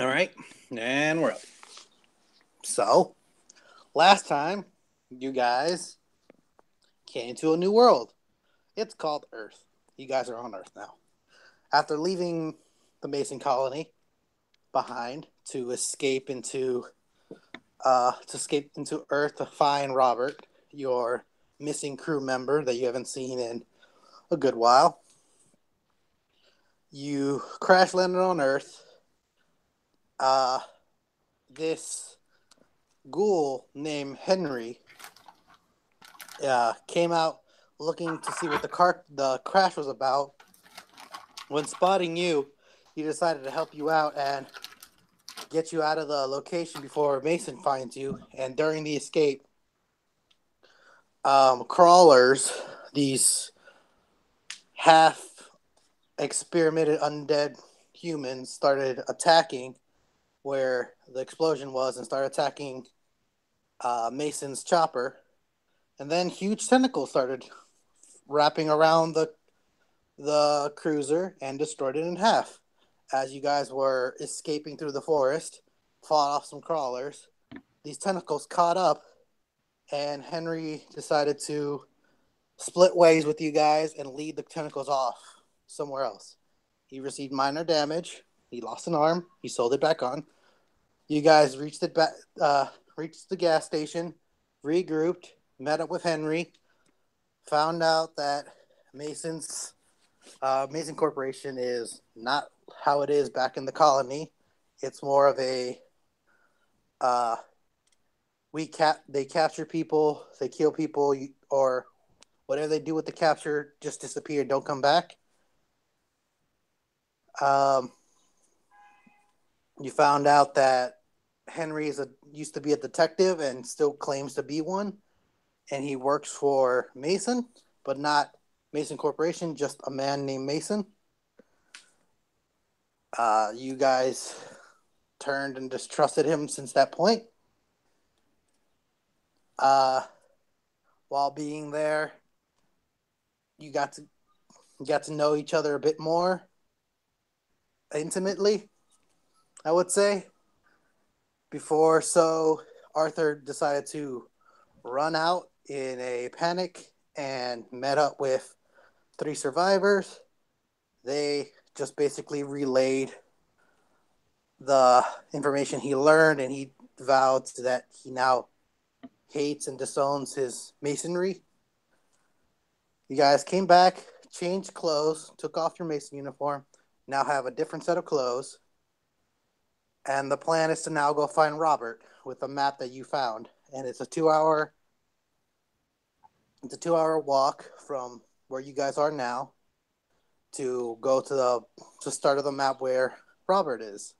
All right, and we're up. So, last time, you guys came to a new world. It's called Earth. You guys are on Earth now. After leaving the Mason colony behind to escape into Earth to find Robert, your missing crew member that you haven't seen in a good while. You crash landed on Earth. Uh, this ghoul named Henry came out looking to see what the crash was about. When spotting you, he decided to help you out and get you out of the location before Mason finds you. And during the escape, crawlers, these half experimented undead humans, started attacking where the explosion was and started attacking Mason's chopper. And then huge tentacles started wrapping around the cruiser and destroyed it in half. As you guys were escaping through the forest, fought off some crawlers, these tentacles caught up, and Henry decided to split ways with you guys and lead the tentacles off somewhere else. He received minor damage. He lost an arm. He sold it back on. You guys reached the gas station, regrouped, met up with Henry, found out that Mason's Mason Corporation is not how it is back in the colony. It's more of a uh, they capture people, they kill people, or whatever they do with the capture, just disappear, don't come back. Um, you found out that Henry used to be a detective and still claims to be one, and he works for Mason, but not Mason Corporation, just a man named Mason. You guys turned and distrusted him since that point. Uh, while being there, you got to know each other a bit more intimately, I would say. Before so, Arthur decided to run out in a panic and met up with three survivors. They just basically relayed the information he learned, and he vowed that he now hates and disowns his masonry. You guys came back, changed clothes, took off your mason uniform, now have a different set of clothes, and the plan is to now go find Robert with a map that you found, and it's a 2 hour walk from where you guys are now to go to the start of the map where Robert is.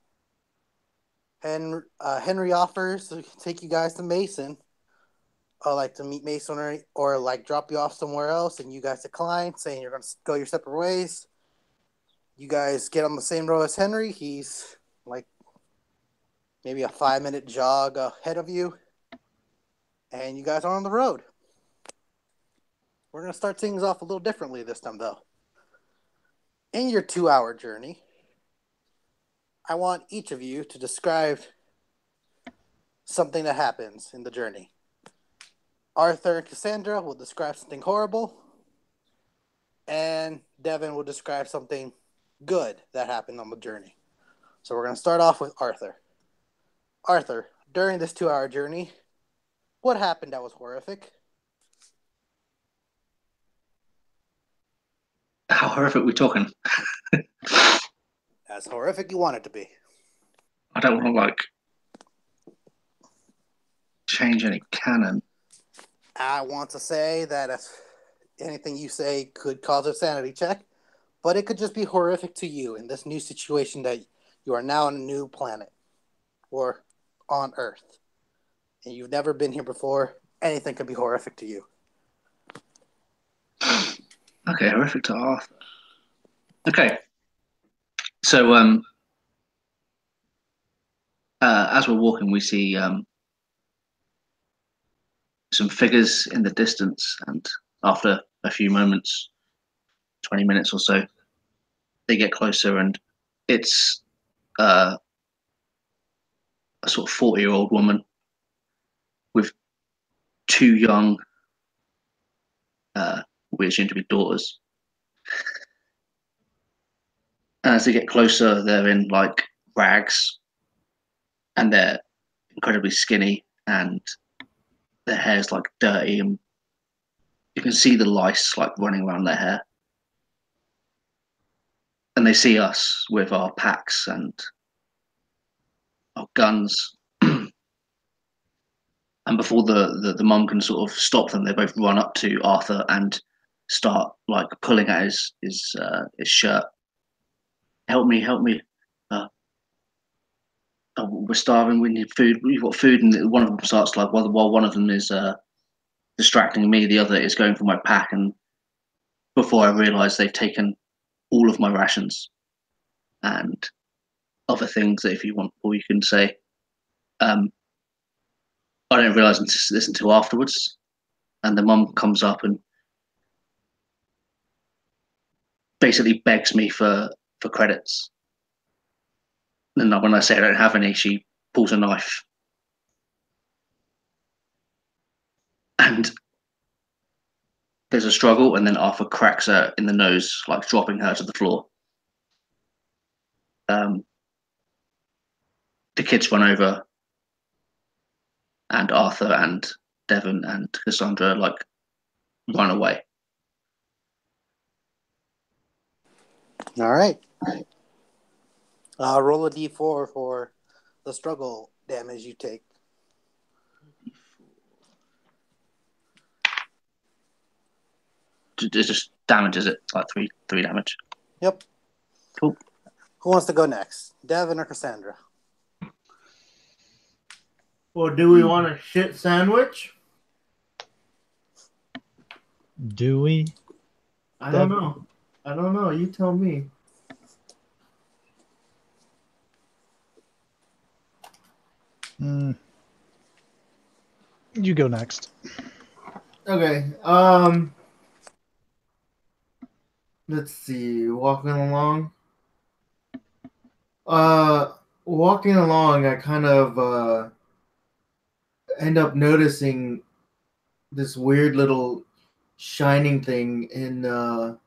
Henry offers to take you guys to Mason, or like to meet Mason, or like drop you off somewhere else, and you guys decline, saying you're going to go your separate ways. You guys get on the same road as Henry. He's like maybe a 5-minute jog ahead of you, and you guys are on the road. We're going to start things off a little differently this time, though. In your 2-hour journey, I want each of you to describe something that happens in the journey. Arthur and Cassandra will describe something horrible, and Devin will describe something good that happened on the journey. So we're going to start off with Arthur. Arthur, during this 2-hour journey, what happened that was horrific? How horrific are we talking? As horrific you want it to be. I don't want to change any canon. I want to say that if anything you say could cause a sanity check, but it could just be horrific to you in this new situation that you are now on a new planet or on Earth, and you've never been here before. Anything could be horrific to you. Okay, horrific to Arthur. Okay, so as we're walking, we see some figures in the distance, and after a few moments, 20 minutes or so, they get closer, and it's a sort of 40-year-old woman with 2 young, we assume to be daughters. And as they get closer, they're in like rags, and they're incredibly skinny, and their hair's like dirty, and you can see the lice like running around their hair. And they see us with our packs and our guns. And before the mum can sort of stop them, they both run up to Arthur and start like pulling at his shirt. Help me! Help me! Uh, oh, we're starving. We need food. We've got food. And one of them starts like while one of them is distracting me, the other is going for my pack. And before I realise, they've taken all of my rations and other things that if you want, or you can say. I don't realise this until afterwards, and the mum comes up and basically begs me for credits. And when I say I don't have any, she pulls a knife, and there's a struggle, and then Arthur cracks her in the nose, like dropping her to the floor. The kids run over, and Arthur and Devon and Cassandra like run away. All right. Roll a d4 for the struggle damage you take. It just damages it, like three damage. Yep. Cool. Who wants to go next? Devin or Cassandra? Well, do we want a shit sandwich? Do we? I don't know. I don't know. You tell me. You go next. Okay. Let's see. Walking along. I kind of end up noticing this weird little shining thing in the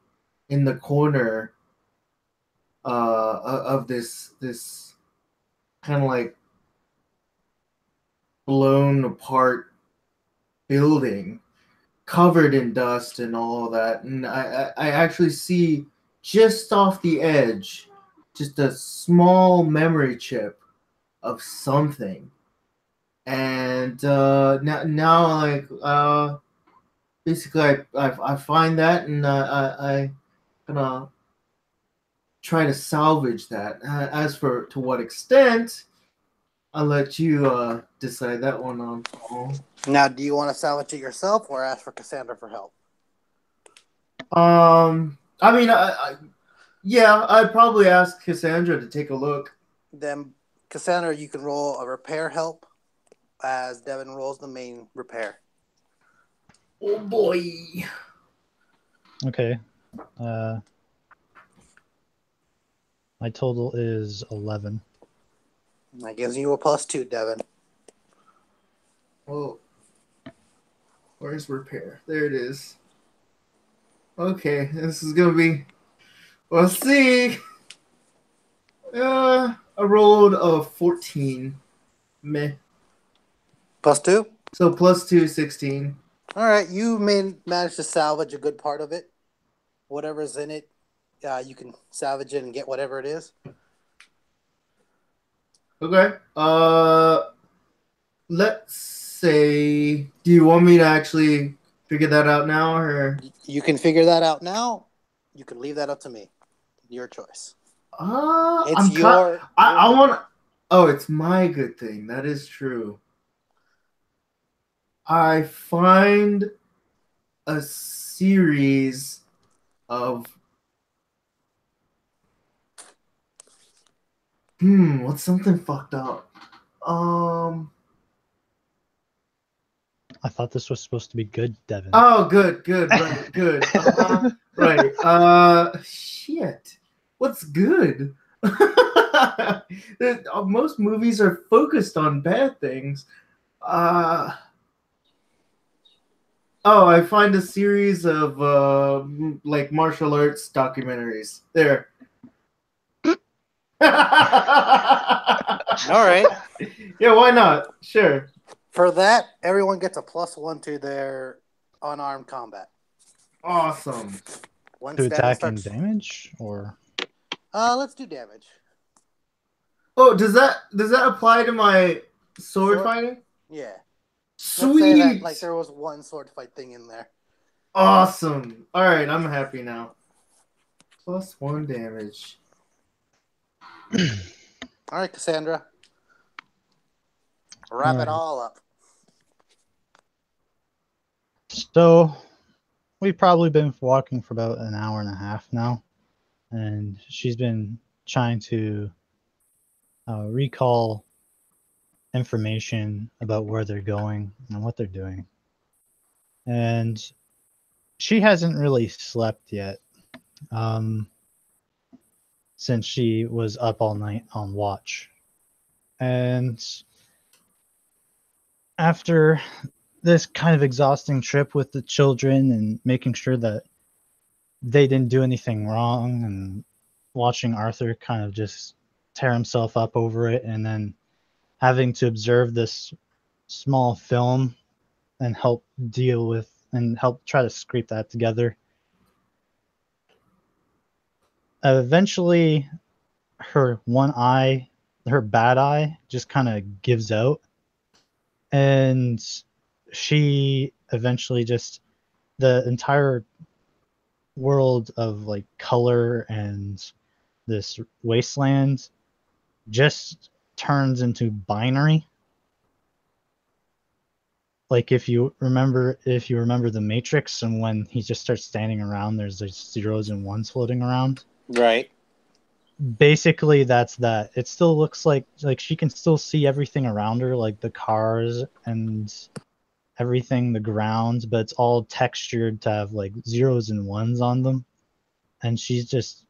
corner of this kind of like blown apart building covered in dust and all of that, and I actually see just off the edge just a small memory chip of something. And now like basically I find that, and I gonna try to salvage that. As for to what extent, I'll let you decide that one on. Now, do you want to salvage it yourself or ask for Cassandra for help? I mean, yeah, I'd probably ask Cassandra to take a look. Then, Cassandra, you can roll a repair help as Devin rolls the main repair. Oh boy. Okay. My total is 11. That gives you a +2, Devin. Oh. Where's repair? There it is. Okay, this is gonna be. We'll see. I rolled a 14. Meh. +2? So +2, 16. All right, you may manage to salvage a good part of it. Whatever's in it, you can salvage it and get whatever it is. Okay. Let's say. Do you want me to actually figure that out now, or? You can figure that out now. You can leave that up to me. Your choice. It's I want. Oh, it's my good thing. That is true. I find a series of. What's something fucked up? I thought this was supposed to be good, Devin. Oh, good, right, good. Right. Shit. What's good? Most movies are focused on bad things. Oh, I find a series of like martial arts documentaries. There. All right. Yeah, why not? Sure. For that, everyone gets a +1 to their unarmed combat. Awesome. Once To Devin attacking starts, damage, or let's do damage. Oh, does that apply to my sword fighting? Yeah. Let's say that Sweet. like there was one sword fight thing in there. Awesome. All right, I'm happy now. +1 damage. All right, Cassandra. Wrap it all up. So we've probably been walking for about an hour and a half now, and she's been trying to recall information about where they're going and what they're doing. And she hasn't really slept yet, since she was up all night on watch. And after this kind of exhausting trip with the children and making sure that they didn't do anything wrong, and watching Arthur kind of just tear himself up over it, and then having to observe this small film and help deal with and help try to scrape that together. Eventually, her one eye, her bad eye, just kind of gives out, and she eventually just, the entire world of like color and this wasteland just turns into binary. Like if you remember the Matrix, and when he just starts standing around, there's like zeros and ones floating around. Right. Basically that's that. It still looks like she can still see everything around her, like the cars and everything, the grounds, but it's all textured to have like zeros and ones on them. And she's just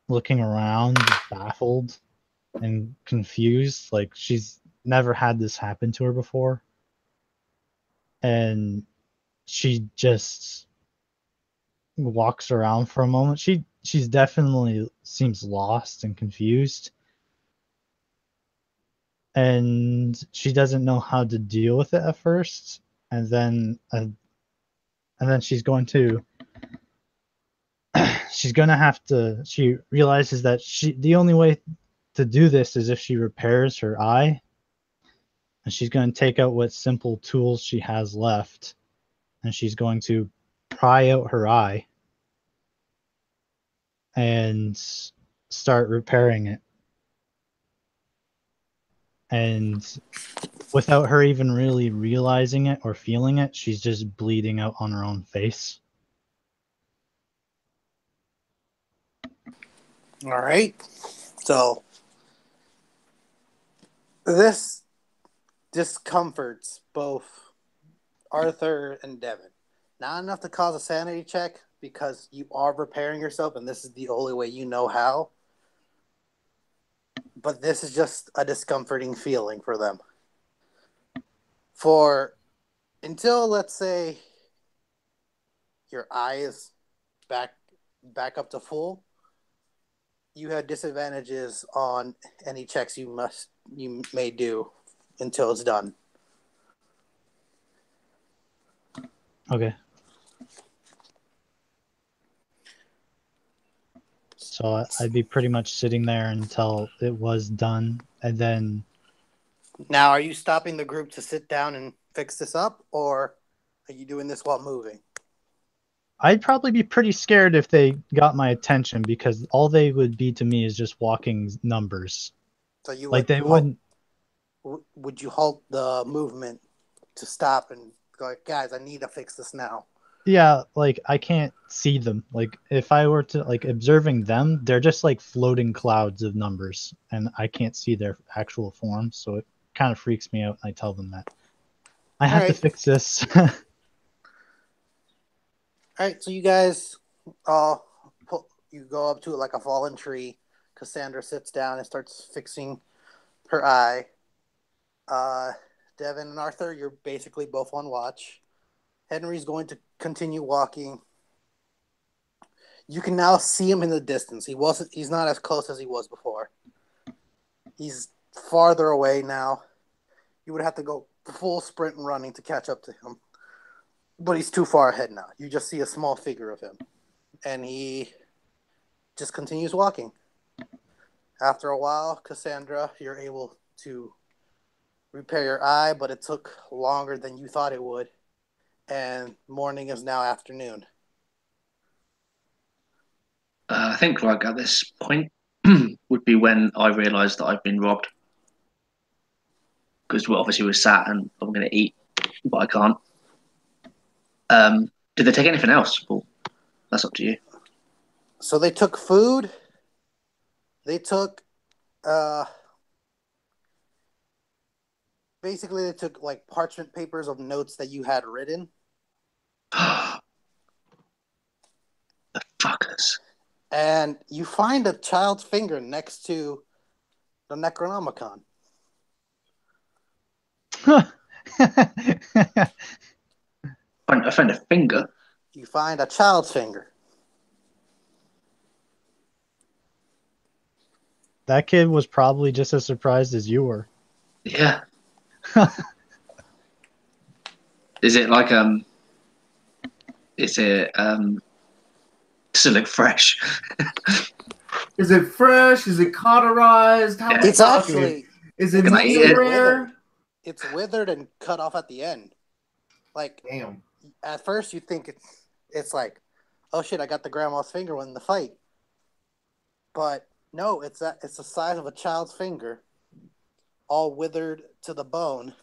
looking around, baffled and confused, like she's never had this happen to her before. And she just walks around for a moment. She's definitely seems lost and confused, and she doesn't know how to deal with it at first. And then she's going to have to. She realizes that the only way to do this is if she repairs her eye, and she's going to take out what simple tools she has left, and she's going to pry out her eye and start repairing it. And without her even really realizing it or feeling it, she's just bleeding out on her own face. All right. So this discomforts both Arthur and Devin. Not enough to cause a sanity check, because you are repairing yourself and this is the only way you know how. But this is just a discomforting feeling for them. Until, let's say, your eye is back up to full, you have disadvantages on any checks you may do until it's done. Okay. So I'd be pretty much sitting there until it was done, and then... Now, are you stopping the group to sit down and fix this up, or are you doing this while moving? I'd probably be pretty scared if they got my attention, because all they would be to me is just walking numbers. So you like they wouldn't. Would you halt the movement to stop and go, like, guys, I need to fix this now? Yeah, like I can't see them. Like if I were to observing them, they're just like floating clouds of numbers, and I can't see their actual form, so it kind of freaks me out. I tell them that I have to fix this. All right, so you guys, you go up to like a fallen tree. Cassandra sits down and starts fixing her eye. Devin and Arthur, you're basically both on watch. Henry's going to continue walking. You can now see him in the distance. He's not as close as he was before. He's farther away now. You would have to go full sprint and running to catch up to him. But he's too far ahead now. You just see a small figure of him. And he just continues walking. After a while, Cassandra, you're able to repair your eye, but it took longer than you thought it would. And morning is now afternoon. I think like at this point would be when I realised that I've been robbed. Because obviously we're sat and I'm going to eat, but I can't. Did they take anything else, Paul? That's up to you. So they took food. They took, basically they took like parchment papers of notes that you had written. The fuckers. And you find a child's finger next to the Necronomicon. I found a finger. You find a child's finger. That kid was probably just as surprised as you were. Yeah. Is it like Is it does it look fresh? Is it fresh? Is it cauterized? How It's actually... Is it Can I eat it? rare? It's withered and cut off at the end. Like, Damn. at first you think it's like, oh shit, I got the grandma's finger in the fight. But no, it's the size of a child's finger, all withered to the bone,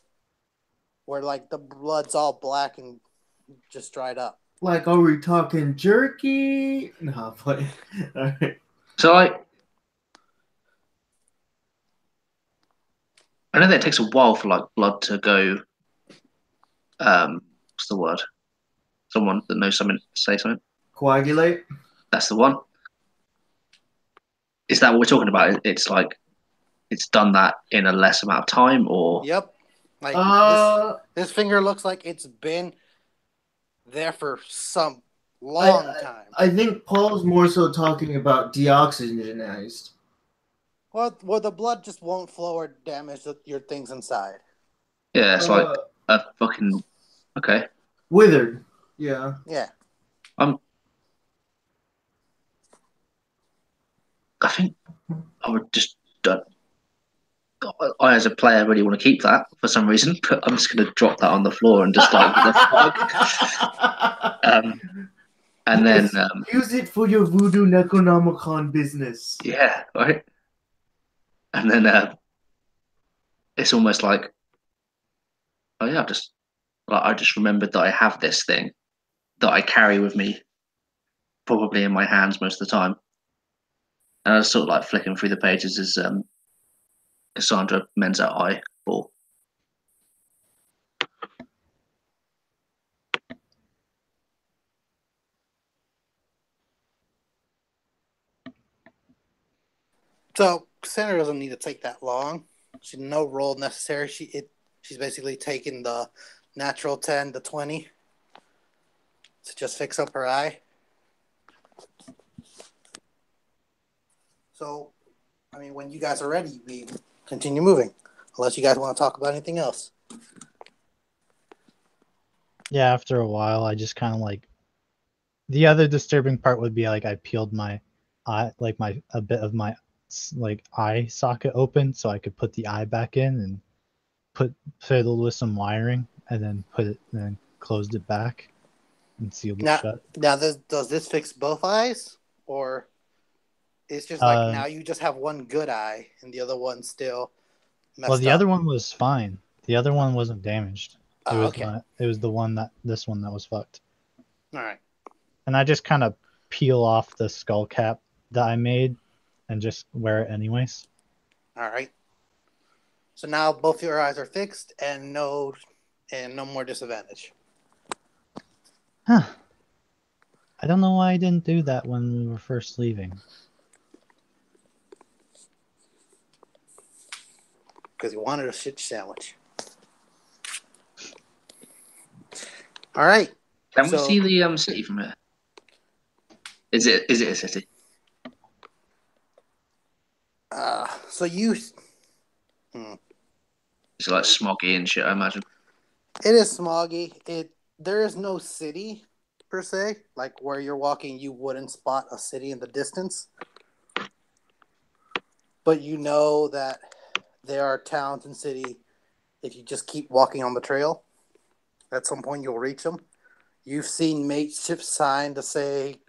where like the blood's all black and just dried up. Like, are we talking jerky? No, but all right. So I know that it takes a while for like blood to go. What's the word? Someone that knows something, say something. Coagulate. That's the one. Is that what we're talking about? It's like it's done that in a less amount of time, or Yep. Like this finger looks like it's been there for some long time. I think Paul's more so talking about deoxygenized. Well, the blood just won't flow or damage your things inside. yeah, it's like a fucking okay. Withered. Yeah. Yeah. I think I would just. I, as a player, really want to keep that for some reason, but I'm just going to drop that on the floor and just like, what the fuck? And then use it for your voodoo Necronomicon business. Yeah, right. And then it's almost like, oh yeah, I just remembered that I have this thing that I carry with me, probably in my hands most of the time. And I was sort of like flicking through the pages as Cassandra mends her eyeball. So Cassandra doesn't need to take that long. She's no roll necessary. She's basically taking the natural 10 to 20 to just fix up her eye. So, I mean, when you guys are ready, we continue moving. Unless you guys want to talk about anything else. Yeah, after a while, I just kind of like... The other disturbing part would be like I peeled my eye, like a bit of my like eye socket open so I could put the eye back in and fiddle with some wiring and then closed it back and sealed it shut. Now, does this fix both eyes, or it's just like now you just have one good eye and the other one still messed up? Well, the other one was fine. The other one wasn't damaged. Okay. It was this one that was fucked. All right. And I just kind of peel off the skull cap that I made and just wear it anyways. All right. So now both your eyes are fixed and no more disadvantage. Huh. I don't know why I didn't do that when we were first leaving. because he wanted a shit sandwich. All right. Can we So- see the city from here? Is it a city? So you, It's like smoggy and shit, I imagine. it is smoggy. There is no city per se. Like where you're walking, you wouldn't spot a city in the distance. But you know that there are towns and city. If you just keep walking on the trail, at some point you'll reach them. You've seen makeshift sign to say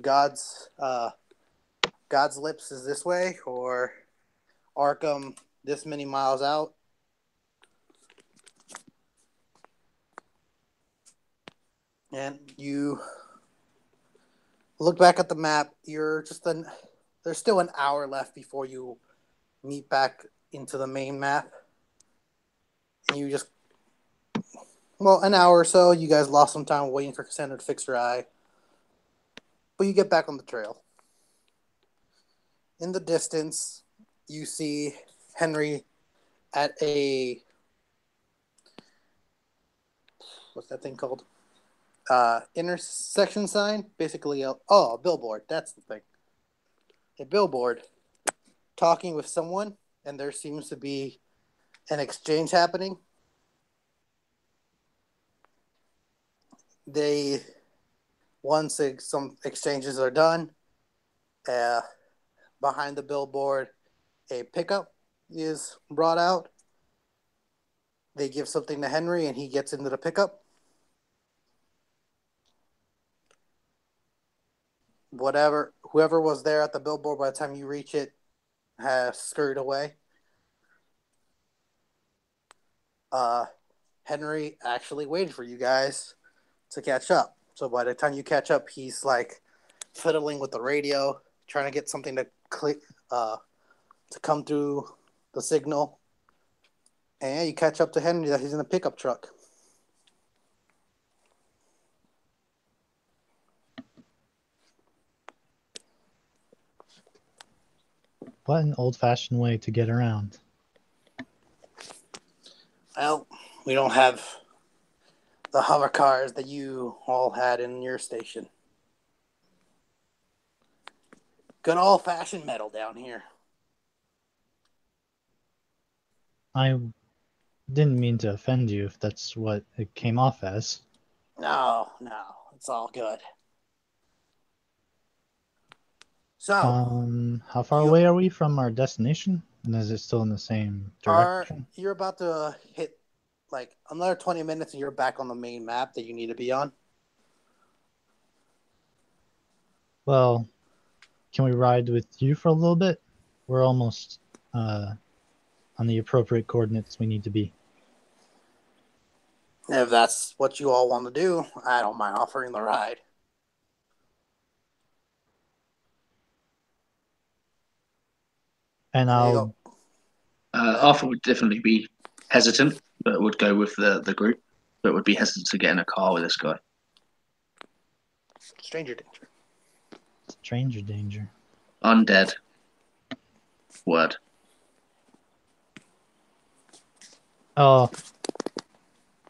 God's lips is this way, or Arkham this many miles out. And you look back at the map. There's still an hour left before you meet back into the main map. And you just, an hour or so. You guys lost some time waiting for Cassandra to fix her eye. But you get back on the trail. In the distance, you see Henry at what's that thing called? Intersection sign. Basically, a billboard. That's the thing. A billboard talking with someone, and there seems to be an exchange happening. Once some exchanges are done, behind the billboard, a pickup is brought out. They give something to Henry, and he gets into the pickup. Whoever was there at the billboard by the time you reach it has scurried away. Henry actually waited for you guys to catch up. So by the time you catch up, he's like fiddling with the radio, trying to get something to come through the signal. And you catch up to Henry that he's in a pickup truck. What an old-fashioned way to get around. Well, we don't have the hover cars that you all had in your station. Good old-fashioned metal down here. I didn't mean to offend you if that's what it came off as. No, it's all good. So, how far away are we from our destination? And is it still in the same direction? you're about to hit like another 20 minutes and you're back on the main map that you need to be on. Well, can we ride with you for a little bit? We're almost on the appropriate coordinates we need to be. If that's what you all want to do, I don't mind offering the ride. And I'll... Arthur would definitely be hesitant, but would go with the group, but would be hesitant to get in a car with this guy. Stranger danger. Stranger danger. Undead. Word. Oh,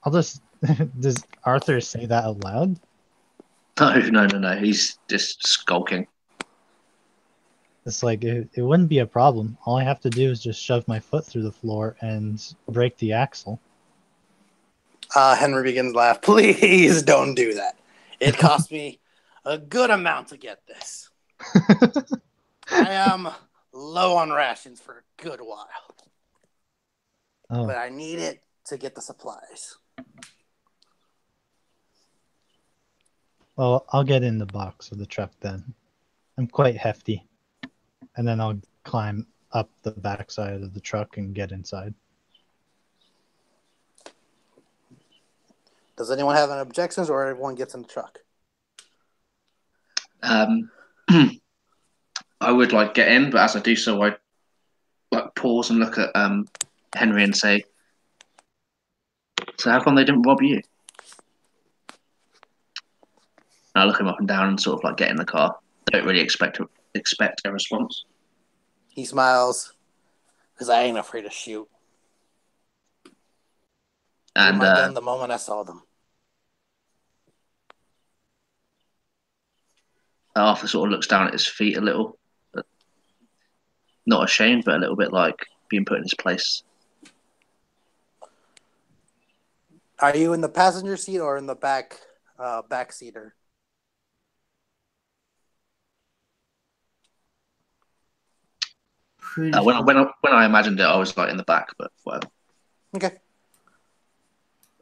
I'll just... Does Arthur say that out loud? No. He's just skulking. It's like, it wouldn't be a problem. All I have to do is just shove my foot through the floor and break the axle. Henry begins to laugh. Please don't do that. It cost me a good amount to get this. I am low on rations for a good while. Oh. But I need it to get the supplies. Well, I'll get in the box of the truck then. I'm quite hefty. And then I'll climb up the backside of the truck and get inside. Does anyone have any objections, or everyone gets in the truck? I would get in, but as I do so, I pause and look at Henry and say, "So how come they didn't rob you?" And I look him up and down and sort of get in the car. Don't really expect a response. He smiles, because I ain't afraid to shoot. Drew And my gun the moment I saw them. Arthur sort of looks down at his feet a little, but not ashamed, but a little bit like being put in his place. Are you in the passenger seat or in the back seater? Pretty When sure. when I imagined it, I was like in the back, but whatever. Okay.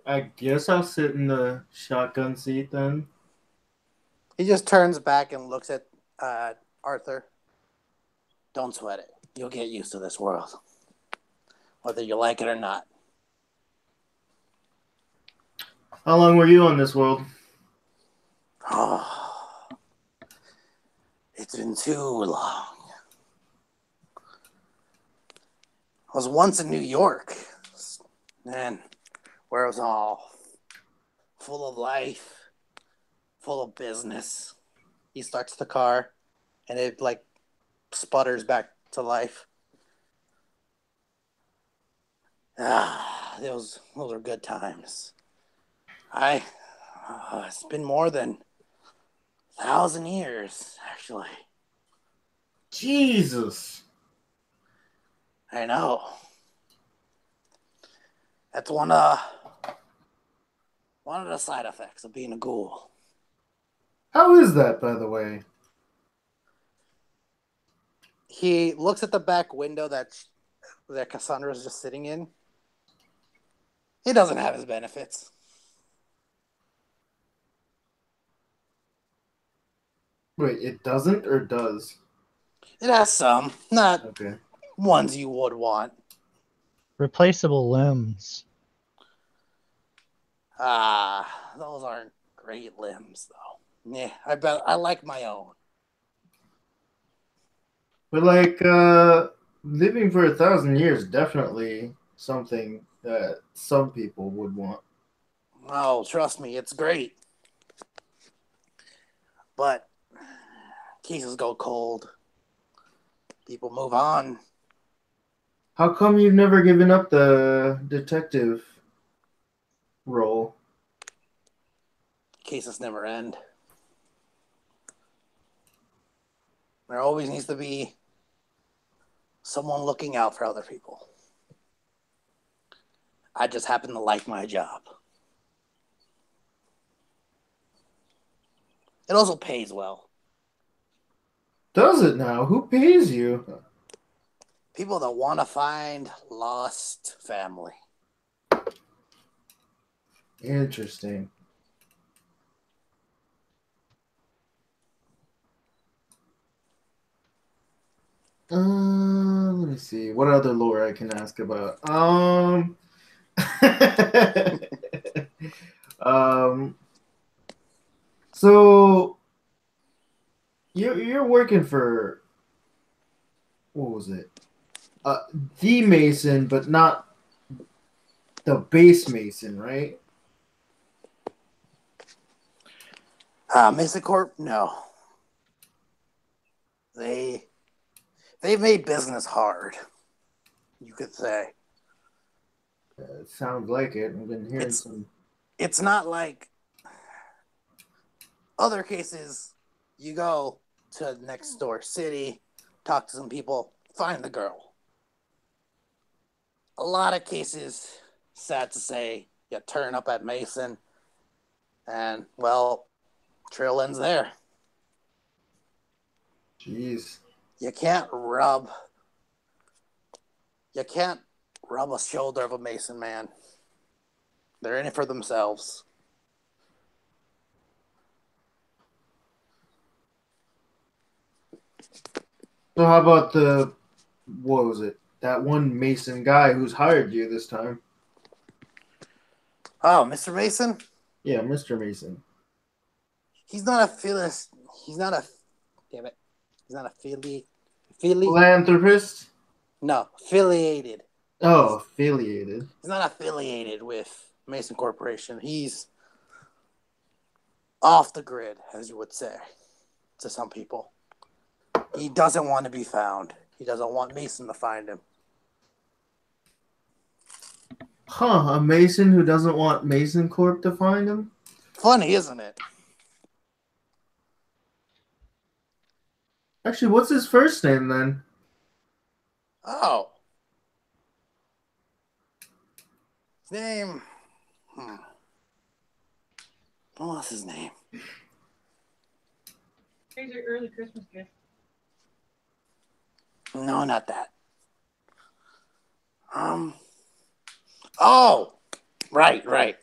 I guess I'll sit in the shotgun seat then. He just turns back and looks at Arthur. Don't sweat it. You'll get used to this world, whether you like it or not. How long were you on this world? Oh, it's been too long. I was once in New York, man, where it was all full of life, full of business. He starts the car, and it like sputters back to life. Those are good times. It's been more than 1,000 years, actually. Jesus. I know. That's one of the side effects of being a ghoul. How is that, by the way? He looks at the back window that Cassandra's just sitting in. He doesn't have his benefits. Wait, it doesn't or does? It has some, not Okay. ones you would want. Replaceable limbs. Those aren't great limbs, though. Yeah, I like my own. But like living for 1,000 years definitely something that some people would want. Oh, trust me, it's great. But cases go cold. People move on. How come you've never given up the detective role? Cases never end. There always needs to be someone looking out for other people. I just happen to like my job. It also pays well. Does it now? Who pays you? People that want to find lost family. Interesting. Let me see. What other lore I can ask about? um, so you're working for what was it? The Mason, but not the base Mason, right? Mason Corp, no. They've made business hard, you could say. It sounds like it. I've been hearing some. It's not like other cases. You go to the next door city, talk to some people, find the girl. A lot of cases, sad to say, you turn up at Mason, and well, trail ends there. Jeez. You can't rub a shoulder of a Mason man. They're in it for themselves. So how about what was it? That one Mason guy who's hired you this time? Oh, Mr. Mason? Yeah, Mr. Mason. He's not affiliated. He's not a. Damn it. He's not affiliated. Philanthropist? No, affiliated. Oh, affiliated. He's not affiliated with Mason Corporation. He's off the grid, as you would say, to some people. He doesn't want to be found. He doesn't want Mason to find him. Huh, a Mason who doesn't want Mason Corp to find him? Funny, isn't it? Actually, what's his first name then? Oh. His name. What was his name? Here's your early Christmas gift. No, not that. Oh, right.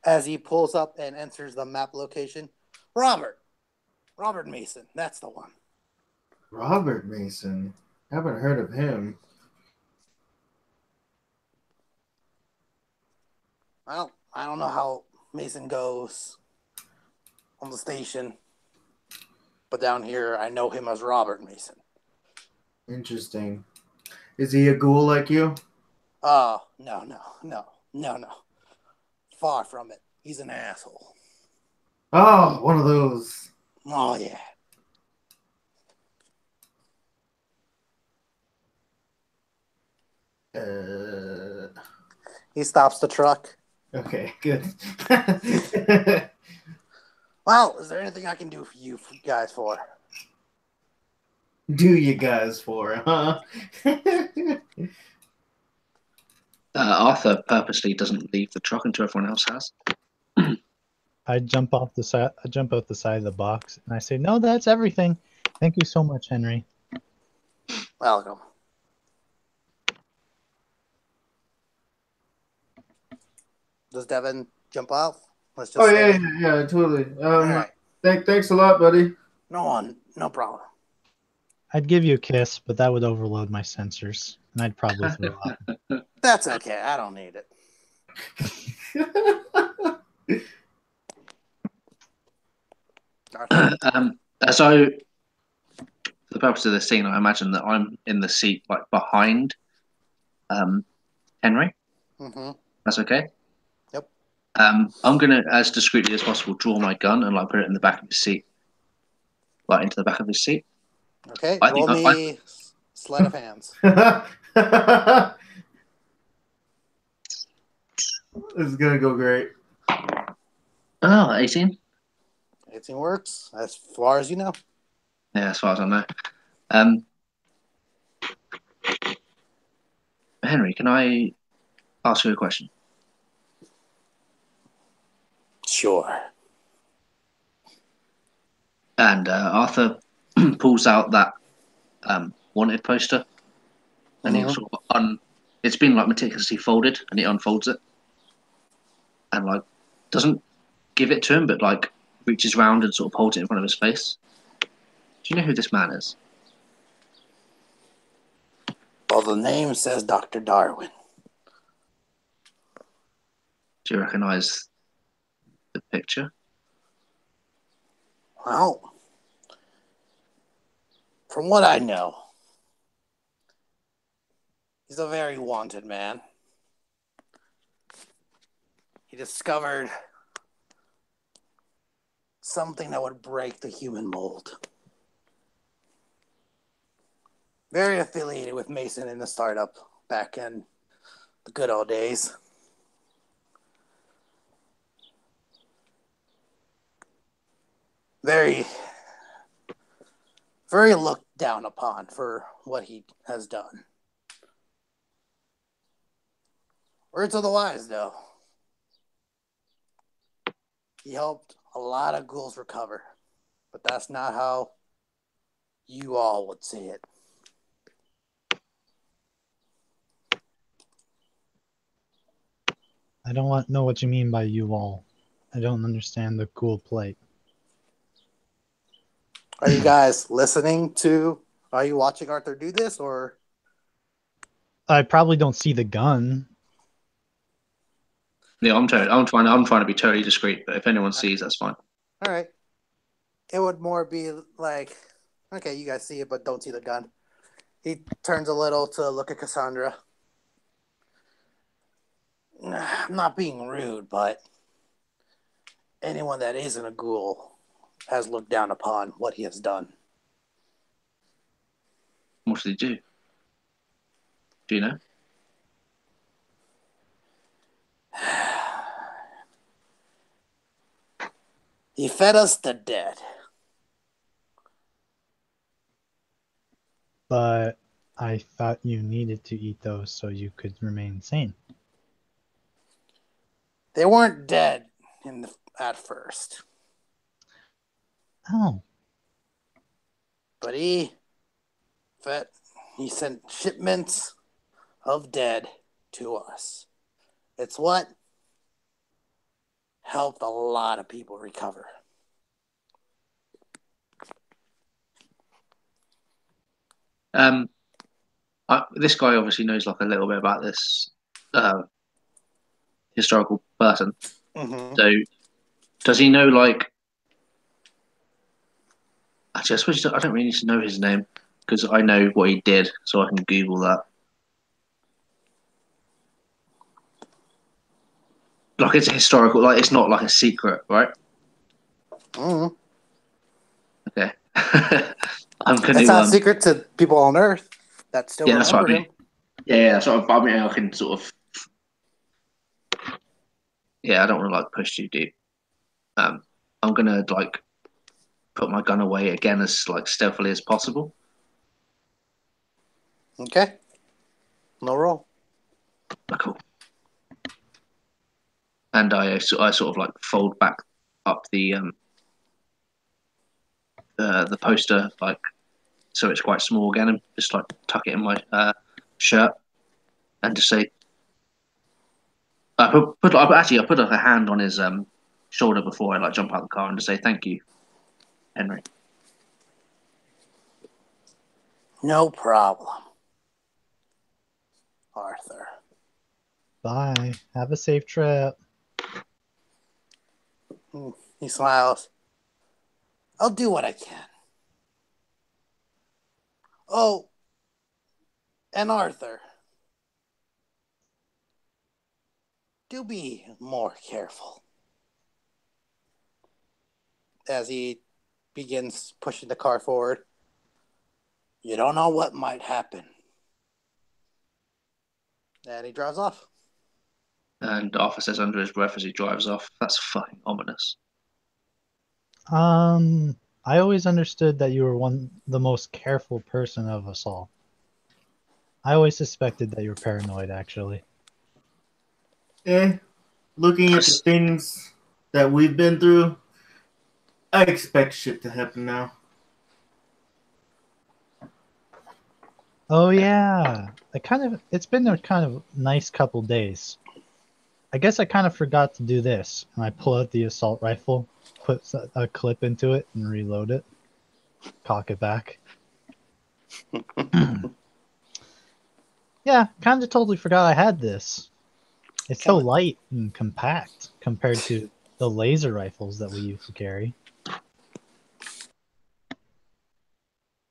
As he pulls up and enters the map location, Robert Mason. That's the one. Robert Mason. Haven't heard of him. Well, I don't know how Mason goes on the station, but down here I know him as Robert Mason. Interesting. Is he a ghoul like you? Oh, no. Far from it. He's an asshole. Oh, one of those. Oh, yeah. He stops the truck. Okay, good. Well, is there anything I can do for you guys for? Do you guys for, huh? Arthur purposely doesn't leave the truck until everyone else has. I jump off the side. I jump out the side of the box, and I say, "No, that's everything. Thank you so much, Henry." Welcome. Does Devin jump off? Let's just Oh say. yeah, totally. All right. Thanks a lot, buddy. No problem. I'd give you a kiss, but that would overload my sensors, and I'd probably throw up. That's okay. I don't need it. So, for the purpose of this scene, I imagine that I'm in the seat like behind Henry. Mm-hmm. That's okay. Yep. I'm gonna, as discreetly as possible, draw my gun and like put it in the back of his seat, like into the back of his seat. Okay. I Roll think me sleight of hands. This is gonna go great. 18. 18 works, as far as you know. Yeah, as far as I know. Henry, can I ask you a question? Sure. And Arthur pulls out that wanted poster, and he sort of it's been like meticulously folded, and he unfolds it, and like doesn't give it to him, but like reaches round and sort of holds it in front of his face. Do you know who this man is? Well, the name says Dr. Darwin. Do you recognise the picture? Well, from what I know, he's a very wanted man. He discovered something that would break the human mold. Very affiliated with Mason in the startup back in the good old days. Very looked down upon for what he has done. Words of the wise, though. He helped a lot of ghouls recover, but that's not how you all would see it. I don't know what you mean by you all. I don't understand the cool plate. Are you guys listening to? Are you watching Arthur do this, or? I probably don't see the gun. Yeah, I'm trying to be totally discreet, but if anyone sees, that's fine. All right. It would more be like, okay, you guys see it, but don't see the gun. He turns a little to look at Cassandra. I'm not being rude, but anyone that isn't a ghoul has looked down upon what he has done. What did he do? Do you know? He fed us the dead. But I thought you needed to eat those so you could remain sane. They weren't dead at first. Oh. But he sent shipments of dead to us. It's what helped a lot of people recover. This guy obviously knows like a little bit about this historical person. Mm-hmm. So, does he know like? Actually, I suppose I don't really need to know his name because I know what he did, so I can Google that. Like it's a historical, like it's not like a secret, right? Mm-hmm. Okay. I'm gonna. It's not a secret to people on Earth that still Yeah, that's what I remember mean. him. Yeah, that's what I mean. I can sort of. Yeah, I don't want to like push too deep. I'm gonna like put my gun away again as like stealthily as possible. Okay. No roll. Oh, cool. And I sort of like fold back up the poster like so it's quite small again, and just like tuck it in my shirt and just say. I put a hand on his shoulder before I like jump out of the car and just say thank you, Henry. No problem, Arthur. Bye. Have a safe trip. He smiles. I'll do what I can. Oh, and Arthur, do be more careful. As he begins pushing the car forward. You don't know what might happen. And he drives off. And Arthur says under his breath as he drives off, "That's fucking ominous." I always understood that you were the most careful person of us all. I always suspected that you were paranoid, actually. Looking at the things that we've been through, I expect shit to happen now. Oh yeah, it's been a kind of nice couple days. I guess I kind of forgot to do this, and I pull out the assault rifle, put a clip into it, and reload it. Cock it back. Yeah, kind of totally forgot I had this. It's so light and compact compared to the laser rifles that we used to carry.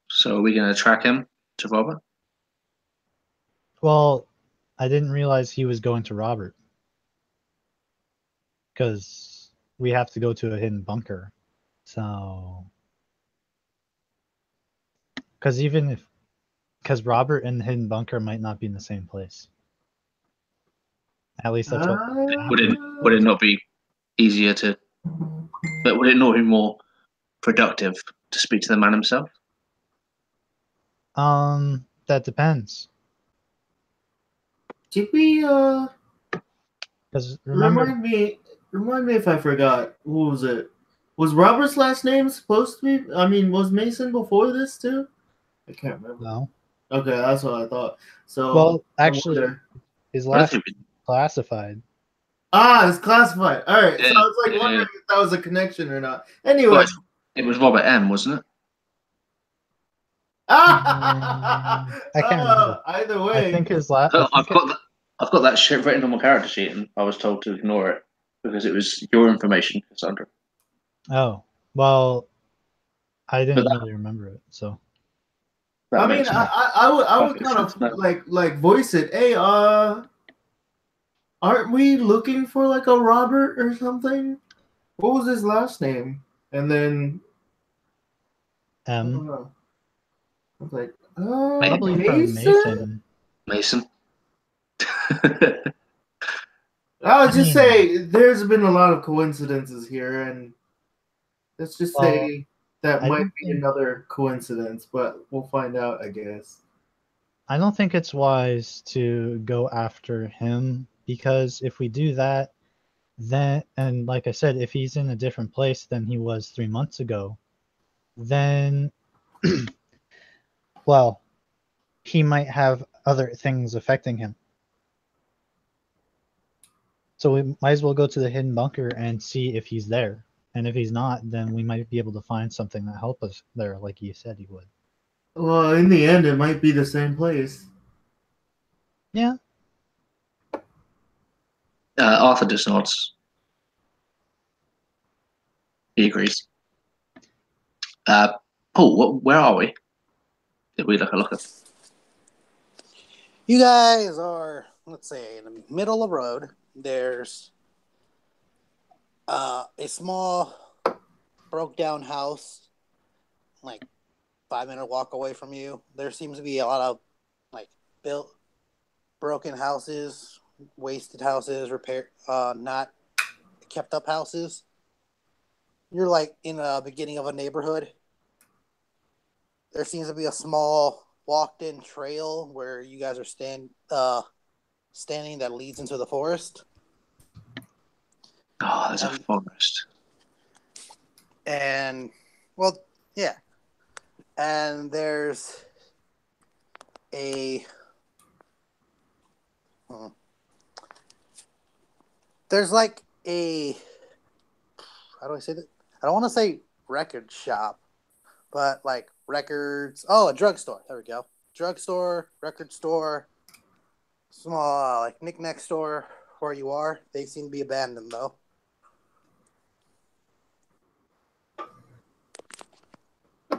So are we going to track him to Robert? Well, I didn't realize he was going to Robert. Because we have to go to a hidden bunker. So... Because Robert and the hidden bunker might not be in the same place. At least that's what... Would it not be easier to... But would it not be more productive to speak to the man himself? That depends. Did we Because remember... Remind me if I forgot. What was it? Was Robert's last name supposed to be? I mean, was Mason before this too? I can't remember. No. Okay, that's what I thought. So well, actually, his last name was classified. Ah, it's classified. All right. So I was like wondering if that was a connection or not. Anyway, well, it was Robert M, wasn't it? I can't remember. Either way, I think his last. I've got that shit written on my character sheet, and I was told to ignore it because it was your information, Cassandra. Oh well, I didn't really remember it, so. I mean, I would kind of like voice it. Hey, aren't we looking for like a Robert or something? What was his last name? And then M. I was like, probably Mason. Mason. I would just say there's been a lot of coincidences here, and Let's just Well, say that I might don't be think- another coincidence, but we'll find out, I guess. I don't think it's wise to go after him, because if we do that, then, and like I said, if he's in a different place than he was 3 months ago, then, well, he might have other things affecting him. So we might as well go to the hidden bunker and see if he's there. And if he's not, then we might be able to find something that help us there, like you said he would. Well, in the end, it might be the same place. Yeah. Arthur just nods. He agrees. Paul, where are we? Did we look at? You guys are, let's say, in the middle of the road. There's a small, broke down house, like 5-minute walk away from you. There seems to be a lot of like built, broken houses, wasted houses, not kept up houses. You're like in the beginning of a neighborhood. There seems to be a small walked-in trail where you guys are standing that leads into the forest. Oh, there's a forest. And, well, yeah. And there's a... There's like a... How do I say that? I don't want to say record shop, but like records... Oh, a drugstore. There we go. Drugstore, record store, small like knick-knack store where you are. They seem to be abandoned, though.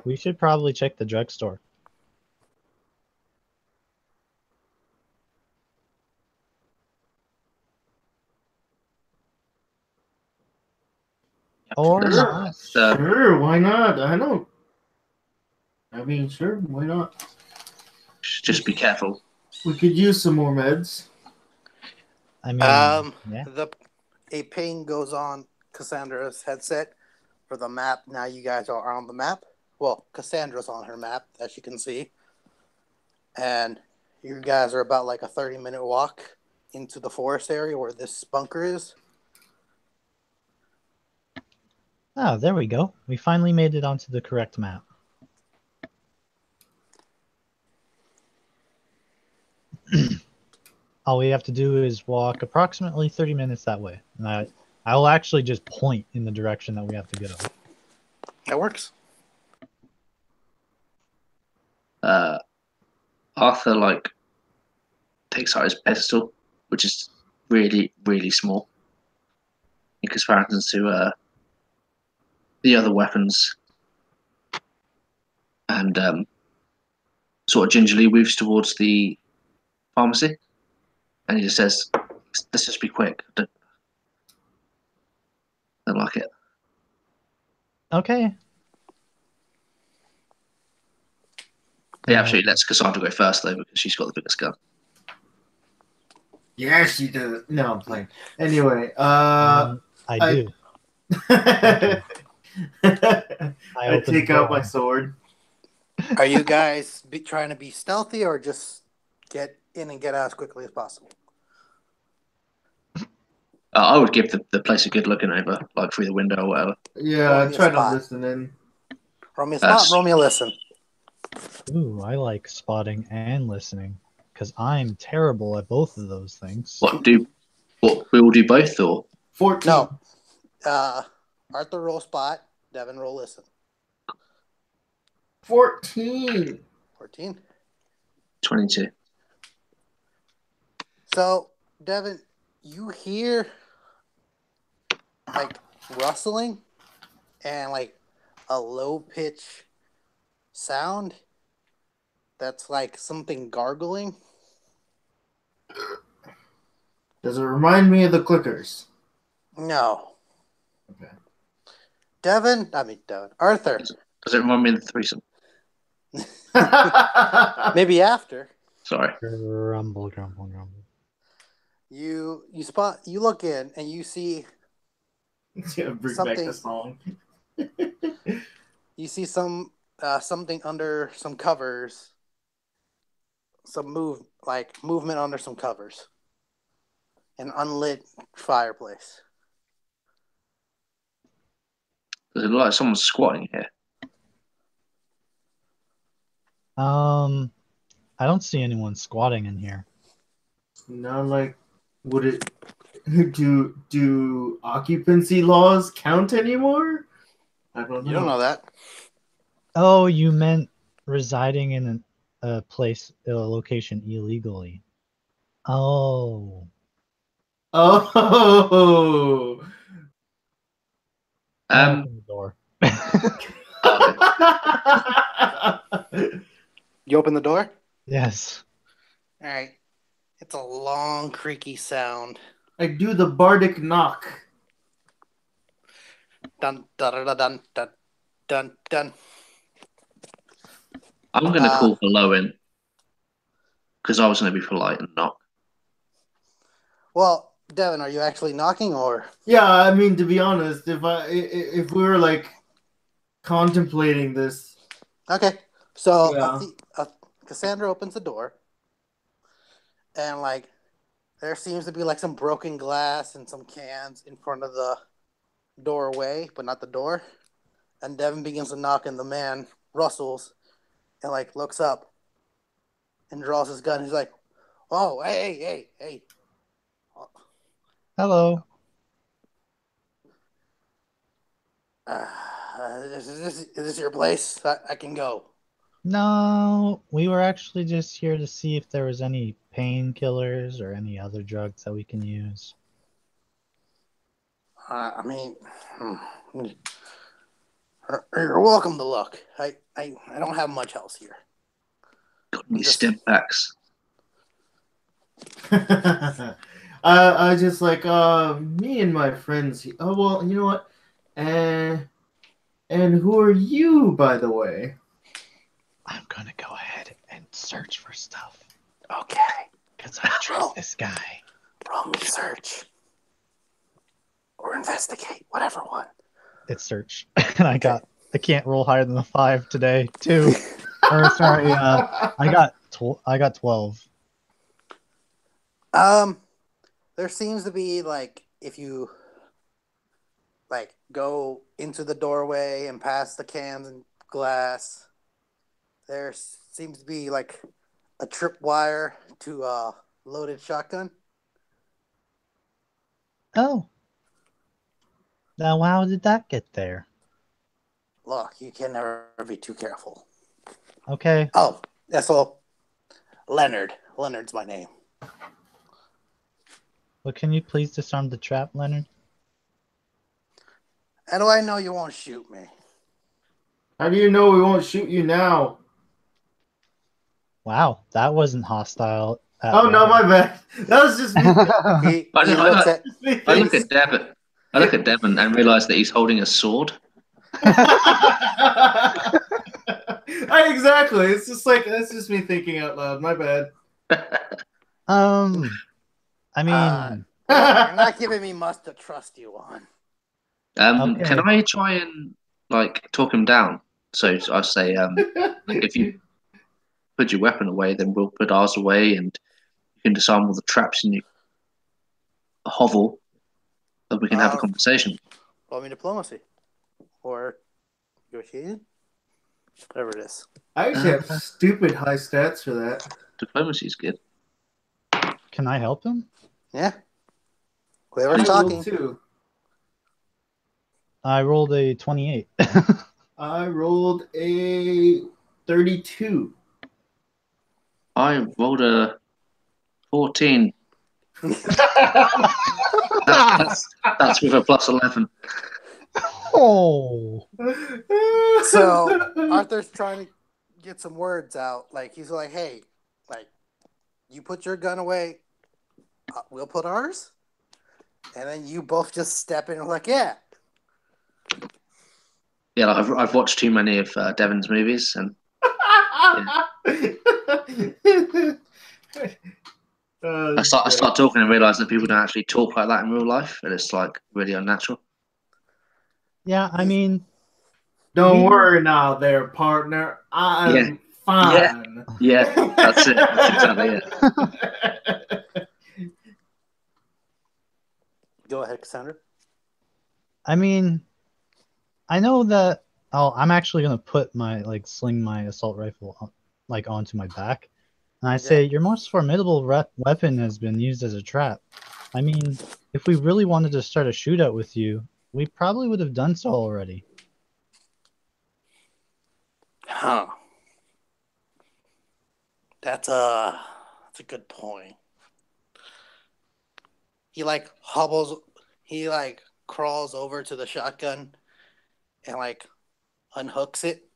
We should probably check the drugstore. Or not. Sure, why not? Sure, why not? Just be careful. We could use some more meds. I mean, yeah. A ping goes on Cassandra's headset for the map. Now you guys are on the map. Well, Cassandra's on her map, as you can see. And you guys are about like a 30-minute walk into the forest area where this bunker is. Oh, there we go. We finally made it onto the correct map. All we have to do is walk approximately 30 minutes that way. And I will actually just point in the direction that we have to go. That works. Arthur takes out his pedestal, which is really, really small in comparison to the other weapons, and sort of gingerly moves towards the pharmacy, and he just says, "Let's just be quick. Don't like it." Okay. He actually lets Cassandra go first though because she's got the biggest gun. Yeah, she does. No, I'm playing. Anyway, I do. I I take out my sword. Are you guys trying to be stealthy or just get in and get out as quickly as possible? I would give the place a good looking over, like through the window or whatever. Yeah, try to listen in. Roll me a spot, roll me a listen. Ooh, I like spotting and listening because I'm terrible at both of those things. What we all do both, or 14. No. Arthur roll spot, Devin roll listen. 14. 14. 22. So, Devin, you hear like rustling and like a low pitch sound that's like something gargling. Does it remind me of the clickers? No. Okay. Arthur. Does it remind me of the threesome? Maybe after. Sorry. Grumble, grumble, grumble. You look in and you see Bring back something. the song. You see something under some covers. Some movement under some covers. An unlit fireplace. Does it look like someone's squatting here? I don't see anyone squatting in here. Not like, would it? Do occupancy laws count anymore? I don't know. You don't know that. Oh, you meant residing in a location illegally. Oh. Oh. I'll Um, open the door. You open the door? Yes. All right. It's a long, creaky sound. I do the bardic knock. Dun dun dun dun dun dun dun. I'm going to call hello in because I was going to be polite and knock. Well, Devin, are you actually knocking or? Yeah, I mean, to be honest, if we were like contemplating this, Okay. So yeah. Cassandra opens the door, and like there seems to be like some broken glass and some cans in front of the doorway, but not the door. And Devin begins to knock, and the man rustles and like looks up and draws his gun. He's like, "Oh, hey!" Hello. Is this your place? I can go. No, we were actually just here to see if there was any painkillers or any other drugs that we can use. I mean, you're welcome to look. I don't have much else here. Got any stim packs? I just like me and my friends. Oh well, you know what? And who are you, by the way? I'm gonna go ahead and search for stuff Okay. because I trust this guy. Roll me search or investigate, whatever one. It's search, and I can't roll higher than a 5 today. 2. Or sorry, I got 12. There seems to be like if you like go into the doorway and past the cans and glass, there seems to be like a tripwire to a loaded shotgun. Oh. Now, how did that get there? Look, you can never be too careful. Okay. Oh, that's all. Leonard. Leonard's my name. Well, can you please disarm the trap, Leonard? How do I know you won't shoot me? How do you know we won't shoot you now? Wow, that wasn't hostile. Oh no, my bad. That was just me. I look at Devin. I look at Devin and realise that he's holding a sword. Exactly. It's just like that's just me thinking out loud. My bad. I mean, you're not giving me much to trust you on. Okay. Can I try and like talk him down? So I say, if you put your weapon away, then we'll put ours away, and you can disarm all the traps in your hovel, and we can have a conversation. Roll me diplomacy or negotiation, whatever it is. I actually have stupid high stats for that. Diplomacy is good. Can I help him? Yeah. Whoever's talking. Too. I rolled a 28. I rolled a 32. I rolled a 14. That's with a plus 11. Oh. So Arthur's trying to get some words out. Like he's like, "Hey, like you put your gun away, we'll put ours." And then you both just step in and like, "Yeah." Yeah, like I've watched too many of Devin's movies, and I start talking and realise that people don't actually talk like that in real life, and it's like really unnatural. Yeah, I mean, Don't worry now, there, partner. I'm fine. Yeah, that's it. That's exactly it. Go ahead, Cassandra. I mean, I know that. Oh, I'm actually gonna put my sling my assault rifle onto my back, and I say your most formidable weapon has been used as a trap. I mean, if we really wanted to start a shootout with you, we probably would have done so already. Huh. That's a good point. He crawls over to the shotgun and unhooks it,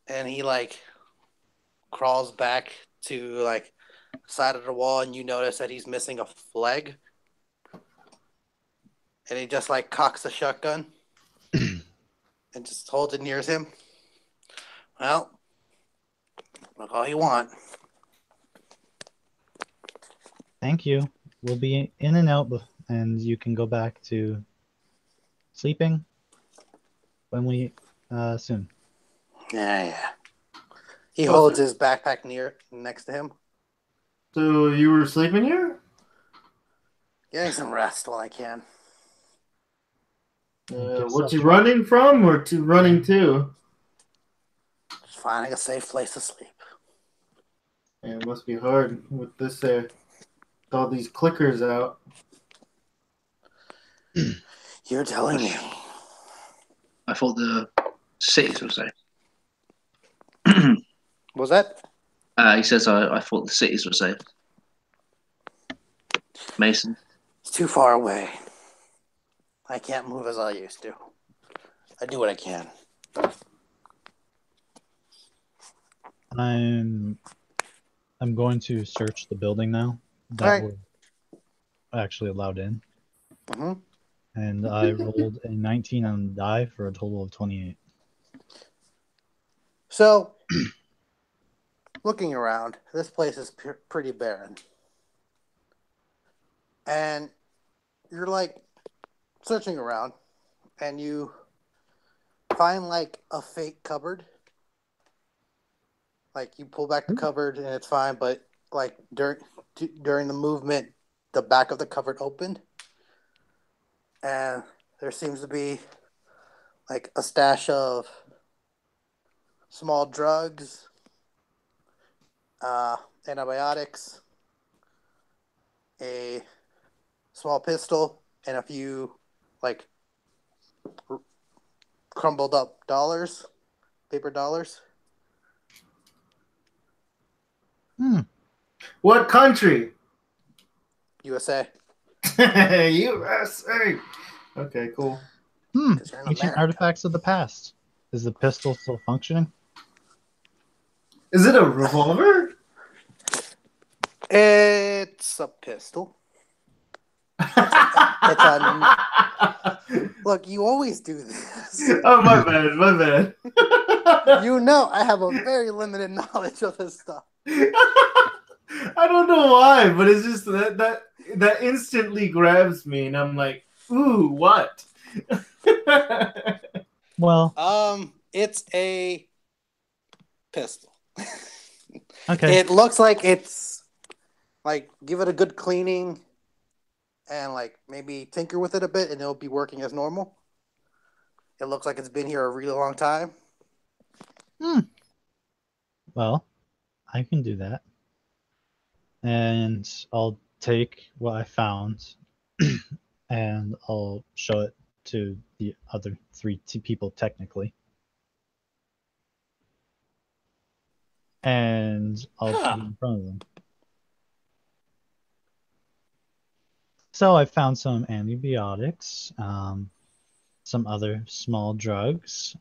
and he crawls back to side of the wall, and you notice that he's missing a leg, and he just cocks the shotgun and just holds it near him. Well, look all you want. Thank you. We'll be in and out, and you can go back to sleeping when we soon. Yeah. He holds his backpack next to him. So you were sleeping here? Getting some rest while I can. What's he running from or running to? Just finding a safe place to sleep. Yeah, it must be hard with this with all these clickers out. You're telling me. I thought the cities were safe. Was that? He says, I thought the cities were safe. Mason. It's too far away. I can't move as I used to. I do what I can. I'm going to search the building now that we're actually allowed in. Mm-hmm. And I rolled a 19 on the die for a total of 28. So, looking around, this place is pretty barren. And you're searching around, and you find a fake cupboard. You pull back the cupboard and it's fine, but during the movement, the back of the cupboard opened, and there seems to be a stash of small drugs, antibiotics, a small pistol, and a few crumbled up paper dollars. What country? USA. USA. Okay, cool. Ancient artifacts of the past. Is the pistol still functioning? Is it a revolver? It's a pistol. Look, you always do this. Oh, my bad. You know I have a very limited knowledge of this stuff. I don't know why, but it's just that instantly grabs me, and I'm like, ooh, what? Well, it's a pistol. Okay. It looks like it's give it a good cleaning and maybe tinker with it a bit, and it'll be working as normal. It looks like it's been here a really long time. Well, I can do that. And I'll take what I found and I'll show it to the other three people technically. And I'll put it in front of them. So I found some antibiotics, some other small drugs.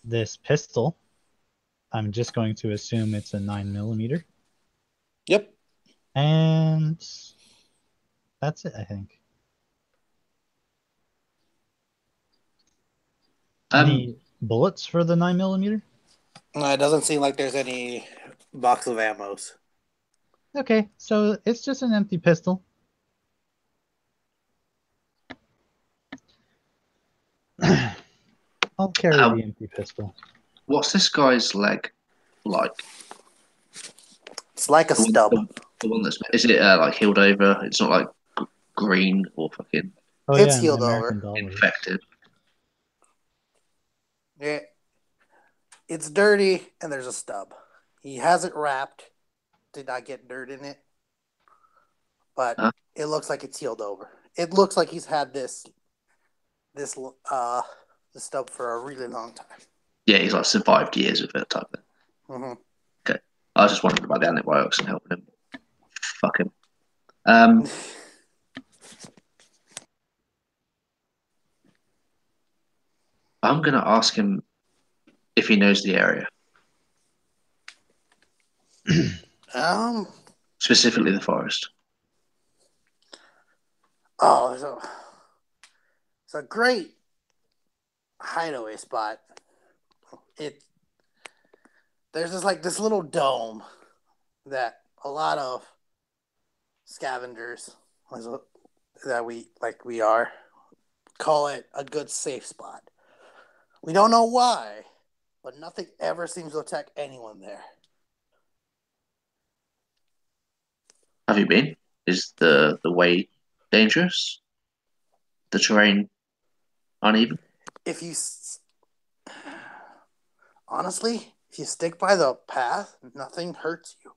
This pistol, I'm just going to assume it's a 9mm. Yep. And that's it, I think. Any bullets for the 9mm? It doesn't seem like there's any box of ammos. Okay, so it's just an empty pistol. I'll carry How- the empty pistol. What's this guy's leg like? It's like a The one, stub. the one that's is it like healed over? It's not like green or fucking Oh It's yeah, healed in the over. American dollars. infected. Yeah. It's dirty and there's a stub. He has it wrapped. Did not get dirt in it. But Huh? it looks like it's healed over. It looks like he's had this the stub for a really long time. Yeah, he's like survived years of it type thing. Mm-hmm. Okay, I was just wondering about the antibiotics and helping him. Fuck him. I'm gonna ask him if he knows the area, um. specifically the forest. Oh, it's a great hideaway spot. There's this little dome that a lot of scavengers that we are call it a good safe spot. We don't know why, but nothing ever seems to attack anyone there. Have you been? Is the way dangerous? The terrain uneven? If you honestly, if you stick by the path, nothing hurts you.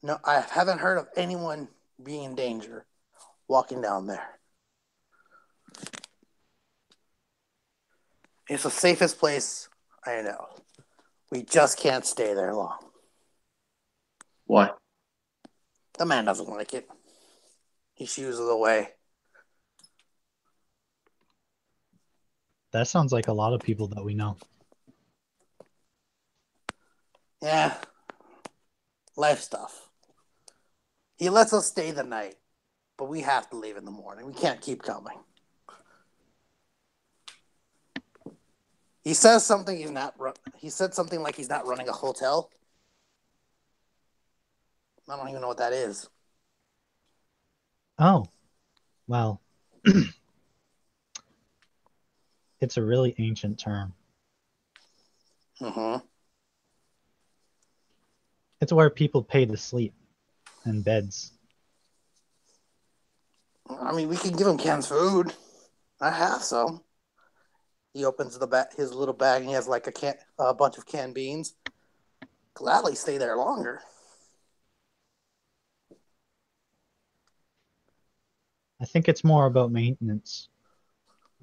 No, I haven't heard of anyone being in danger walking down there. It's the safest place I know. We just can't stay there long. Why? The man doesn't like it. He shoos it away. That sounds like a lot of people that we know. Yeah. Life stuff. He lets us stay the night, but we have to leave in the morning. We can't keep coming. He says something he said something like he's not running a hotel. I don't even know what that is. Oh, well, it's a really ancient term. Mm-hmm. It's where people pay to sleep in beds. I mean, we can give him canned food. I have some. He opens his little bag and he has like a bunch of canned beans. Gladly stay there longer. I think it's more about maintenance.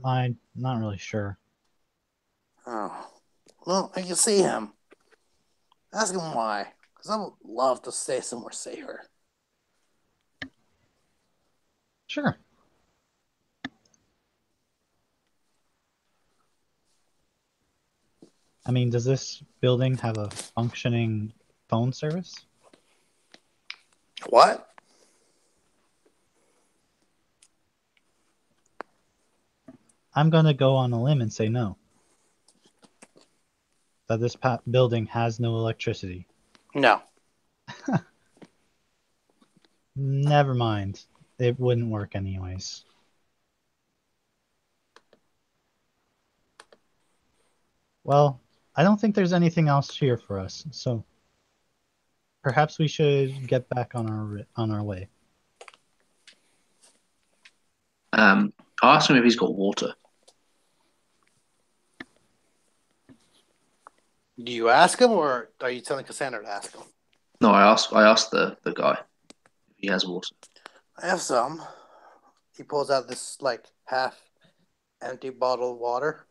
I'm not really sure. Oh. Well, I can see him. Ask him why. Because I would love to stay somewhere safer. Sure. I mean, does this building have a functioning phone service? What? I'm going to go on a limb and say no. That this building has no electricity. No. Never mind. It wouldn't work anyways. Well, I don't think there's anything else here for us, so perhaps we should get back on our way. I'll ask him if he's got water. Do you ask him or are you telling Cassandra to ask him? No, I asked the guy if he has water. I have some. He pulls out this half empty bottle of water,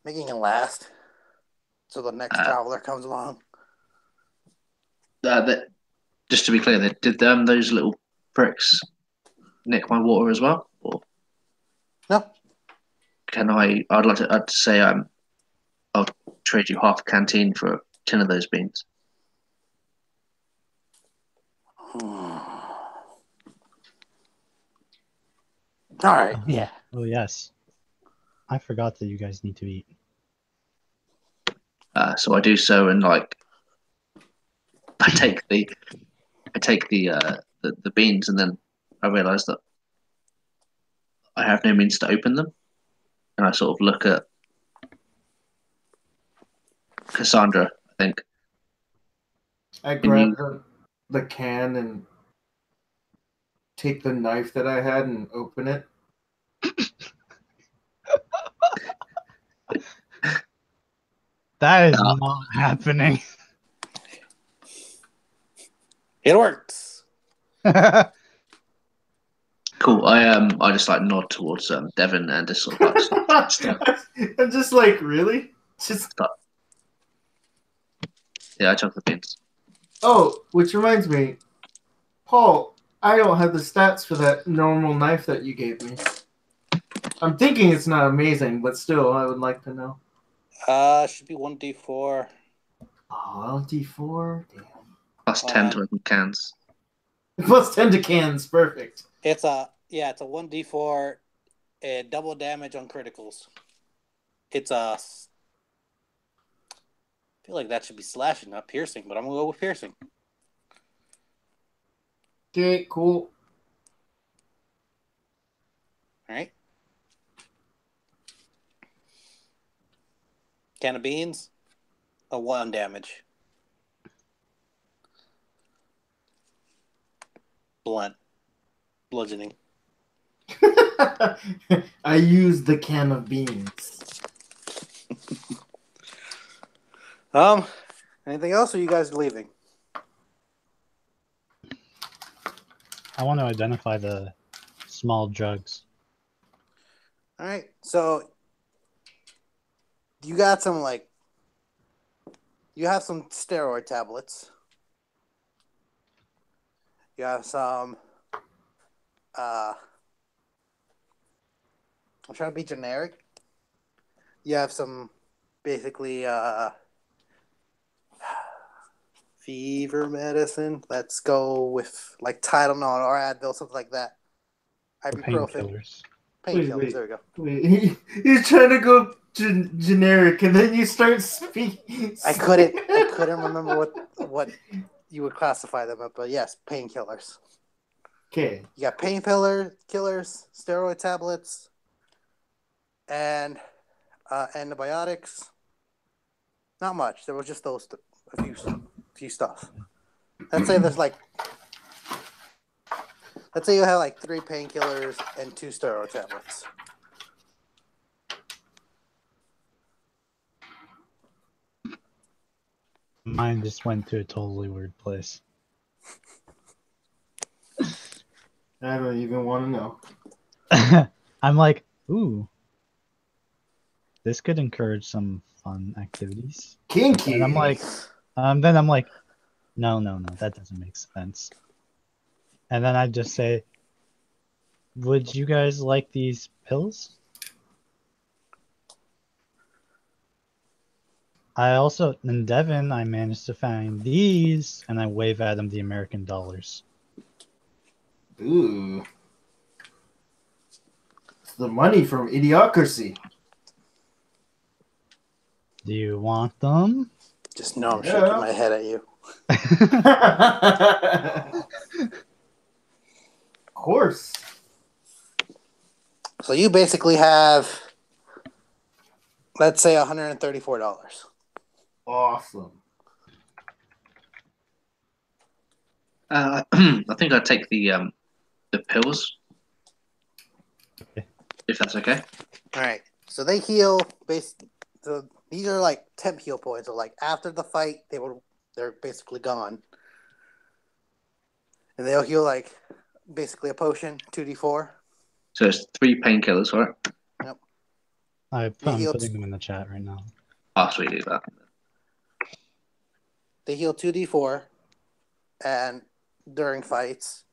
making it last so the next traveler comes along. Just to be clear, did those little pricks nick my water as well? Or No. can I'd say I'll trade you half a canteen for a tin of those beans. All right. Yeah. Oh yes. I forgot that you guys need to eat. So I do so, and I take the beans, and then I realise that I have no means to open them. And I sort of look at Cassandra, I think. I Can grab you- the can and take the knife that I had and open it. That is No. not happening. It works. Cool. I just like nod towards Devon and just sort of like I'm just like, really? Just yeah, I chuck the beans. oh, which reminds me, Paul, I don't have the stats for that normal knife that you gave me. I'm thinking it's not amazing, but still, I would like to know. Should be 1d4. Oh, D4? Damn. Plus 10 to open cans. Plus 10 to cans, perfect. It's a 1d4 and double damage on criticals. It's a. I feel like that should be slashing, not piercing, but I'm gonna go with piercing. Okay, cool. All right. Can of beans, a 1 damage. Blunt, bludgeoning. I used the can of beans. Anything else, or you guys leaving? I want to identify the small drugs. All right, so you got some you have some steroid tablets. You have some. I'm trying to be generic. You have some, basically, fever medicine. Let's go with like Tylenol or Advil, something like that. Ibuprofen. Painkillers. Painkillers. Wait. There we go. Wait, you're trying to go generic, and then you start speaking. I couldn't remember what you would classify them up, but yes, painkillers. Okay. You got killers, steroid tablets, and antibiotics. Not much. There was just those a few stuff. Let's say you have like 3 painkillers and 2 steroid tablets. Mine just went to a totally weird place. I don't even want to know. I'm like, ooh, this could encourage some fun activities. Kinky. And I'm like, then I'm like, no, that doesn't make sense. And then I just say, would you guys like these pills? I also, in Devon, I managed to find these, and I wave at them the American dollars. Ooh. It's the money from Idiocracy. Do you want them? Just know I'm Yeah. shaking my head at you. Of course. So you basically have, let's say, $134. Awesome. I think I'd take the pills, if that's okay. All right. So they heal. So these are like temp heal points. So like after the fight, they're basically gone, and they'll heal like basically a potion, 2d4. So it's 3 painkillers, right? I'm healed. putting them in the chat right now. Ah, sweet, do that. They heal 2d4, and during fights,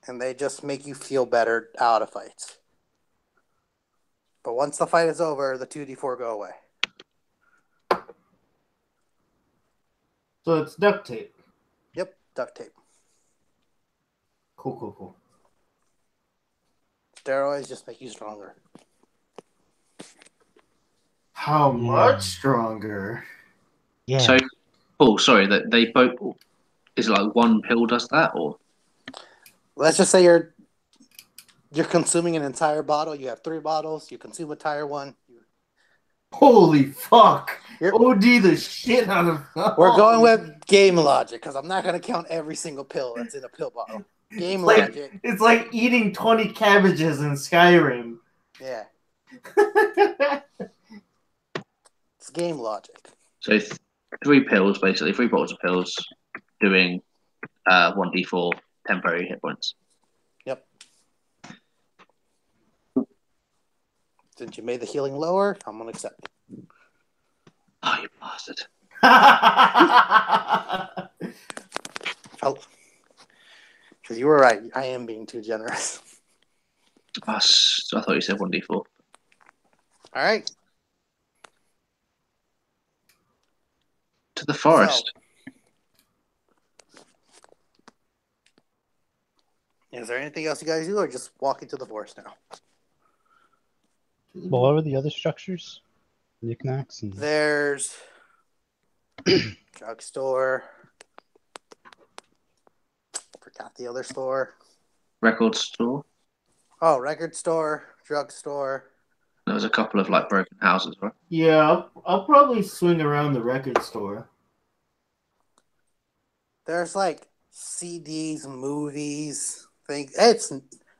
and they just make you feel better out of fights. But once the fight is over, the 2d4 go away. So it's duct tape. Yep, duct tape. Cool. Steroids just make you stronger. How much stronger? Yeah. So, oh, sorry, that they both. Is it like one pill does that, or Let's just say you're You're consuming an entire bottle. You have 3 bottles. You consume a entire one. Holy fuck! You're- OD the shit out of. We're going with game logic because I'm not going to count every single pill that's in a pill bottle. Game logic. It's like eating 20 cabbages in Skyrim. Yeah. It's game logic. So 3 pills, basically 3 bottles of pills, doing 1d4 temporary hit points. Yep. Since you made the healing lower, I'm going to accept it. Oh, you bastard! Because you were right. I am being too generous. Oh, I thought you said 1d4. All right. To the forest. Is there anything else you guys do, or just walk into the forest now? Well, what are the other structures? Knickknacks and There's drugstore. Forgot the other store. Record store. Oh, record store, drugstore. There was a couple of like broken houses, right? Yeah, I'll probably swing around the record store. There's like CDs, movies, things. It's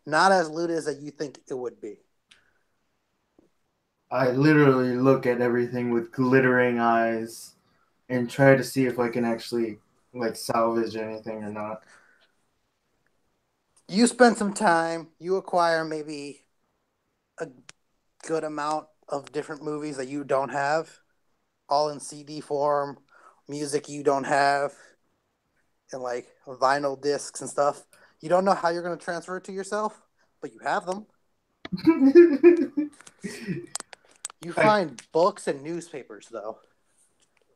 not as looted as you think it would be. I literally look at everything with glittering eyes and try to see if I can actually like salvage anything or not. You spend some time. You acquire maybe a good amount of different movies that you don't have, all in CD form, music you don't have, and like vinyl discs and stuff. You don't know how you're going to transfer it to yourself, but you have them. You find books and newspapers, though.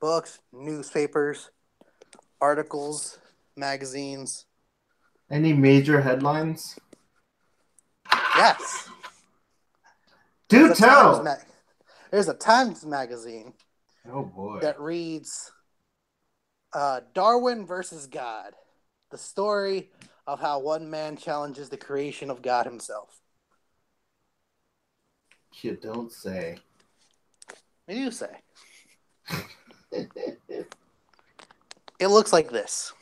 Books, newspapers, articles, magazines. Any major headlines? Yes. Do There's tell! There's a Times magazine Oh boy. that reads Darwin versus God. The story of how one man challenges the creation of God himself. You don't say. What do you say? It looks like this.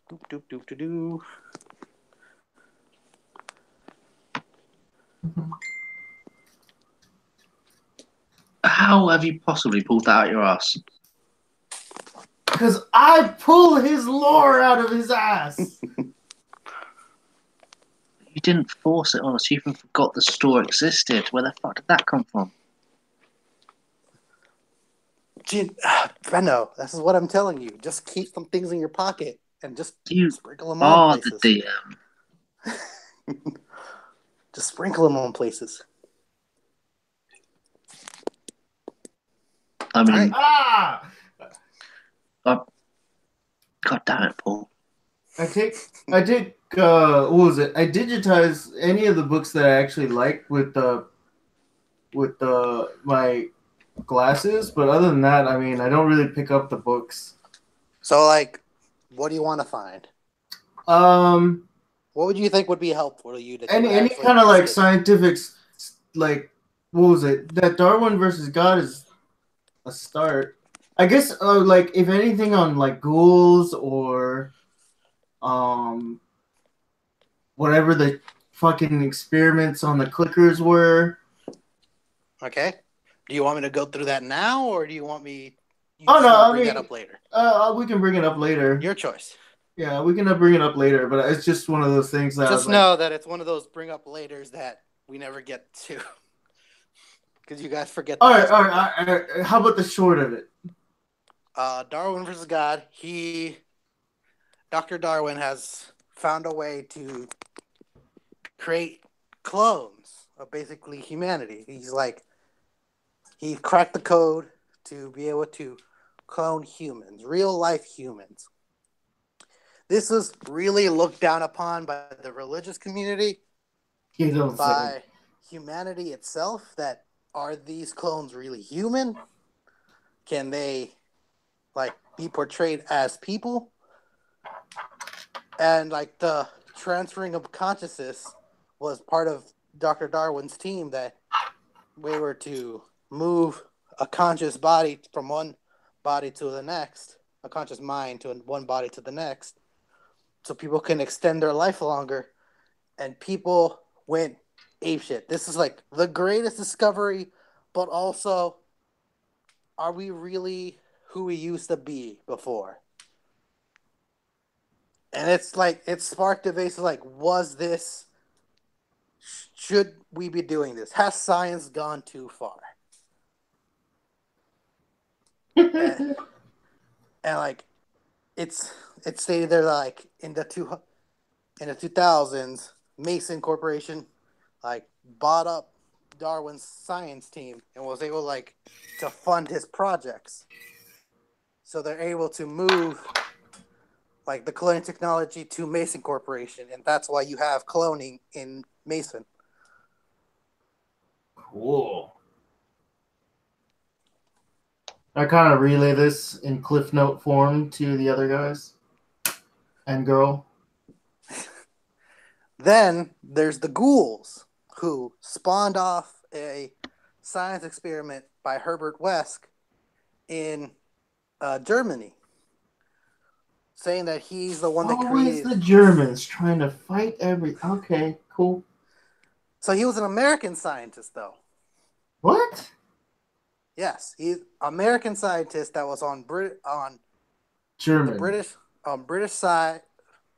Doop, doop, doop, doop, doop. How have you possibly pulled that out your ass? Because I pull his lore out of his ass. You didn't force it on us. You even forgot the store existed. Where the fuck did that come from? Breno, this is what I'm telling you. Just keep some things in your pocket and just You sprinkle them on are places. the DM. Just sprinkle them on places. I mean, Ah! God damn it, Paul. I take what was it? I digitize any of the books that I actually like with my glasses, but other than that, I mean, I don't really pick up the books. So, like, what do you want to find? What would you think would be helpful to you? Any kind of like scientific, like what was it? That Darwin versus God is a start. I guess like if anything on like ghouls or whatever the fucking experiments on the clickers were. Okay. Do you want me to go through that now, or do you want me? Bring that up later. We can bring it up later. Your choice. Yeah, we can bring it up later, but it's just one of those things that just know that it's one of those bring up laters that we never get to because you guys forget. All right. How about the short of it? Darwin versus God. Dr. Darwin has found a way to create clones of basically humanity. He cracked the code to be able to clone humans, real life humans. This is really looked down upon by the religious community, by humanity itself. That are these clones really human? Can they be portrayed as people? And like the transferring of consciousness was part of Dr. Darwin's team, that we were to move a conscious body from one body to the next, a conscious mind to one body to the next, so people can extend their life longer. And people went apeshit. This is like the greatest discovery, but also, are we really who we used to be before? And it's like, it sparked debates like, should we be doing this? Has science gone too far? And like, it's stated there, like in the 2000s, Mason Corporation like bought up Darwin's science team and was able like to fund his projects. So they're able to move like the cloning technology to Mason Corporation, and that's why you have cloning in Mason. Cool. I kind of relay this in Cliff Note form to the other guys and girl. Then there's the ghouls, who spawned off a science experiment by Herbert Wesk in Germany, saying that he's the one that Always created. the Germans trying to fight Okay, cool. So he was an American scientist, though. What? Yes, he's American scientist that was on German. the British side,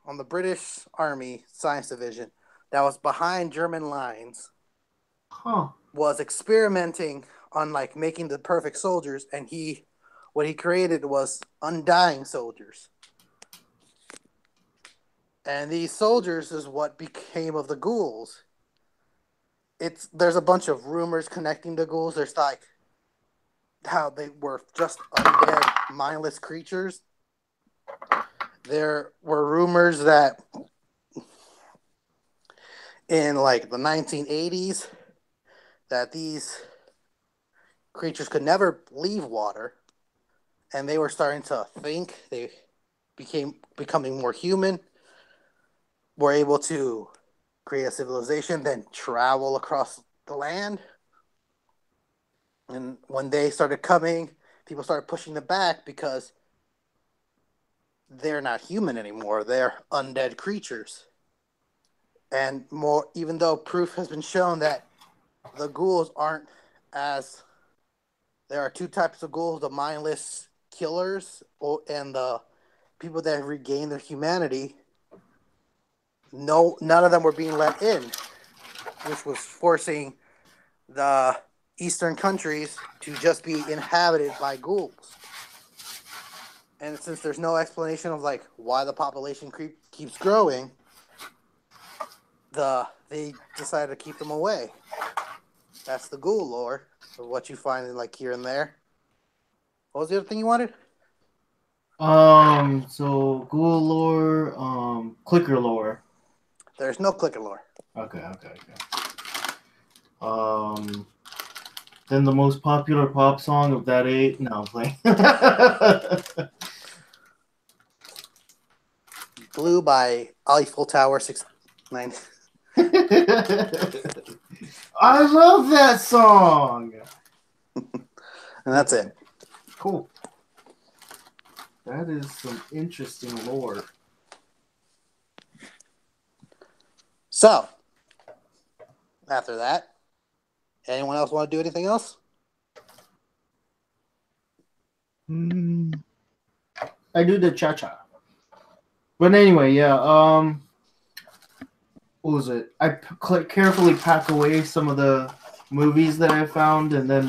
on the British Army Science Division, that was behind German lines. Huh. Was experimenting on like making the perfect soldiers, and what he created was undying soldiers. And these soldiers is what became of the ghouls. There's a bunch of rumors connecting the ghouls. There's like how they were just undead, mindless creatures. There were rumors that in like the 1980s that these creatures could never leave water, and they were starting to think. They becoming more human, were able to create a civilization, then travel across the land. And when they started coming, people started pushing them back because they're not human anymore. They're undead creatures. And more, even though proof has been shown that the ghouls aren't as... There are two types of ghouls, the mindless killers and the people that regain their humanity. None of them were being let in, which was forcing the Eastern countries to just be inhabited by ghouls. And since there's no explanation of like why the population keeps growing, they decided to keep them away. That's the ghoul lore of what you find in like here and there. What was the other thing you wanted? So ghoul lore, clicker lore. There's no clicker lore. Okay. Then the most popular pop song of that age. No, I'm playing. Blue by Eiffel Tower 69. I love that song. And that's it. Cool. That is some interesting lore. So, after that, anyone else want to do anything else? I do the cha-cha. But anyway, yeah, what was it? I carefully pack away some of the movies that I found and then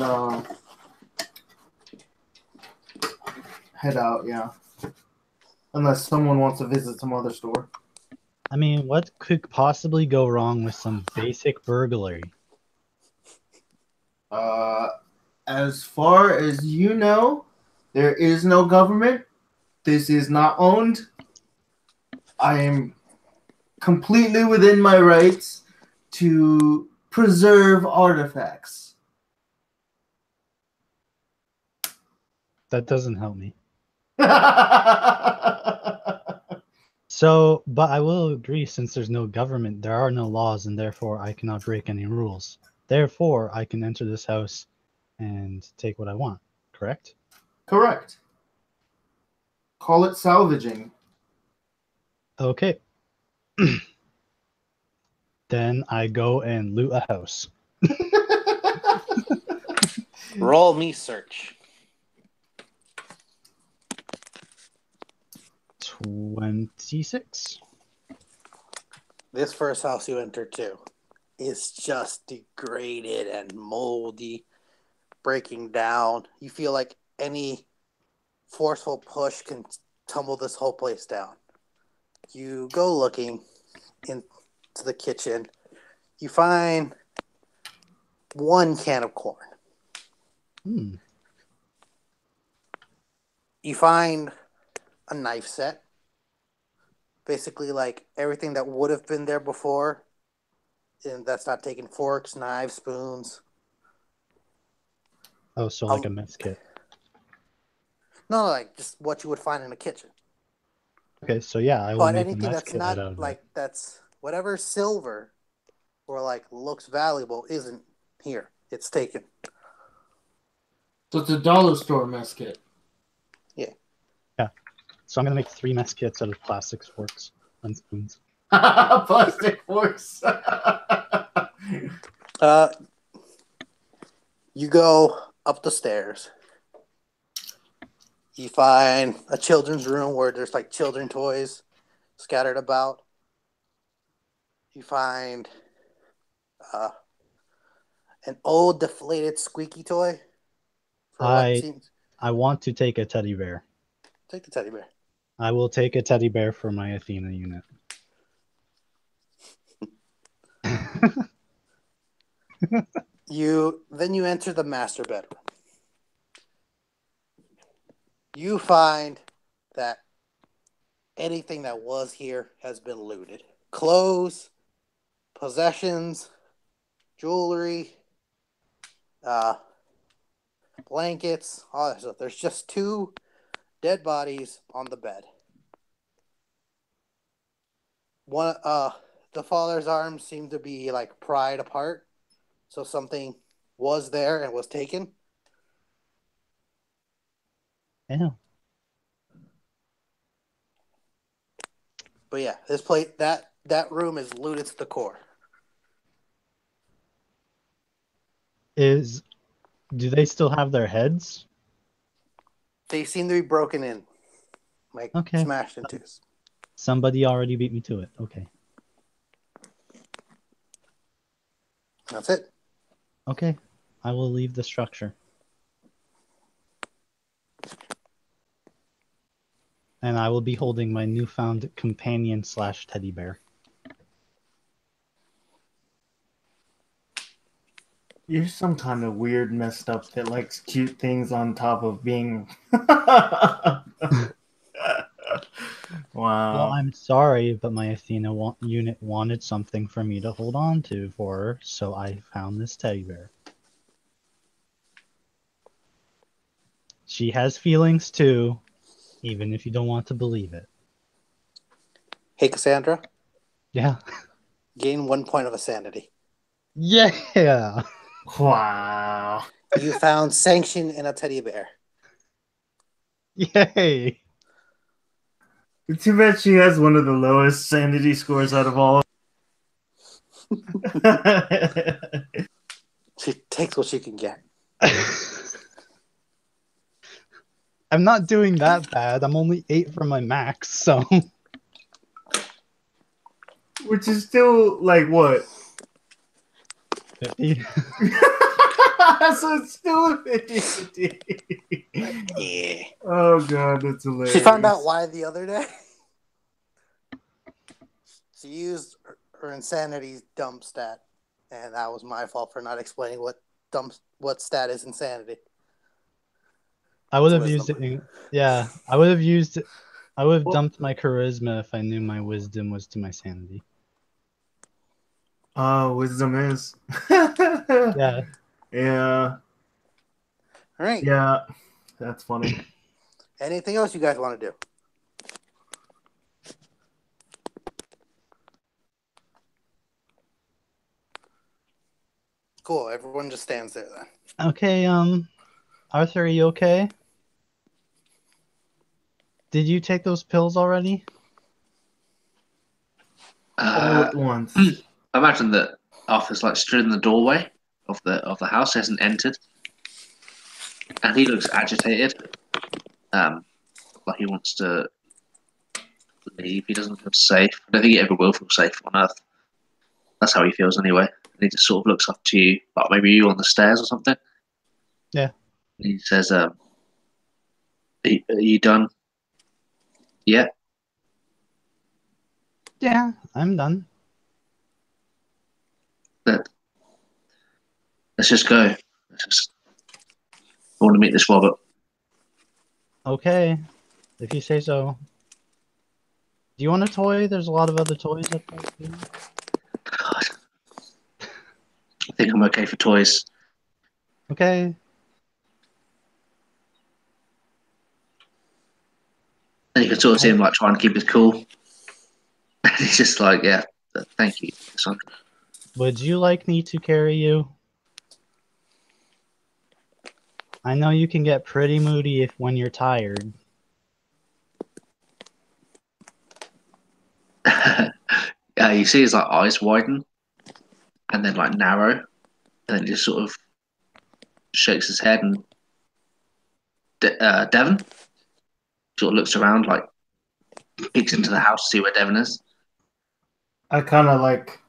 head out, yeah. Unless someone wants to visit some other store. I mean, what could possibly go wrong with some basic burglary? As far as you know, there is no government. This is not owned. I am completely within my rights to preserve artifacts. That doesn't help me. So, but I will agree, since there's no government, there are no laws, and therefore I cannot break any rules. Therefore, I can enter this house and take what I want. Correct? Correct. Call it salvaging. Okay. Then I go and loot a house. Roll me search. 26. This first house you enter too is just degraded and moldy, breaking down. You feel like any forceful push can tumble this whole place down. You go looking into the kitchen. You find one can of corn. Hmm. You find a knife set. Basically, like everything that would have been there before, and that's not taking forks, knives, spoons. Oh, so like a mess kit. No, like just what you would find in a kitchen. Okay, so yeah, I will But make a anything mess that's kit out not of like it. that's whatever silver or like looks valuable isn't here. It's taken. So it's a dollar store mess kit. So I'm gonna make 3 mess kits out of plastic forks and spoons. Plastic forks. You go up the stairs. You find a children's room where there's like children toys scattered about. You find an old deflated squeaky toy. For what seems. I want to take a teddy bear. Take the teddy bear. I will take a teddy bear for my Athena unit. You enter the master bedroom. You find that anything that was here has been looted. Clothes, possessions, jewelry, blankets, all that stuff. There's just 2 dead bodies on the bed. One, the father's arms seem to be like pried apart, so something was there and was taken. Yeah. But yeah, this place, that room is looted to the core. Do they still have their heads? They seem to be broken in, like Okay. smashed into. Somebody already beat me to it. Okay. That's it. Okay. I will leave the structure. And I will be holding my newfound companion / teddy bear. You're some kind of weird, messed up that likes cute things on top of being. Wow. Well, I'm sorry, but my Athena unit wanted something for me to hold on to for her, so I found this teddy bear. She has feelings too, even if you don't want to believe it. Hey, Cassandra, Yeah. gain 1 point of a sanity. Yeah. Wow. You found sanction in a teddy bear. Yay. Too bad she has one of the lowest sanity scores out of all. She takes what she can get. I'm not doing that bad. I'm only 8 from my max, so. Which is still like what? 50. So it's still 50. Yeah. Oh god, that's hilarious. She found out why the other day. She used her insanity dump stat, and that was my fault for not explaining what stat is insanity. I would have It's used wisdom. it. Yeah, I would have dumped my charisma if I knew my wisdom was to my sanity. Wisdom is. Yeah. Yeah. All right. Yeah. That's funny. Anything else you guys want to do? Cool. Everyone just stands there then. Okay, Arthur, are you okay? Did you take those pills already? All at once. I imagine that Arthur's like stood in the doorway of the house, he hasn't entered, and he looks agitated. Like he wants to leave. He doesn't feel safe. I don't think he ever will feel safe on Earth. That's how he feels anyway. And he just sort of looks up to you, like maybe you on the stairs or something. Yeah. And he says, are you done? Yeah. Yeah, I'm done. Let's just go. I want to meet this Robert. Okay, if you say so. Do you want a toy? There's a lot of other toys up there too. God. I think I'm okay for toys. Okay. And you can sort of see him like trying to keep his cool. And he's just like, yeah, thank you. Would you like me to carry you? I know you can get pretty moody when you're tired. You see his like eyes widen and then like narrow, and then he just sort of shakes his head and Devon sort of looks around, like peeks into the house to see where Devon is. I kind of like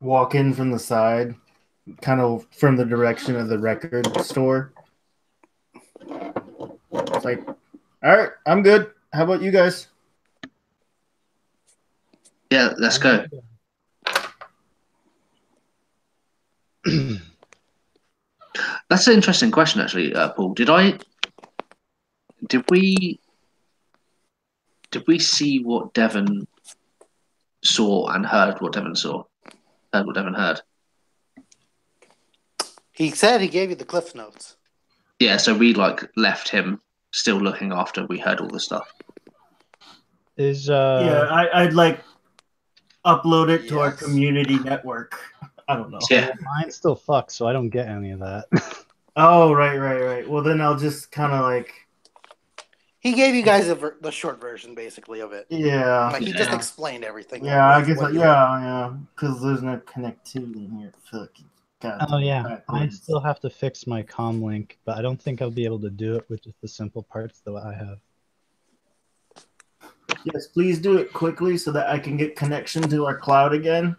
walk in from the side, kind of from the direction of the record store. It's like, all right, I'm good. How about you guys? Yeah, let's go. That's an interesting question, actually, Paul. Did we see what Devon saw and heard what Devon saw? Heard what Devon heard? He said he gave you the cliff notes. Yeah, so we like left him still looking after we heard all the stuff. Yeah, I'd like upload it to our Yes. community network. I don't know. Yeah. Mine's still fucked, so I don't get any of that. Oh, right. Well, then I'll just kind of like. He gave you guys the short version, basically, of it. Yeah. Like he just explained everything. Yeah, I guess. What you- Yeah. Because there's no connectivity in here. Fucking. Oh yeah, I backwards. still have to fix my comm link, but I don't think I'll be able to do it with just the simple parts that I have. Yes, please do it quickly so that I can get connection to our cloud again.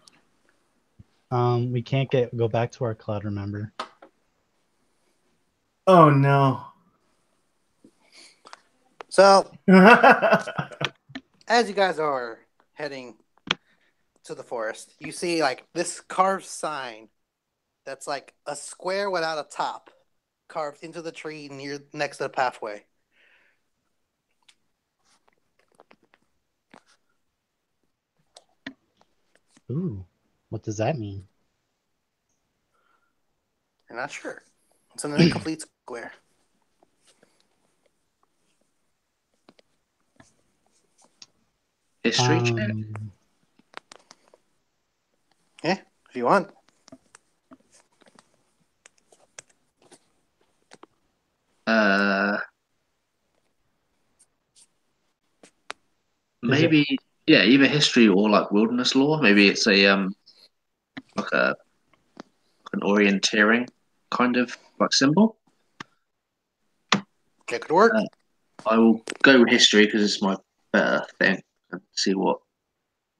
We can't go back to our cloud, remember? Oh no. So, as you guys are heading to the forest, you see like this carved sign that's like a square without a top carved into the tree near next to the pathway. Ooh, what does that mean? I'm not sure. It's an incomplete square. History check. Yeah, if you want. Maybe yeah, either history or like wilderness lore. Maybe it's a like an orienteering kind of like symbol. It could work. I will go with history because it's my better thing and see what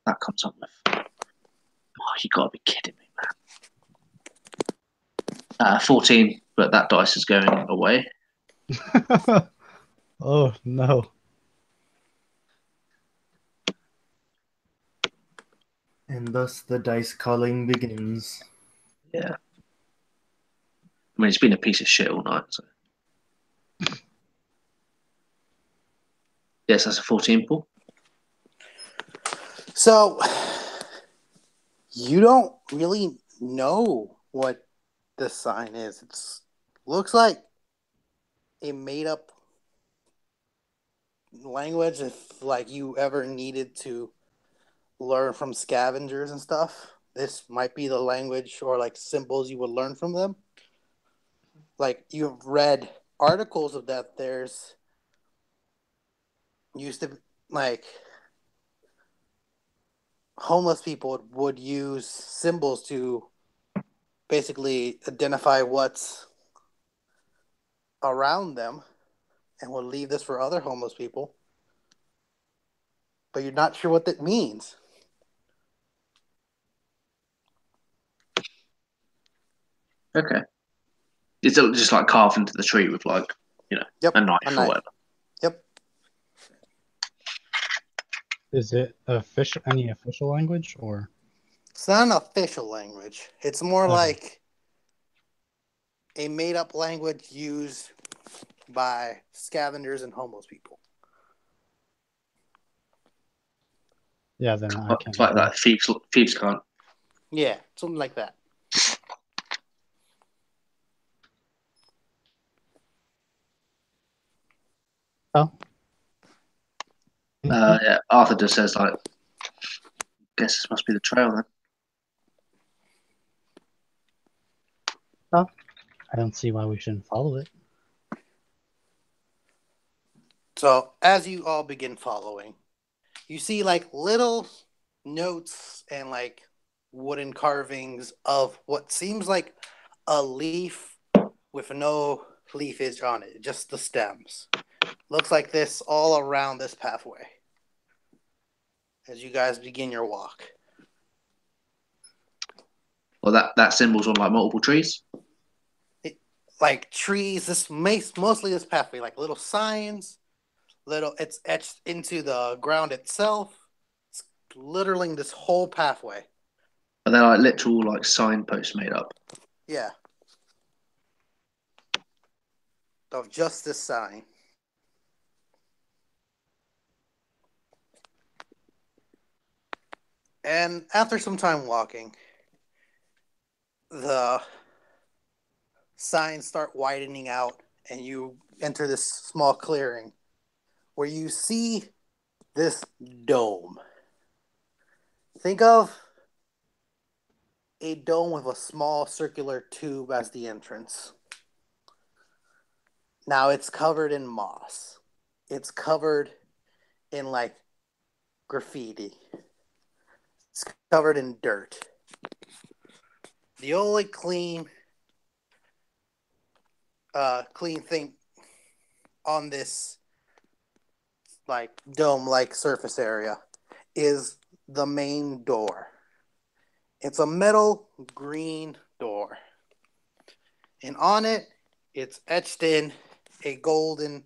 that comes up with. Oh, you gotta be kidding me, man. 14, but that dice is going away. Oh no. And thus the dice culling begins. Yeah. I mean, it's been a piece of shit all night. So. Yes, that's a 14, Paul. So, you don't really know what this sign is. It looks like a made up language if like you ever needed to learn from scavengers and stuff. this might be the language or like symbols you would learn from them. Like you've read articles of that. There's used to like homeless people would use symbols to basically identify what's around them and will leave this for other homeless people. But you're not sure what that means. Okay. It's just like carved into the tree with like, Yep, a knife a or knife. whatever. Yep. Is it any official language or? It's not an official language. It's more Okay. like a made-up language used by scavengers and homeless people. Yeah, then I can't. It's like that thieves can't. Yeah, something like that. Oh. Yeah, Arthur just says like, guess this must be the trail then. I don't see why we shouldn't follow it. So as you all begin following, you see like little notes and like wooden carvings of what seems like a leaf with no leafage on it, just the stems. Looks like this all around this pathway as you guys begin your walk. Well, that symbol's on like multiple trees. Like trees, mostly this pathway, like little signs, it's etched into the ground itself. It's littering this whole pathway. Are they like literal like signposts made up? Yeah. Of just this sign. And after some time walking, the signs start widening out and you enter this small clearing where you see this dome. Think of a dome with a small circular tube as the entrance. Now it's covered in moss. It's covered in like graffiti. It's covered in dirt. The only clean thing on this like dome-like surface area is the main door. It's a metal green door. And on it, it's etched in a golden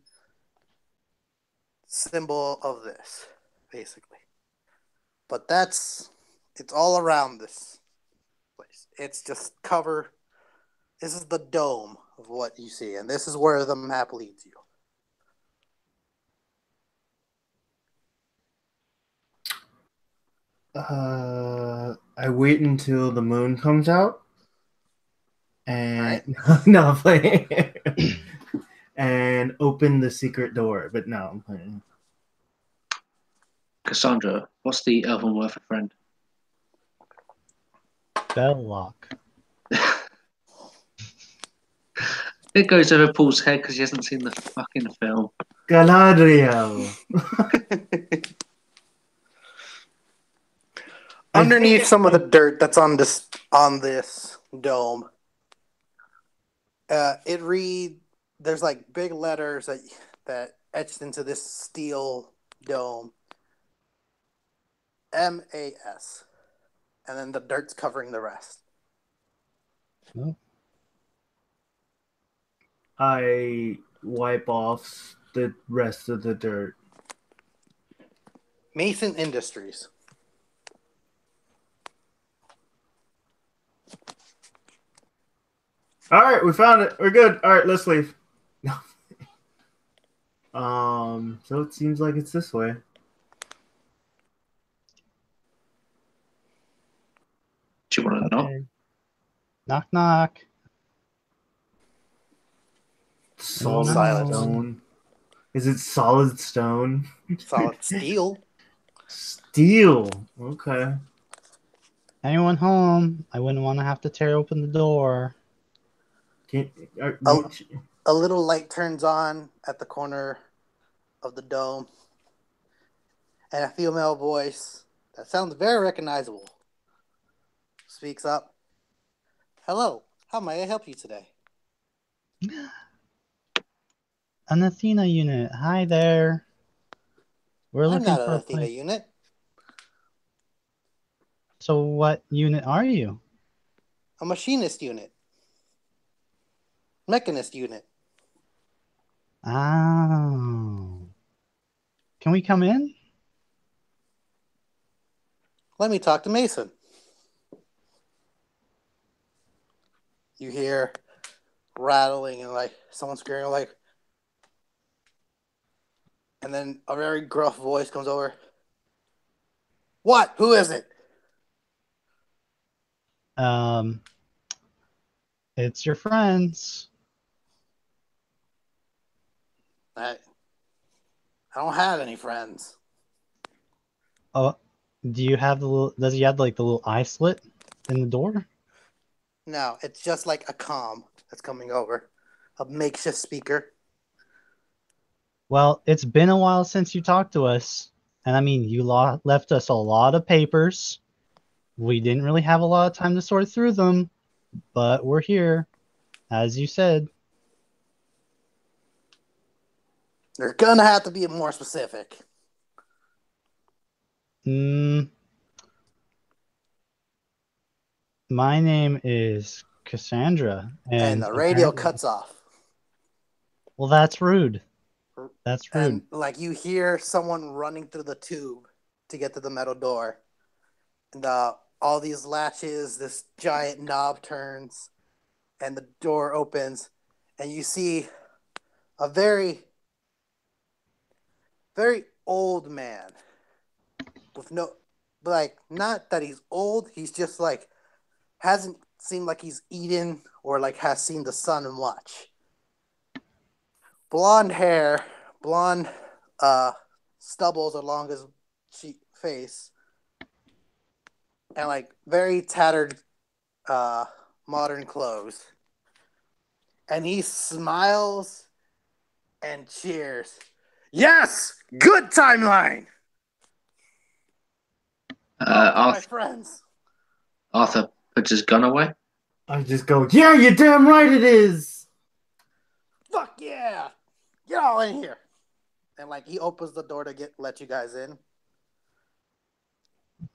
symbol of this, basically. But it's all around this place. It's just this is the dome of what you see, and this is where the map leads you. I wait until the moon comes out, and Right. no, I'm playing, and open the secret door. But no, I'm playing. Cassandra, what's the elven word for friend? Belloc. It goes over Paul's head because he hasn't seen the fucking film. Galadriel. Underneath some of the dirt that's on this dome, there's like big letters that etched into this steel dome. MAS. And then the dirt's covering the rest. Oh. I wipe off the rest of the dirt. Mason Industries. All right, we found it. We're good. All right, let's leave. So it seems like it's this way. Do you want to know? Okay. Knock knock. Solid Silence. stone. Is it solid stone? Solid steel. Steel. Okay. Anyone home? I wouldn't want to have to tear open the door. Can, A, won't you- a little light turns on at the corner of the dome, and a female voice that sounds very recognizable speaks up. Hello, how may I help you today? An Athena unit. Hi there. We're I'm looking not an for a Athena place. unit. So what unit are you? A machinist unit. Mechanist unit. Oh. Can we come in? Let me talk to Mason. You hear rattling and like someone screaming like, and then a very gruff voice comes over. What? Who is it? It's your friends. I don't have any friends. Oh, do you have the little? Does he have like the little eye slit in the door? No, it's just like a comm that's coming over. A makeshift speaker. Well, it's been a while since you talked to us, and I mean, you left us a lot of papers. We didn't really have a lot of time to sort through them, but we're here, as you said. They're gonna have to be more specific. My name is Cassandra, And and the radio apparently, cuts off. well, that's rude. That's rude. And like you hear someone running through the tube to get to the metal door. And all these latches, this giant knob turns, and the door opens, and you see a very, very old man with no, like, not that he's old, he's just like, hasn't seemed like he's eaten or like has seen the sun much. Blonde hair, blonde stubbles along his face, and like very tattered modern clothes. And he smiles and cheers. Yes! Good timeline! Oh, my Arthur, friends. Arthur puts his gun away. I just go, yeah, you're damn right it is. Fuck yeah! Get all in here. And like he opens the door to let you guys in.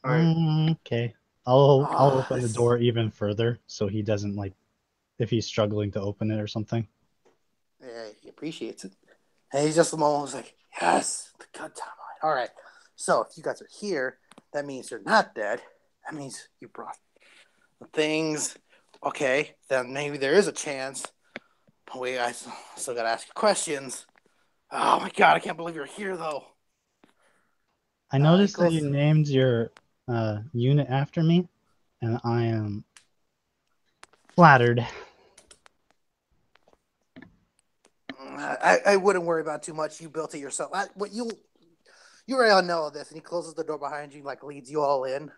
All right. Okay. I'll Oh, open the door even further so he doesn't like if he's struggling to open it or something. Yeah, he appreciates it. And he's just a moment like, yes, the good timeline. All right. So if you guys are here, that means you're not dead. That means you brought the things. Okay, then maybe there is a chance. But wait, I still gotta ask you questions. Oh my god, I can't believe you're here though. I noticed that you named your unit after me, and I am flattered. I wouldn't worry about it too much. You built it yourself. You already all know this. And he closes the door behind you, like leads you all in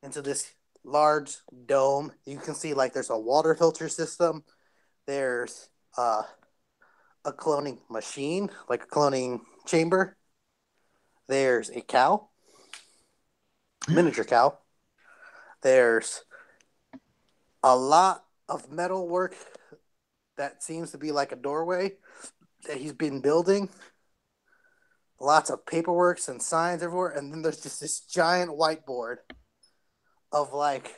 into this large dome. You can see like there's a water filter system. There's a cloning machine, like a cloning chamber. There's a cow, miniature cow. There's a lot of metal work that seems to be like a doorway that he's been building. Lots of paperwork and signs everywhere. And then there's just this giant whiteboard of like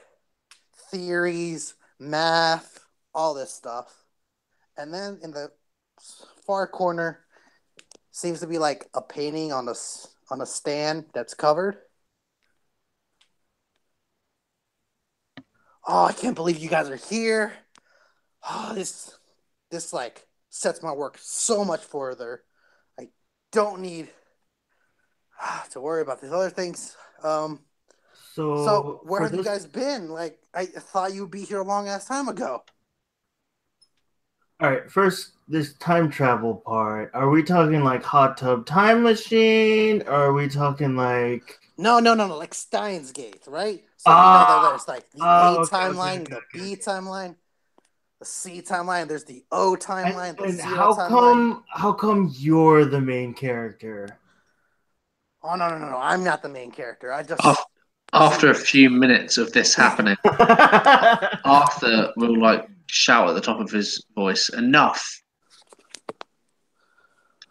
theories, math, all this stuff. And then in the far corner seems to be like a painting on a stand that's covered. Oh, I can't believe you guys are here. Oh, this like sets my work so much further. I don't need to worry about these other things. So where have you guys been? Like, I thought you'd be here a long ass time ago. All right, first this time travel part. Are we talking like hot tub time machine? Or are we talking like No, like Steins Gate, right? So you know that there's like the A okay, timeline, the B timeline, the C timeline. There's the O timeline, the zero timeline. How come you're the main character? Oh no! I'm not the main character. I just After a few minutes of this happening, Arthur will like shout at the top of his voice, "Enough!"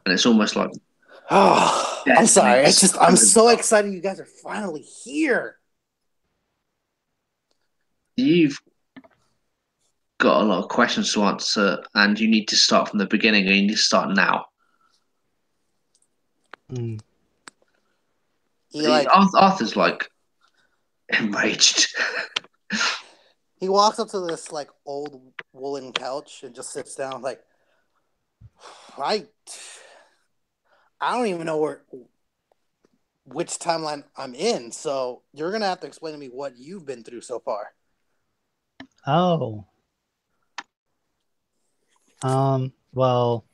And it's almost like, Oh, I'm sorry. I'm so excited you guys are finally here. you've got a lot of questions to answer, and you need to start from the beginning, and you need to start now. Mm. Arthur's like enraged. He walks up to this like old woolen couch and just sits down. Like, I don't even know which timeline I'm in. So you're gonna have to explain to me what you've been through so far. Oh. Well,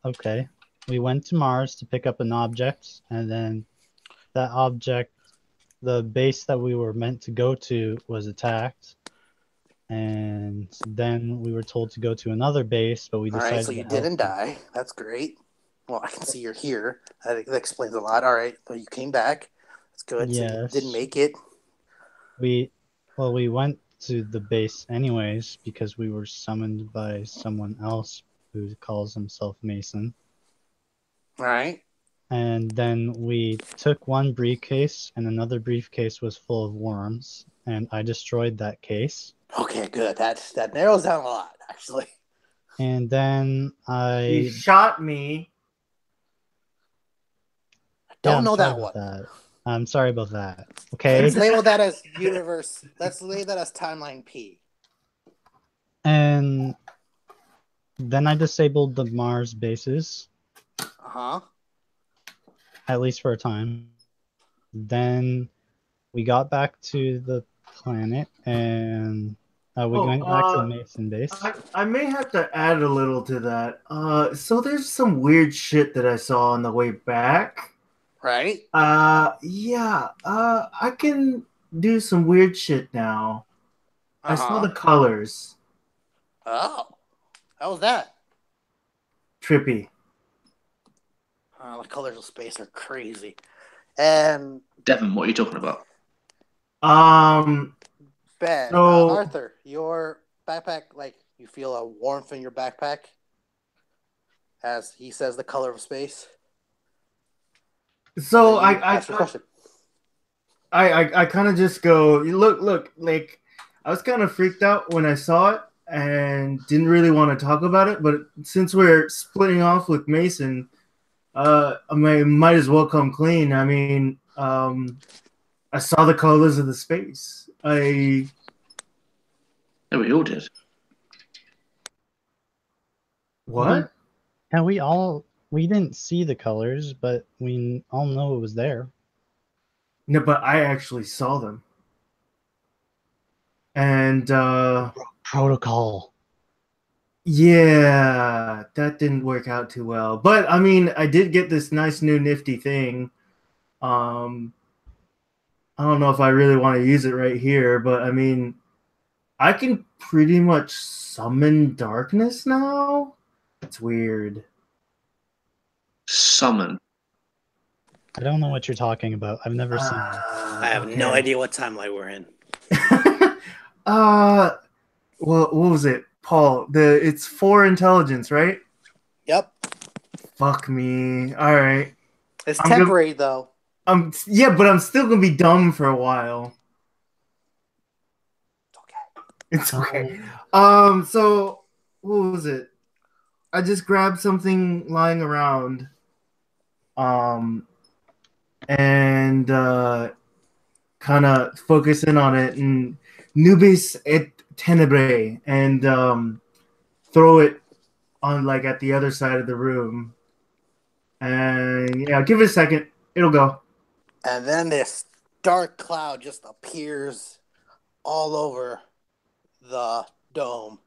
okay. We went to Mars to pick up an object, and then that object, the base that we were meant to go to, was attacked. And then we were told to go to another base, but we All decided right, so you to help didn't die. That's great. Well, I can see you're here. That explains a lot. All right, so you came back. That's good. So you Yes. didn't make it. We went to the base anyways because we were summoned by someone else who calls himself Mason. All right. And then we took one briefcase, and another briefcase was full of worms, and I destroyed that case. Okay, good. That narrows down a lot, actually. And then You shot me. Don't know I'm sorry that about one. that. I'm sorry about that. Okay. Let's label that as universe. Let's label that as timeline P. And then I disabled the Mars bases, Uh-huh. at least for a time. Then we got back to the planet, and we went back to the Mason base. I may have to add a little to that. So there's some weird shit that I saw on the way back. Right? Yeah. I can do some weird shit now. I saw the colors. Oh. How was that? Trippy. The colors of space are crazy. And Devin, what are you talking about? Ben, So- Arthur, your backpack, like, you feel a warmth in your backpack as he says the color of space. So Ask your question. I kind of just go, look, like I was kind of freaked out when I saw it and didn't really want to talk about it. But since we're splitting off with Mason, I might as well come clean. I mean, I saw the colors of the space. Yeah, we all did. What? And we didn't see the colors, but we all know it was there. No, but I actually saw them. And Protocol. yeah, that didn't work out too well. But I mean, I did get this nice new nifty thing. I don't know if I really want to use it right here, but I mean, I can pretty much summon darkness now. It's weird. Summon. I don't know what you're talking about. I've never seen it. I have no idea what timeline we're in. Well, what was it, Paul? It's 4 intelligence, right? Yep. Fuck me. All right. It's temporary, though. Yeah, but I'm still gonna be dumb for a while. It's okay. So what was it? I just grabbed something lying around. And kind of focus in on it and nubis et tenebrae and throw it on like at the other side of the room. And yeah, give it a second. It'll go. And then this dark cloud just appears all over the dome.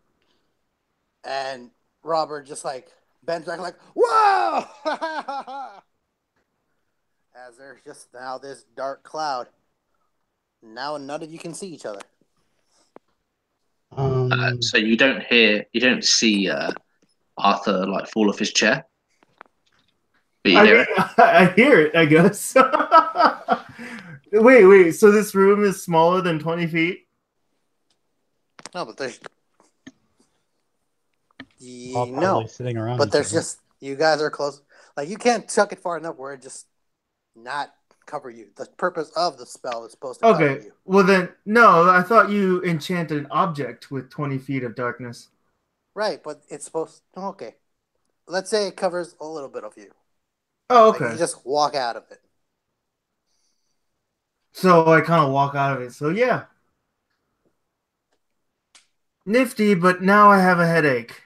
And Robert just like bends back like, whoa! As there's just now this dark cloud Now none of you can see each other. So you don't see Arthur like fall off his chair, but you hear it. I hear it, I guess. Wait. So this room is smaller than 20 feet? No, but there's all probably sitting around. but each there's other. just you guys are close. Like you can't chuck it far enough where it just not cover you. The purpose of the spell is supposed to cover Okay. you. Well then, no. I thought you enchanted an object with 20 feet of darkness. Right, but it's supposed. Okay, let's say it covers a little bit of you. Oh, Like okay. you just walk out of it. So I kind of walk out of it. So yeah, nifty. But now I have a headache.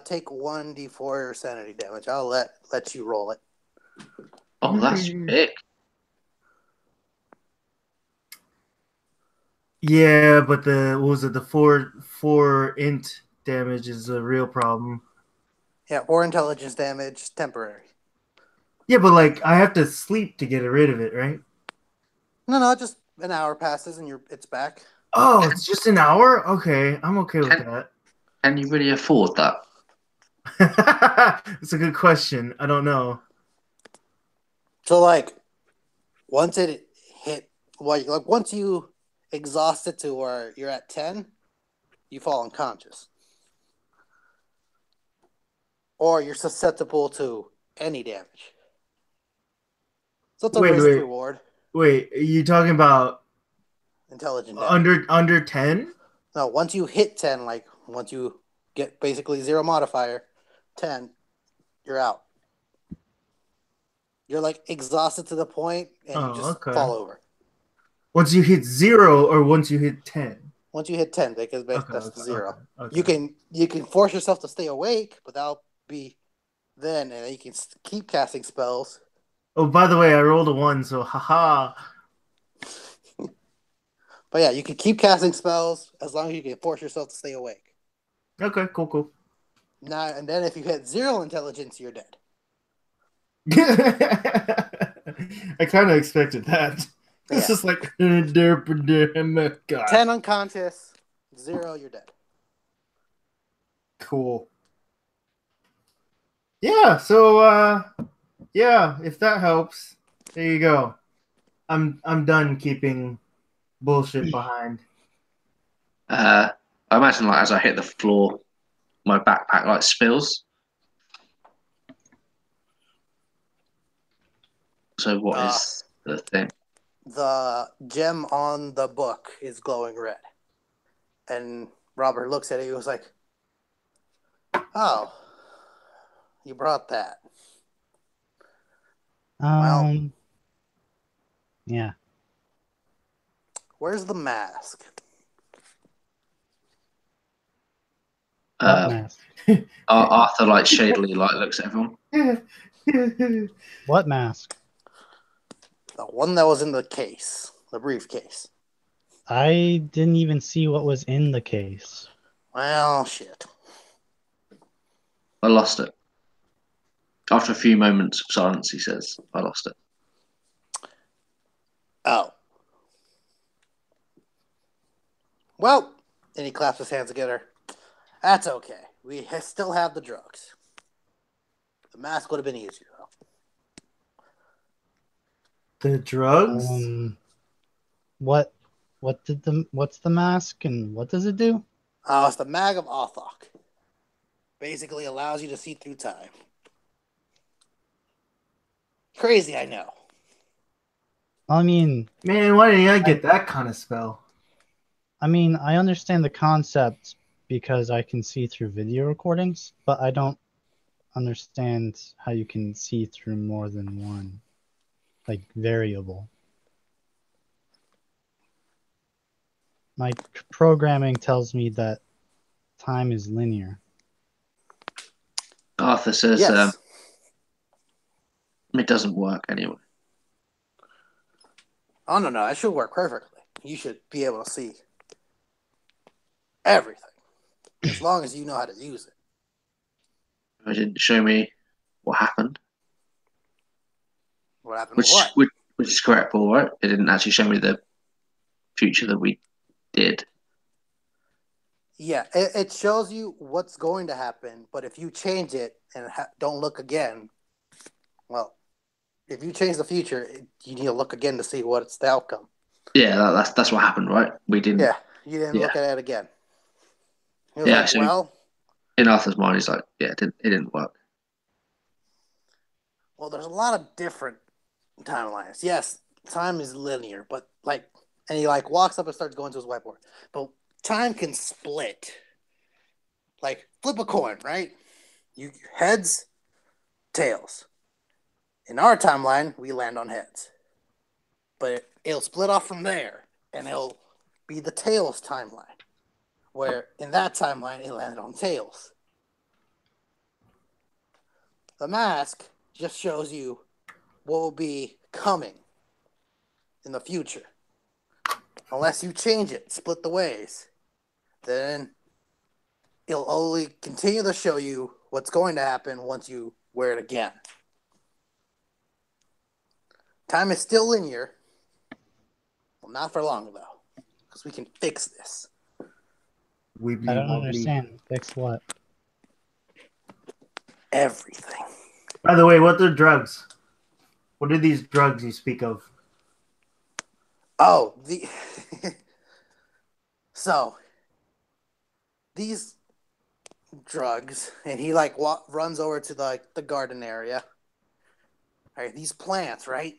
Take 1d4 sanity damage. I'll let you roll it. Oh, that's big. Yeah, but what was it? The four int damage is a real problem. Yeah, 4 intelligence damage, temporary. Yeah, but like I have to sleep to get rid of it, right? No, just an hour passes and it's back. Oh, it's just an hour? Okay, I'm okay with that. Can you really afford that? That's a good question. I don't know. So like, once it hit, once you exhaust it to where you're at 10, you fall unconscious, or you're susceptible to any damage. So it's a risk reward. Wait, are you talking about intelligent damage. under 10? No, once you hit 10, like once you get basically 0 modifier, 10, you're out. You're like exhausted to the point and you just fall over. Once you hit 0 or once you hit 10? Once you hit 10, because that's 0. Okay. You can force yourself to stay awake, but that'll be then, and you can keep casting spells. Oh, by the way, I rolled a 1, so haha. But yeah, you can keep casting spells as long as you can force yourself to stay awake. Okay, cool. Now and then, if you hit 0 intelligence, you're dead. I kind of expected that. It's just like 10 unconscious, 0, you're dead. Cool. Yeah, so yeah, if that helps, there you go. I'm done keeping bullshit behind. I imagine like as I hit the floor, my backpack like spills. So what is the thing? The gem on the book is glowing red. And Robert looks at it, he was like, "Oh, you brought that." Yeah. Where's the mask? What mask? Arthur like shadily like looks at everyone. What mask? The one that was in the case, the briefcase. I didn't even see what was in the case. Well, shit. I lost it. After a few moments of silence, he says, "I lost it." Oh. Well, and he claps his hands together. That's okay. We still have the drugs. The mask would have been easier, though. The drugs? What's the mask and what does it do? Oh, it's the Mag of Othok. Basically allows you to see through time. Crazy, I know. I mean, man, why didn't I get that kind of spell? I mean, I understand the concept because I can see through video recordings, but I don't understand how you can see through more than one, like, variable. My programming tells me that time is linear. Arthur says, yes. It doesn't work anyway. Oh, no, it should work perfectly. You should be able to see everything, as long as you know how to use it. It didn't show me what happened. What happened? What? Which is correct, Paul, right? It didn't actually show me the future that we did. Yeah, it shows you what's going to happen, but if you change it and don't look again, well, if you change the future, you need to look again to see what's the outcome. Yeah, that's what happened, right? We didn't. Yeah, you didn't Yeah. look at it again. He was Yeah, like, so well, in Arthur's mind, he's like, yeah, it didn't work. well, there's a lot of different timelines. Yes, time is linear, but like, and he like walks up and starts going to his whiteboard. But time can split. Like flip a coin, right? You heads, tails. In our timeline, we land on heads, but it'll split off from there, and it'll be the tails timeline. Where in that timeline, it landed on tails. The mask just shows you what will be coming in the future. Unless you change it, split the ways, then it'll only continue to show you what's going to happen once you wear it again. Time is still linear. Well, not for long, though, because we can fix this. I don't understand. Fix what? Everything. By the way, what are drugs? What are these drugs you speak of? Oh, so these drugs, and he like runs over to the garden area. All right, these plants, right?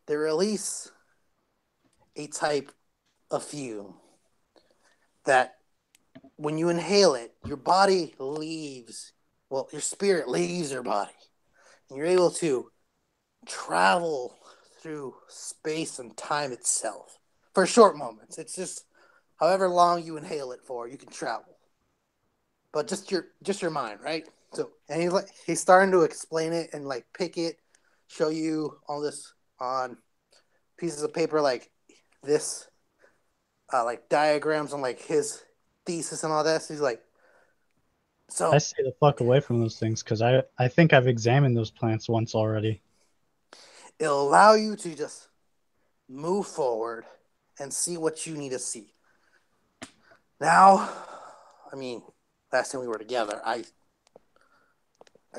They release a type of fume that when you inhale it, your body leaves. Well, your spirit leaves your body, and you're able to travel through space and time itself for short moments. It's just however long you inhale it for, you can travel. But just your mind, right? So, and he's starting to explain it and like pick it, show you all this on pieces of paper like this, like diagrams on like his thesis and all that. So he's like, so I stay the fuck away from those things because I think I've examined those plants once already. it'll allow you to just move forward and see what you need to see. Now, I mean, last time we were together, I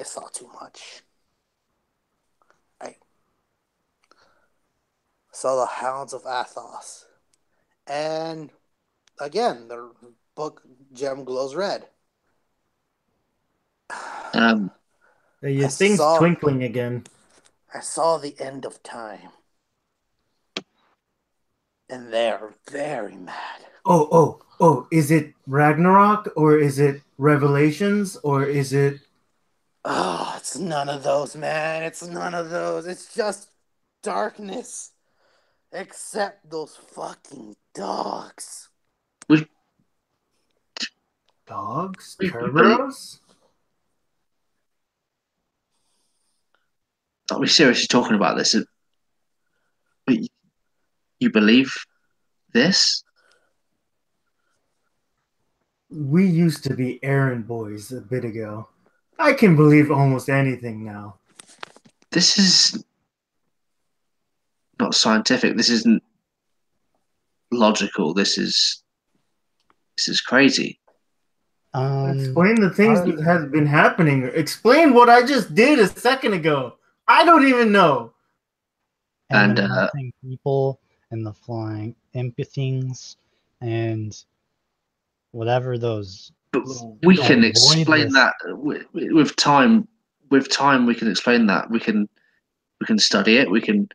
saw too much. I saw the Hounds of Athos. And again, the book gem glows red. Your thing's twinkling again. I saw the end of time. And they're very mad. Oh, is it Ragnarok or is it Revelations or is it... Oh, it's none of those, man. It's none of those. It's just darkness. Except those fucking dogs. Dogs? We Kerberos? Are we seriously talking about this? You believe this? We used to be errand boys a bit ago. I can believe almost anything now. This is not scientific. This isn't logical. This is crazy. Explain the things that have been happening. Explain what I just did a second ago. I don't even know. And the melting people and the flying imp things and whatever those. But we can explain that with time. With time, we can explain that. We can study it. We can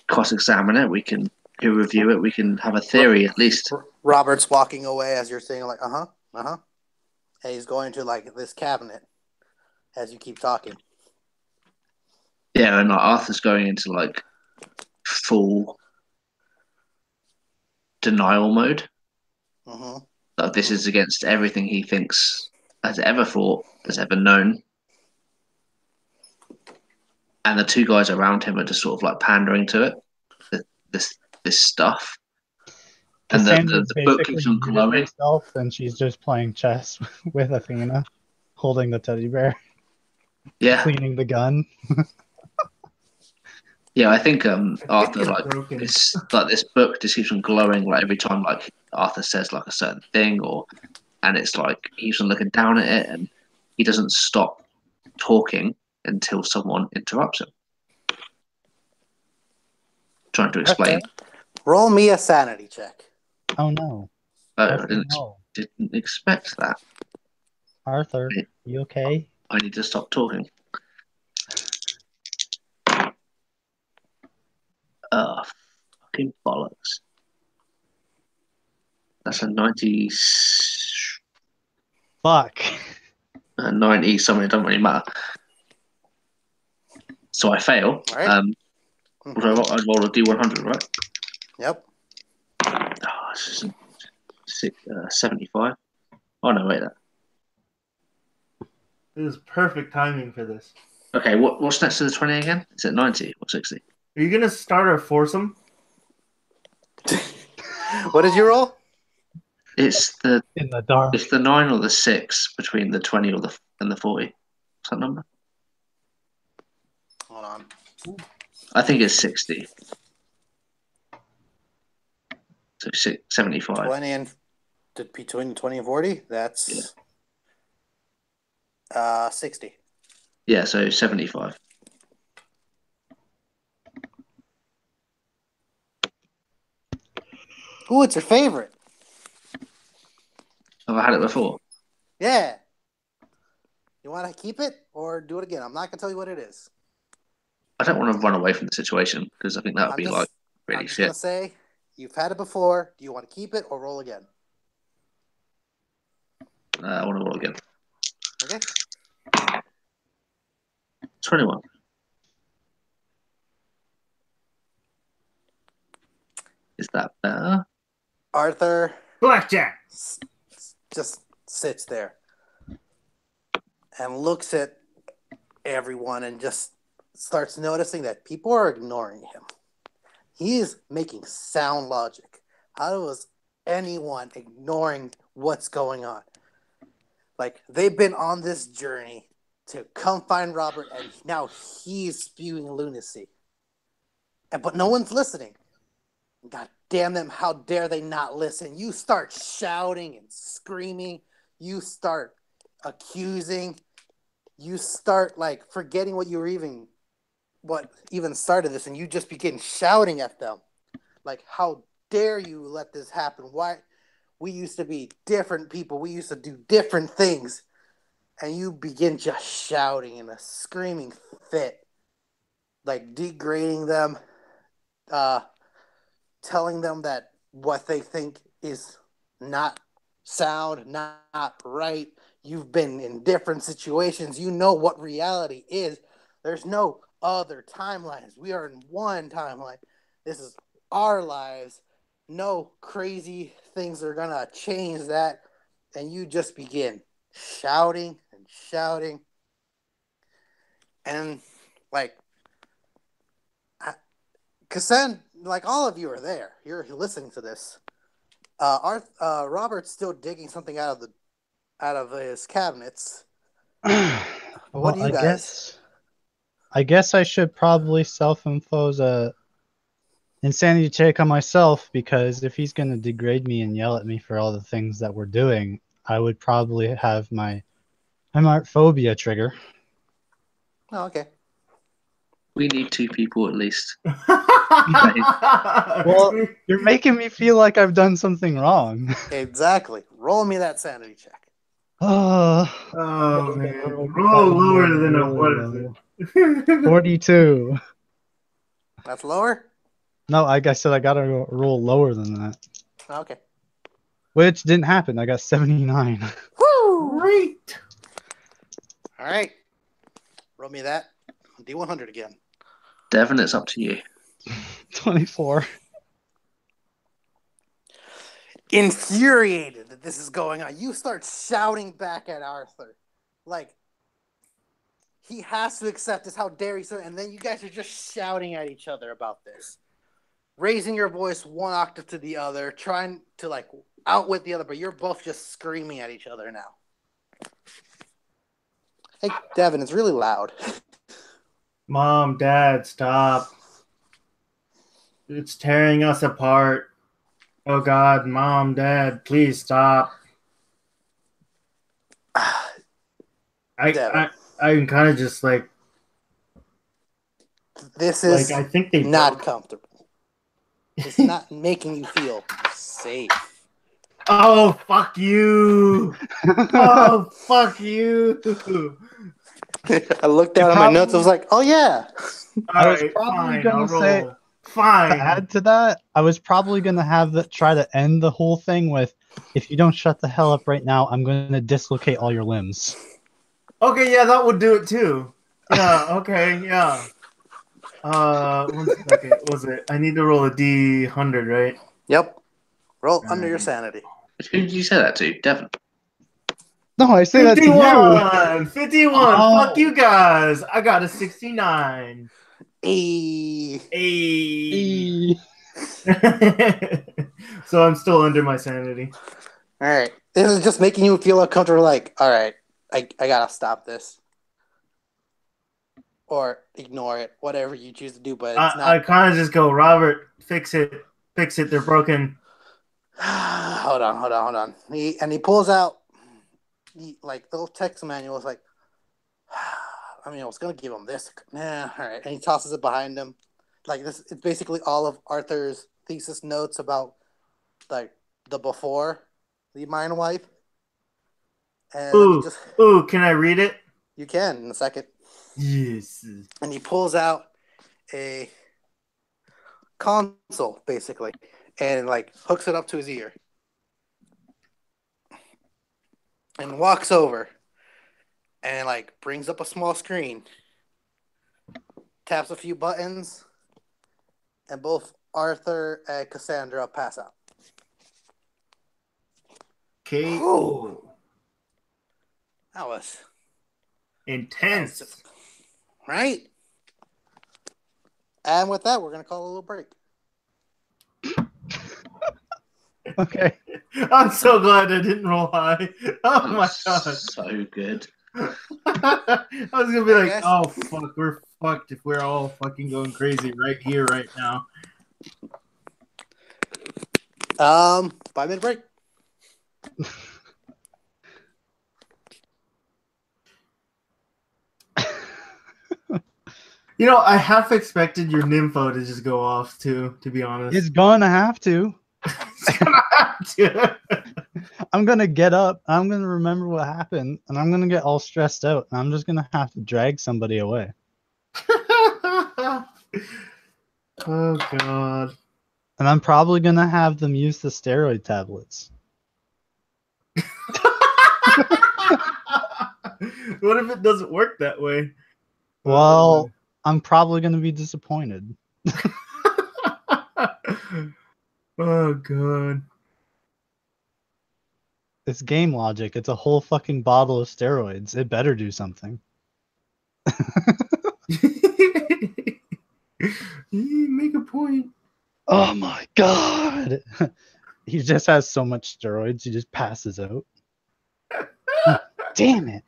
cross-examine it. We can peer review it. We can have a theory at least. Robert's walking away as you're saying like, and he's going to like this cabinet as you keep talking. Yeah, and like Arthur's going into like full denial mode. Mm-hmm. That this is against everything he thinks has ever thought, has ever known. And the two guys around him are just sort of like pandering to it, this stuff. And the book keeps on glowing. Herself, and she's just playing chess with Athena, holding the teddy bear. Yeah, cleaning the gun. Yeah, I think Arthur is like broken. it's like this book just keeps on glowing like every time like Arthur says like a certain thing and it's like he keeps on looking down at it and he doesn't stop talking until someone interrupts him. Trying to explain. Okay. Roll me a sanity check. Oh no. I Arthur, no. didn't expect that. Arthur, you okay? I need to stop talking. Fucking bollocks. That's a 90, Fuck. 90 something, it doesn't really matter. So I fail. All right. I roll a D100, right? Yep. Oh, this is 75. Oh no, wait. This is perfect timing for this. Okay, what's next to the 20 again? Is it 90 or 60? Are you gonna start our foursome? What did you roll? It's the In the dark. 9 or the 6 between the 20 and the 40. What's that number? Hold on. I think it's 60. So 75. 20 and between 20 and 40. That's 60. Yeah, so 75. Ooh, it's your favorite. Have I had it before? Yeah. You want to keep it or do it again? I'm not gonna tell you what it is. I don't want to run away from the situation because I think that would be like really I'm just shit. gonna say you've had it before. Do you want to keep it or roll again? I want to roll again. Okay. 21. Is that better? Arthur Blackjack. just sits there and looks at everyone and just starts noticing that people are ignoring him. He is making sound logic. How is anyone ignoring what's going on? Like, they've been on this journey to come find Robert, and now he's spewing lunacy. But no one's listening. God damn them, how dare they not listen? You start shouting and screaming. You start accusing. You start, like, forgetting what even started this, and you just begin shouting at them. Like, how dare you let this happen? Why? We used to be different people. We used to do different things. And you begin just shouting in a screaming fit, like degrading them, telling them that what they think is not sound, not right. You've been in different situations. You know what reality is. There's no other timelines. We are in one timeline. This is our lives. No crazy things are going to change that. And you just begin shouting and shouting. And, like, Cassandra, like, all of you are there. You're listening to this. Robert's still digging something out of his cabinets. What do you guys? I guess I should probably self-impose a insanity check on myself, because if he's going to degrade me and yell at me for all the things that we're doing, I would probably have my phobia trigger. Oh, okay. We need 2 people at least. Well, you're making me feel like I've done something wrong. Exactly. Roll me that sanity check. Oh man, roll lower than a what is it? 42. That's lower? No, I said I gotta roll lower than that. Okay. Which didn't happen. I got 79. Woo! Great. All right. Roll me that. D100 again. Devin, it's up to you. 24. Infuriated that this is going on, you start shouting back at Arthur. Like, he has to accept this. How dare he? And then you guys are just shouting at each other about this. Raising your voice one octave to the other, trying to, like, outwit the other, but you're both just screaming at each other now. Hey, Devin, it's really loud. Mom, Dad, stop. It's tearing us apart. Oh God, Mom, Dad, please stop. Devin, I'm kind of just like this is I think they not broke. comfortable. It's not making you feel safe. Oh, fuck you. Oh, fuck you. I looked down at my notes. I was like, oh, yeah. I was Alright, probably fine, I'll gonna say roll. to Fine. add to that, I was probably gonna have that try to end the whole thing with, if you don't shut the hell up right now, I'm gonna dislocate all your limbs. Okay, yeah, that would do it too. Yeah, okay, yeah. 1 second. What was it? I need to roll a D100, right? Yep. Roll under your Alright. sanity. Who did you say that to? Devon. No, I say that to you. 51! 51! Oh. Fuck you guys! I got a 69. Hey. Hey. So I'm still under my sanity. All right. This is just making you feel uncomfortable. Like, all right, I gotta stop this, or ignore it, whatever you choose to do. But it's I not. kind of just go, Robert, fix it. Fix it. They're broken. Hold on. He pulls out like the little text manual. Is like, I mean, I was gonna give him this. Nah, all right. And he tosses it behind him. Like this, it's basically all of Arthur's thesis notes about like the before the mind wipe. And then he just Ooh, can I read it? you can in a second. Yes. And he pulls out a console basically and like hooks it up to his ear and walks over and like brings up a small screen, taps a few buttons, and both Arthur and Cassandra pass out. Okay. Whew. That was Intense. right. And with that, we're gonna call a little break. Okay. I'm so glad I didn't roll high. Oh my god. So good. I was gonna be like, guys. oh fuck, we're fucked if we're all fucking going crazy right here, right now. 5-minute break. You know, I half expected your nympho to just go off too, to be honest. It's gonna have to. It's gonna have to. I'm gonna get up. I'm gonna remember what happened, and I'm gonna get all stressed out. And I'm just gonna have to drag somebody away. Oh god. And I'm probably gonna have them use the steroid tablets. What if it doesn't work that way? Well, I'm probably gonna be disappointed. Oh god. It's game logic. It's a whole fucking bottle of steroids. It better do something. You make a point. Oh my god. He just has so much steroids, he just passes out. Damn it.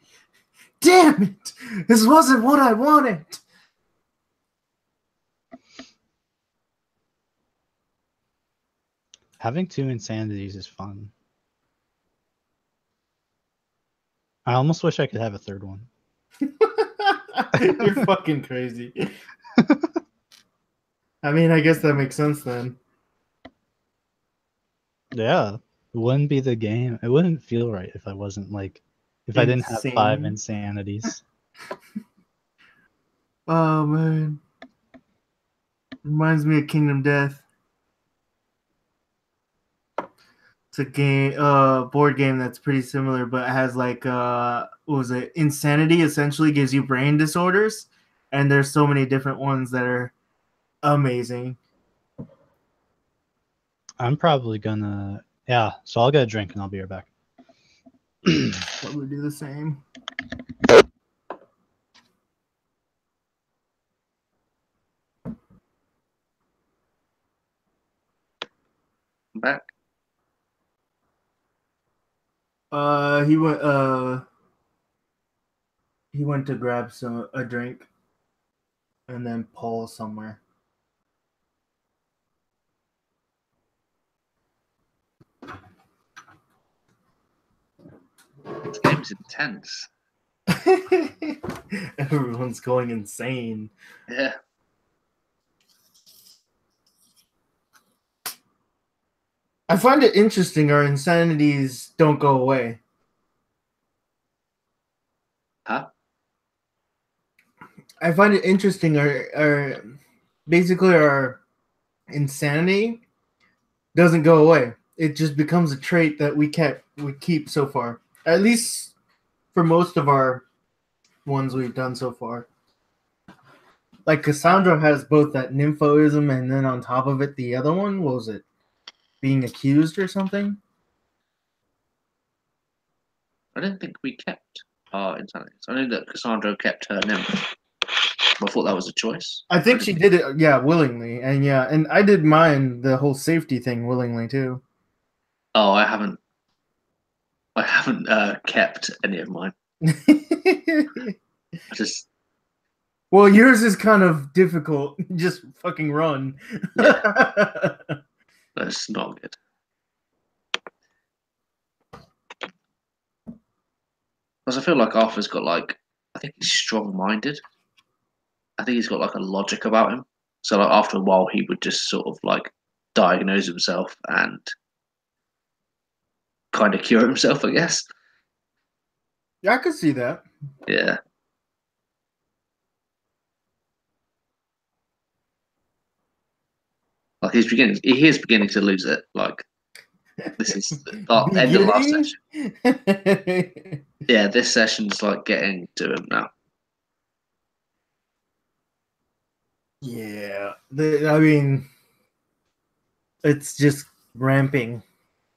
Damn it! This wasn't what I wanted. Having 2 insanities is fun. I almost wish I could have a 3rd one. You're fucking crazy. I mean, I guess that makes sense then. Yeah. It wouldn't be the game. It wouldn't feel right if I wasn't like, if I didn't have 5 insanities. Oh man. Reminds me of Kingdom Death. It's a game, board game that's pretty similar, but it has like, what was it? Insanity essentially gives you brain disorders, and there's so many different ones that are amazing. I'm probably gonna, yeah. So I'll get a drink and I'll be right back. Probably do the same. I'm back. He went to grab a drink, and then Paul somewhere. This game's intense. Everyone's going insane. Yeah. I find it interesting our insanities don't go away. Huh? I find it interesting our basically our insanity doesn't go away. It just becomes a trait that we keep so far. At least for most of our ones we've done so far. Like Cassandra has both that nymphoism and then on top of it the other one, what was it? Being accused or something? I don't think we kept our insanities. I know that Cassandra kept her nymph. I thought that was a choice. I think she did it, willingly, and I did mine, the whole safety thing, willingly too. Oh, I haven't kept any of mine. I just Well, yours is kind of difficult. Just fucking run. that's not good. Because I feel like Arthur's got I think he's strong-minded. I think he's got a logic about him. So after a while, he would just sort of diagnose himself and kind of cure himself, I guess. Yeah, I could see that. Yeah. He is beginning to lose it. This is the end of last session. Yeah, this session's getting to him now. Yeah, I mean, it's just ramping,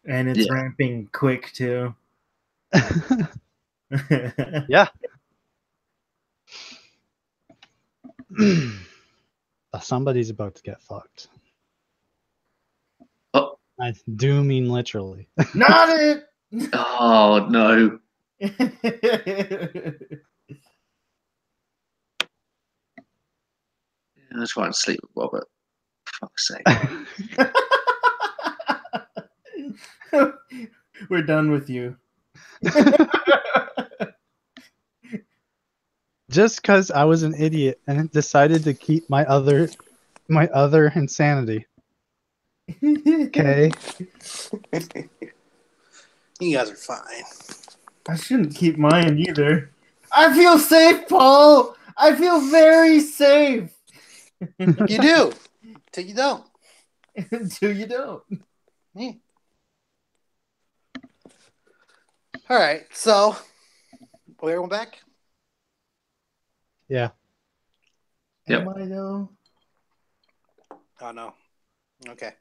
and it's ramping quick too. Yeah. Somebody's about to get fucked. Oh. I do mean literally. Not it! Oh, no. I'll try and sleep with Robert. For fuck's sake. We're done with you. Just because I was an idiot and decided to keep my other insanity. Okay. You guys are fine. I shouldn't keep mine either. I feel safe, Paul. I feel very safe. You do. Till you don't. Until you don't. Yeah. All right. So, we're going back? Yeah. Yep. Am I though? Oh, no. Okay.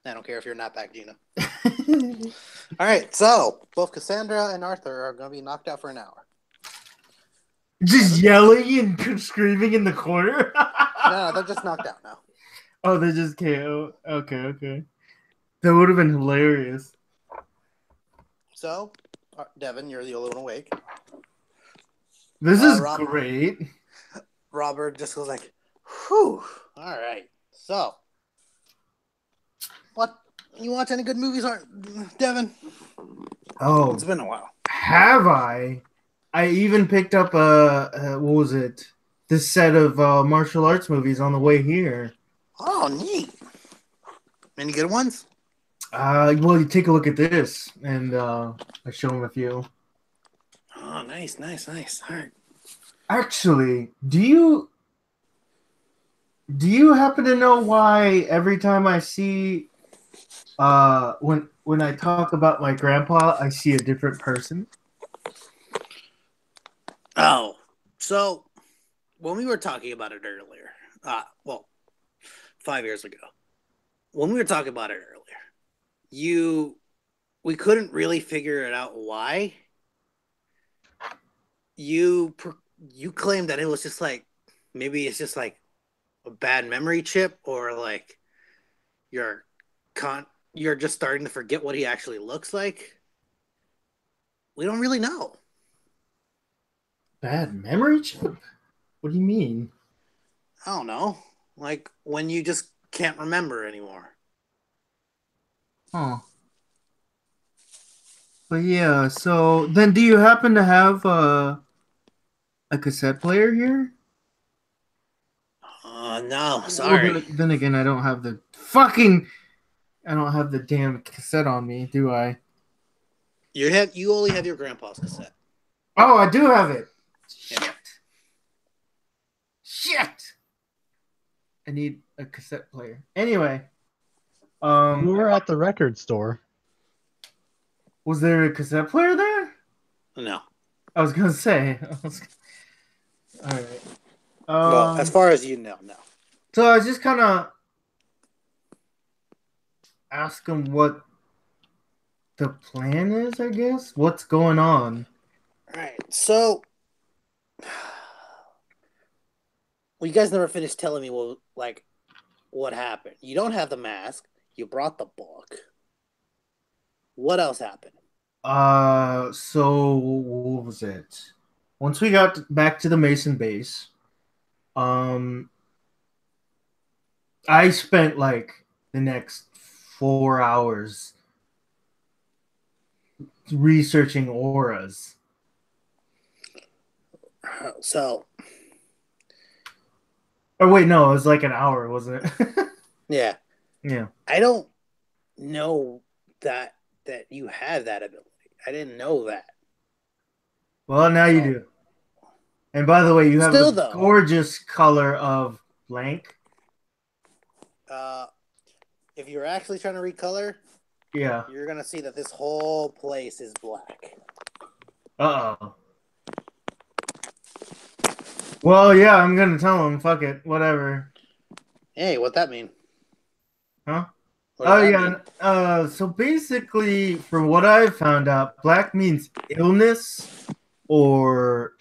I don't care if you're not back, Gina. All right. So, both Cassandra and Arthur are going to be knocked out for an hour. Just yelling and screaming in the corner? No, they're just knocked out now. Oh, they just KO. Okay. That would have been hilarious. So, Devin, you're the only one awake. This is Robert, great. Robert just goes like, whew. All right. So, what? You watch any good movies, Devin? Oh, It's been a while. have I? I even picked up what was it? This set of martial arts movies on the way here. Oh, neat. Any good ones? Well, you take a look at this, and I show him a few. Oh, nice. All right. Actually, do you happen to know why every time I see when I talk about my grandpa, I see a different person? Oh, so when we were talking about it earlier, 5 years ago, when we were talking about it earlier, we couldn't really figure it out why. You claimed that it was just maybe it's just a bad memory chip, or you're just starting to forget what he actually looks like. We don't really know. Bad memory chip? What do you mean? I don't know. When you just can't remember anymore. Huh. But yeah, so then do you happen to have a cassette player here? No, Well, sorry. then again, I don't have the damn cassette on me, do I? You only have your grandpa's cassette. Oh, I do have it. Yeah. Shit. I need a cassette player. Anyway, We um, were at the record store. was there a cassette player there? No. I was gonna say. All right. Well, as far as you know, no. So I was just kind of ask him what the plan is. I guess what's going on. All right. So, well, you guys never finished telling me what happened. You don't have the mask. You brought the book. What else happened? So what was it? Once we got back to the Mason base, um, I spent like the next 4 hours researching auras. So, Oh wait, no, it was like an hour, wasn't it? yeah, Yeah. I don't know that you have that ability. I didn't know that. Well, now you So, do. And by the way, you have Still, the though. gorgeous color of blank. If you're actually trying to recolor, Yeah. you're gonna see that this whole place is black. Uh-oh. Well, yeah, I'm gonna tell him. Fuck it, whatever. Hey, what that mean? Huh? What does Oh that yeah. mean? So basically, from what I've found out, black means illness or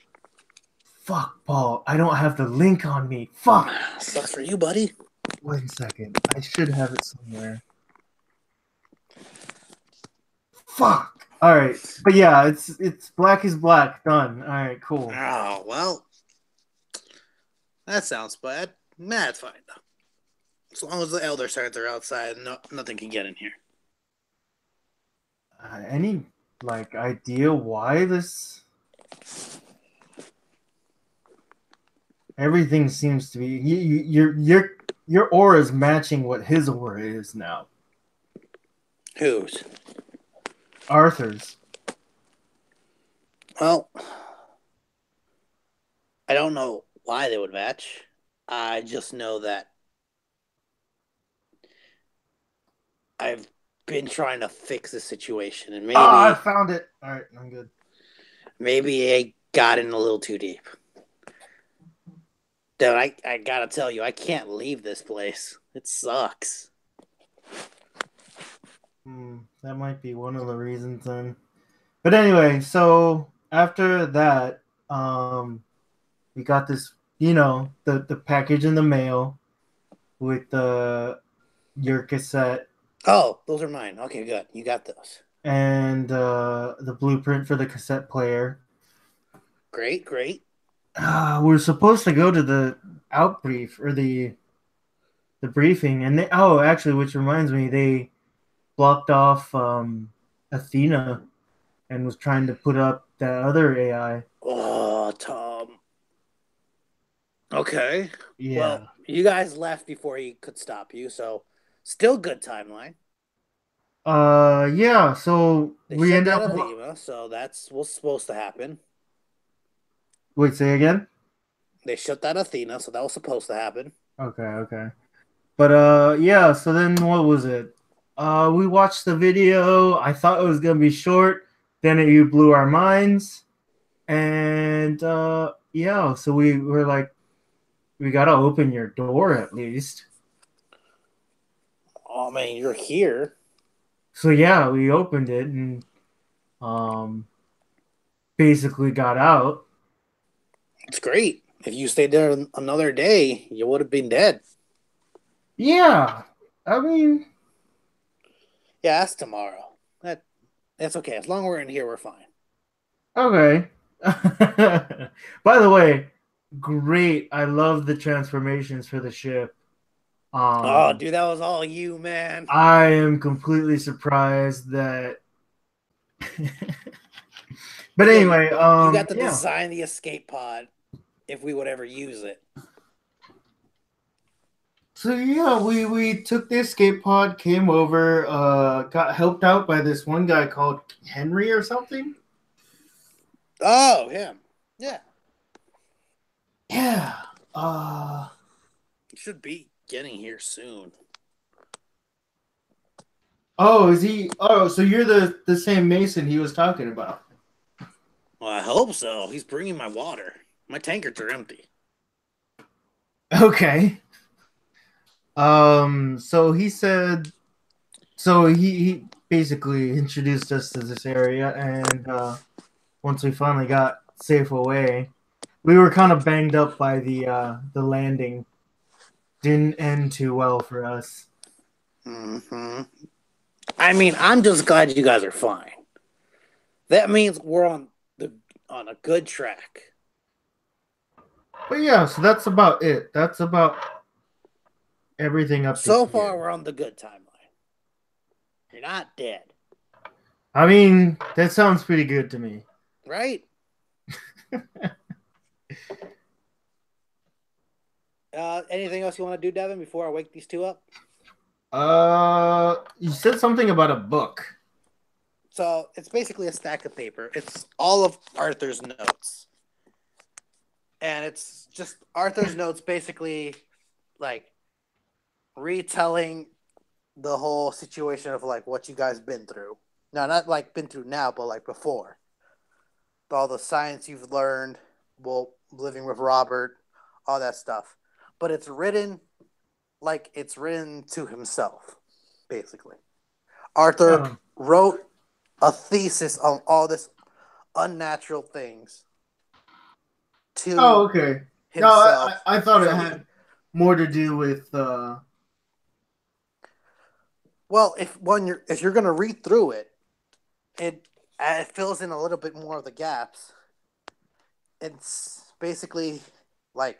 fuck, Paul. I don't have the link on me. Fuck. Sucks for you, buddy. Wait a second. I should have it somewhere. Fuck. All right, but yeah, it's black is black. Done. All right, cool. Oh well, that sounds bad. Nah, it's fine though. As long as the elder signs are outside, nothing can get in here. Any like idea why this? Everything seems to be your aura is matching what his aura is now. Whose? Arthur's. Well, I don't know why they would match. I just know that I've been trying to fix the situation, and I found it. All right, I'm good. maybe I got in a little too deep. Dude, I gotta tell you, I can't leave this place. It sucks. That might be one of the reasons then. But anyway, so after that, we got this, the package in the mail with your cassette Oh, those are mine. Okay, good. You got those. and the blueprint for the cassette player. Great, great. We're supposed to go to the outbrief or the briefing, and actually, which reminds me, they blocked off Athena and was trying to put up that other AI. Oh, Tom. Okay. Yeah. Well, you guys left before he could stop you, so still good timeline. Yeah. So They we shut end down up. Athena, so that's what's supposed to happen. Wait, say again. They shut down Athena, so that was supposed to happen. Okay. But yeah. So then, what was it? We watched the video. I thought it was gonna be short. Then you blew our minds, and yeah. So we were like, we gotta open your door at least. Oh man, you're here. So yeah, we opened it and basically got out. It's great. If you stayed there another day, you would have been dead. Yeah, I mean, Yeah, that's tomorrow. That's okay. As long as we're in here, we're fine. okay. By the way, great. I love the transformations for the ship. Oh, dude, that was all you, man. I am completely surprised that But Yeah, anyway, you got to yeah. design the escape pod if we would ever use it. So yeah, we took the escape pod, came over, got helped out by this one guy called Henry or something. Oh, him. Yeah. Yeah. He should be getting here soon. Oh, is he? Oh, so you're the same Mason he was talking about. Well, I hope so. He's bringing my water. My tankards are empty. Okay. So he said. So he basically introduced us to this area, and once we finally got safe away, we were kind of banged up by the landing. Didn't end too well for us. Mm-hmm. I mean, I'm just glad you guys are fine. That means we're on a good track. But yeah, so that's about it. That's about everything up to So here. far, we're on the good timeline. You're not dead, I mean, that sounds pretty good to me. right? Anything else you want to do, Devin, before I wake these two up? You said something about a book. So it's basically a stack of paper. It's all of Arthur's notes. And it's just Arthur's notes basically like retelling the whole situation of like what you guys been through. No, not like been through now, but like before. All the science you've learned, well, living with Robert, all that stuff. But it's written like it's written to himself, basically. Arthur wrote a thesis on all this unnatural things to Okay. himself. No, I thought it So had more to do with well, if you're gonna read through it, it fills in a little bit more of the gaps. It's basically like,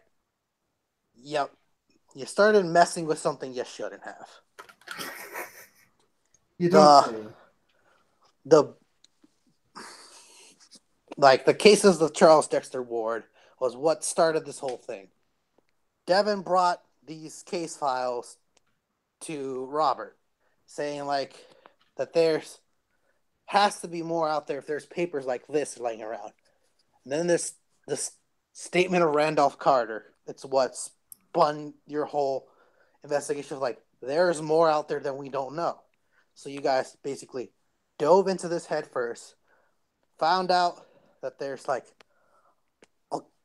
yep, you started messing with something you shouldn't have. you don't say. The like the cases of Charles Dexter Ward was what started this whole thing. Devin brought these case files to Robert, saying like that there's has to be more out there if there's papers like this laying around. And then there's this statement of Randolph Carter. It's what spun your whole investigation of like there's more out there than we don't know. So you guys basically dove into this head first, found out that there's like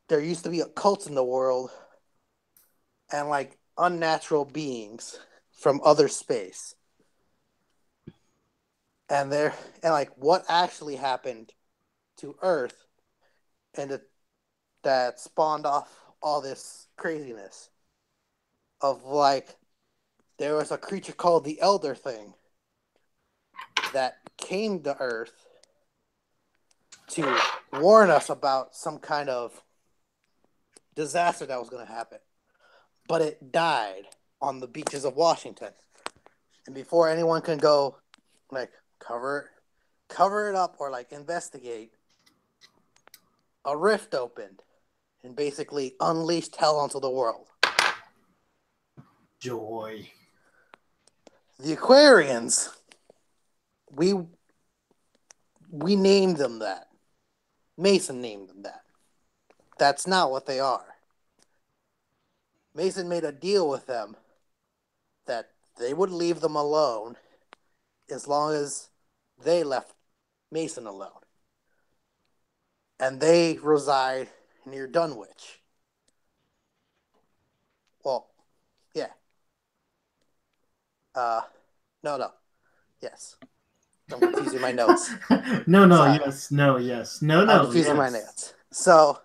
there used to be occults in the world and like unnatural beings from other space. And like what actually happened to Earth and that spawned off all this craziness of like there was a creature called the Elder Thing that came to Earth to warn us about some kind of disaster that was going to happen. But it died on the beaches of Washington. And before anyone can go like cover it up or like investigate, a rift opened and basically unleashed hell onto the world. Joy. The Aquarians, we named them that. Mason named them that. That's not what they are. Mason made a deal with them that they would leave them alone as long as they left Mason alone. And they reside near Dunwich. Well, yeah. No. Yes. I'm confusing my notes. No, Sorry. yes, no, yes. No, I'm confusing yes. my notes. So,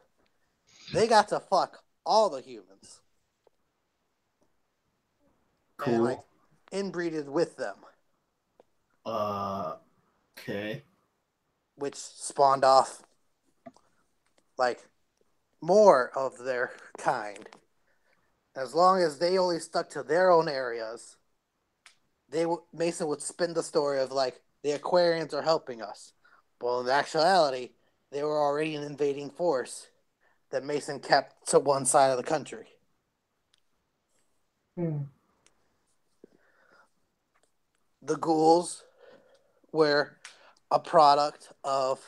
they got to fuck all the humans. Cool. And, like, inbreeded with them. Okay. Which spawned off, like, more of their kind. As long as they only stuck to their own areas, Mason would spin the story of, like, the Aquarians are helping us. Well, in actuality, they were already an invading force that Mason kept to one side of the country. The ghouls were a product of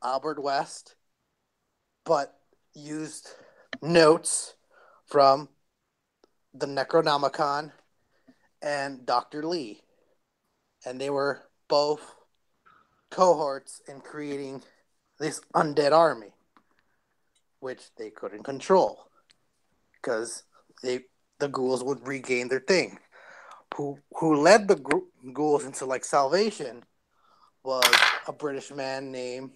Albert West, but used notes from the Necronomicon and Dr. Lee. And they were both cohorts in creating this undead army, which they couldn't control because the ghouls would regain their thing. Who led the ghouls into like salvation was a British man named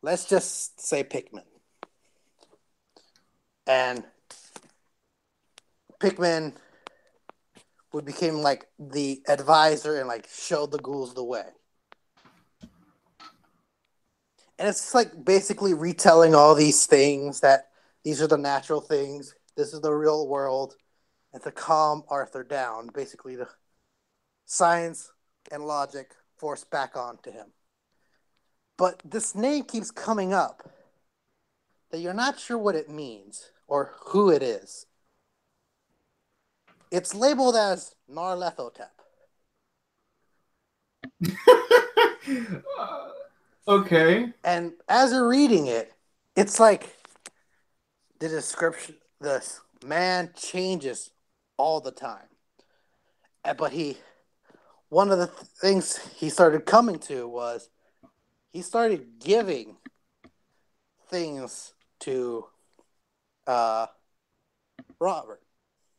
let's just say Pickman. And Pickman would become like the advisor and like show the ghouls the way. And it's like basically retelling all these things that these are the natural things. This is the real world. And to calm Arthur down, basically the science and logic forced back onto him. But this name keeps coming up that you're not sure what it means or who it is. It's labeled as Narlethotep. Okay. And as you're reading it, it's like the description, this man changes all the time. But one of the things he started coming to was he started giving things to Robert.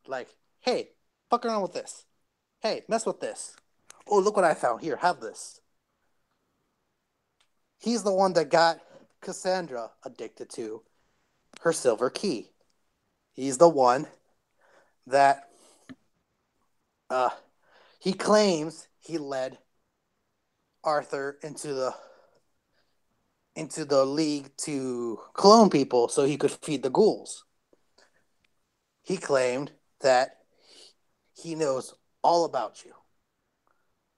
Like, hey, fuck around with this. Hey, mess with this. Oh, look what I found. Here, have this. He's the one that got Cassandra addicted to her silver key. He's the one that he claims he led Arthur into the league to clone people so he could feed the ghouls. He claimed that he knows all about you,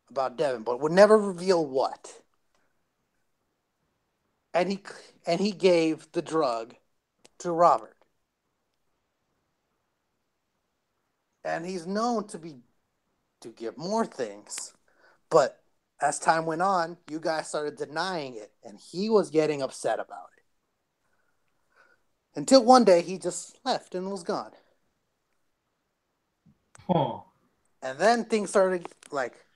about Devin, but would never reveal what. And he gave the drug to Robert. And he's known to give more things. But as time went on, you guys started denying it, and he was getting upset about it. Until one day he just left and was gone. Huh. And then things started, like,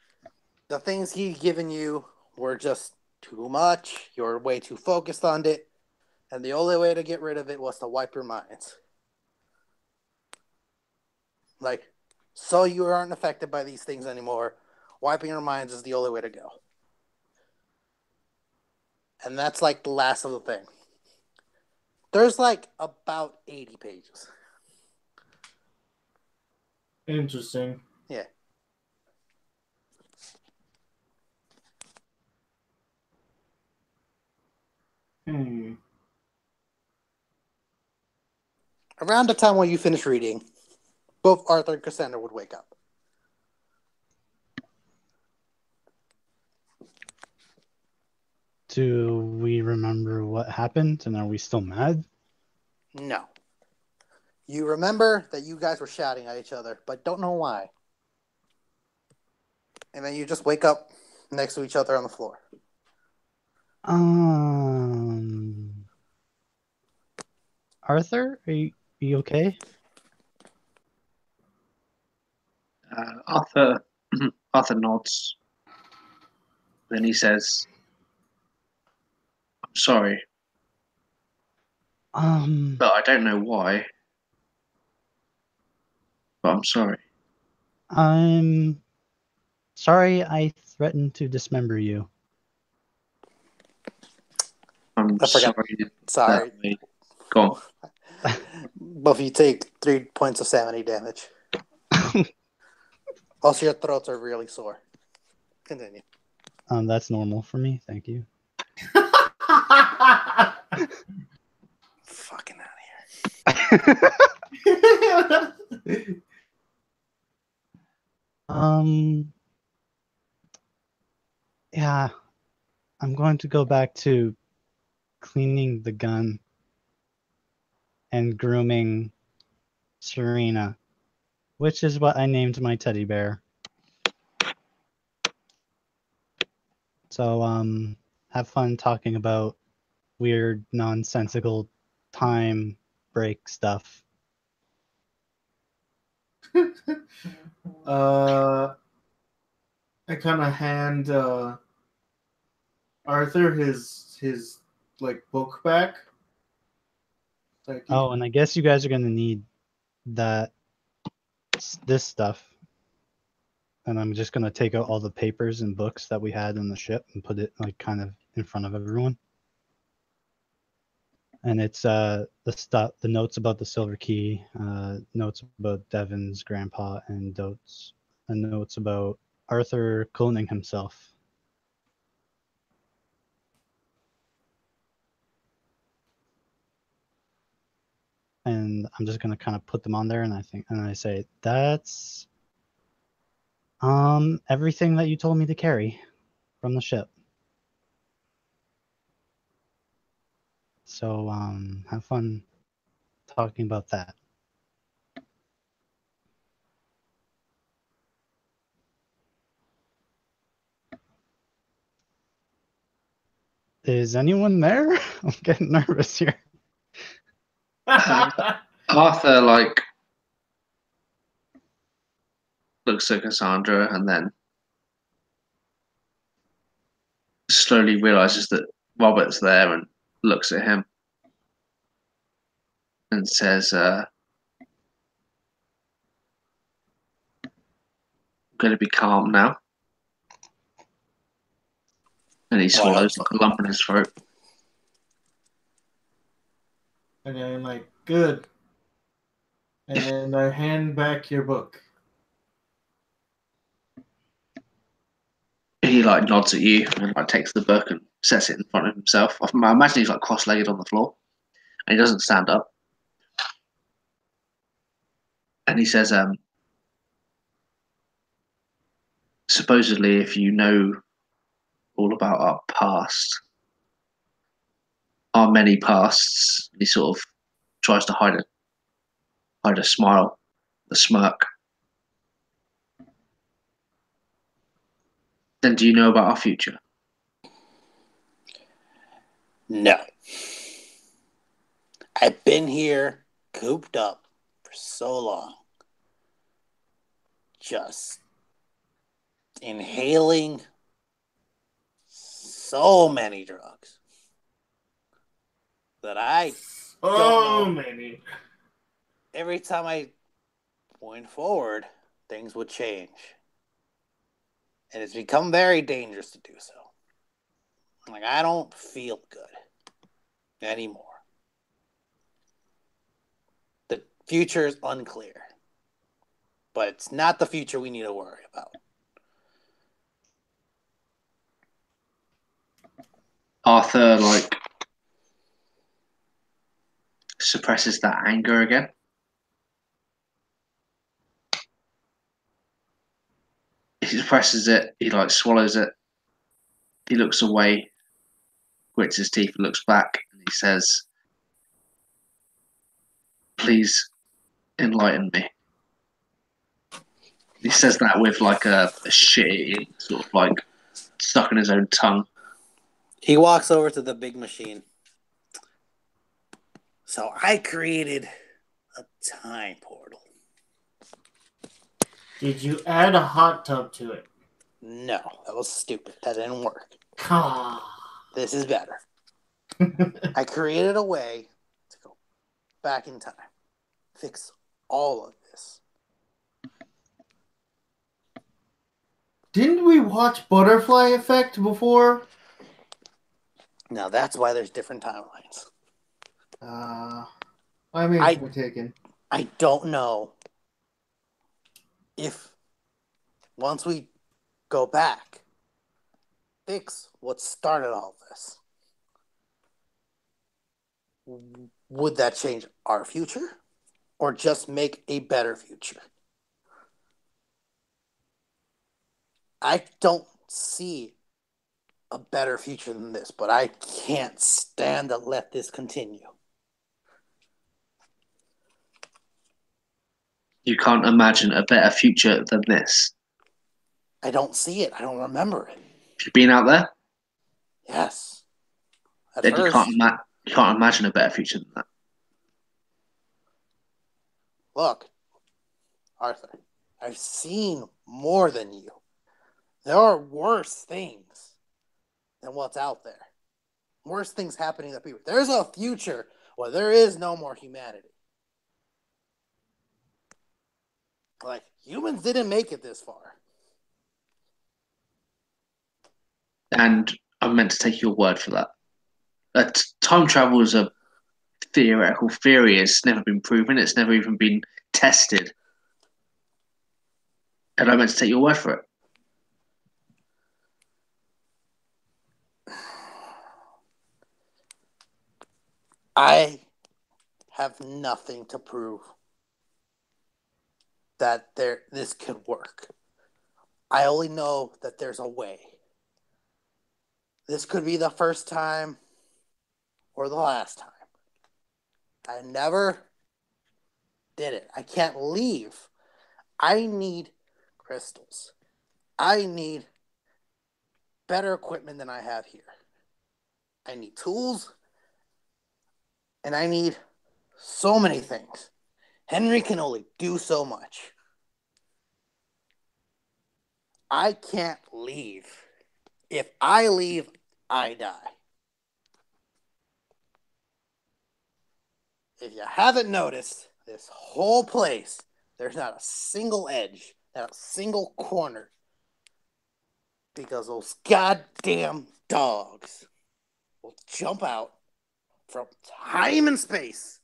the things he'd given you were just too much. You were way too focused on it. And the only way to get rid of it was to wipe your minds. Like, so you aren't affected by these things anymore. Wiping your minds is the only way to go. And that's like the last of the thing. There's like about 80 pages. Interesting. Yeah. Around the time when you finish reading, both Arthur and Cassandra would wake up. Do we remember what happened, and are we still mad? No. You remember that you guys were shouting at each other, but don't know why. And then you just wake up next to each other on the floor. Arthur, are you okay? Arthur nods. Then he says, "I'm sorry, but I don't know why. But I'm sorry." I'm sorry I threatened to dismember you. I'm I forgot. sorry. Sorry. Go on. Both of you take 3 points of sanity damage. Also, your throats are really sore. Continue. That's normal for me. Thank you. Fucking out of here. Yeah, I'm going to go back to cleaning the gun and grooming Serena, which is what I named my teddy bear. So, have fun talking about weird, nonsensical time break stuff. I kind of hand Arthur his like book back. Like, Oh, and I guess you guys are gonna need this stuff. And I'm just gonna take out all the papers and books that we had on the ship and put it like kind of in front of everyone. And it's the notes about the Silver Key, notes about Devon's grandpa, and notes about Arthur cloning himself. And I'm just gonna kind of put them on there, and I say that's everything that you told me to carry from the ship. So have fun talking about that. Is anyone there? I'm getting nervous here. Arthur like looks at Cassandra and then slowly realizes that Robert's there and looks at him and says, "I'm going to be calm now." And he swallows like a lump in his throat. and I'm like, good. And I hand back your book. He like nods at you and like takes the book and sets it in front of himself. I imagine he's like cross-legged on the floor, and he doesn't stand up. And he says, "Supposedly, if you know all about our past, our many pasts," he sort of tries to hide a smile, a smirk. "Then do you know about our future?" No. I've been here cooped up for so long. Just inhaling so many drugs that I don't know. Many. Every time I point forward, things would change. And it's become very dangerous to do so. Like, I don't feel good anymore. The future is unclear. But it's not the future we need to worry about. Arthur like suppresses that anger again. He suppresses it. He like swallows it. He looks away, grits his teeth, and looks back, and he says, "Please enlighten me." He says that with like a shitty sort of like stuck in his own tongue. He walks over to the big machine. So I created a time portal. Did you add a hot tub to it? No, that was stupid. That didn't work. This is better. I created a way to go back in time. Fix all of this. Didn't we watch Butterfly Effect before? Now that's why there's different timelines. I mean, we're taken. I don't know if once we go back, fix what started all this, would that change our future or just make a better future? I don't see a better future than this, but I can't stand to let this continue. You can't imagine a better future than this. I don't see it. I don't remember it. Have you been out there? Yes. At Then you first, can't imagine a better future than that. look, Arthur, I've seen more than you. There are worse things than what's out there. Worse things happening to people. There's a future where there is no more humanity. Like, humans didn't make it this far. And I'm meant to take your word for that. Time travel is a theoretical theory. It's never been proven. It's never even been tested. And I'm meant to take your word for it. I have nothing to prove that this could work. I only know that there's a way. This could be the first time or the last time. I never did it. I can't leave. I need crystals. I need better equipment than I have here. I need tools. And I need so many things. Henry can only do so much. I can't leave. If I leave, I die. If you haven't noticed, this whole place, there's not a single edge, not a single corner. Because those goddamn dogs will jump out from time and space.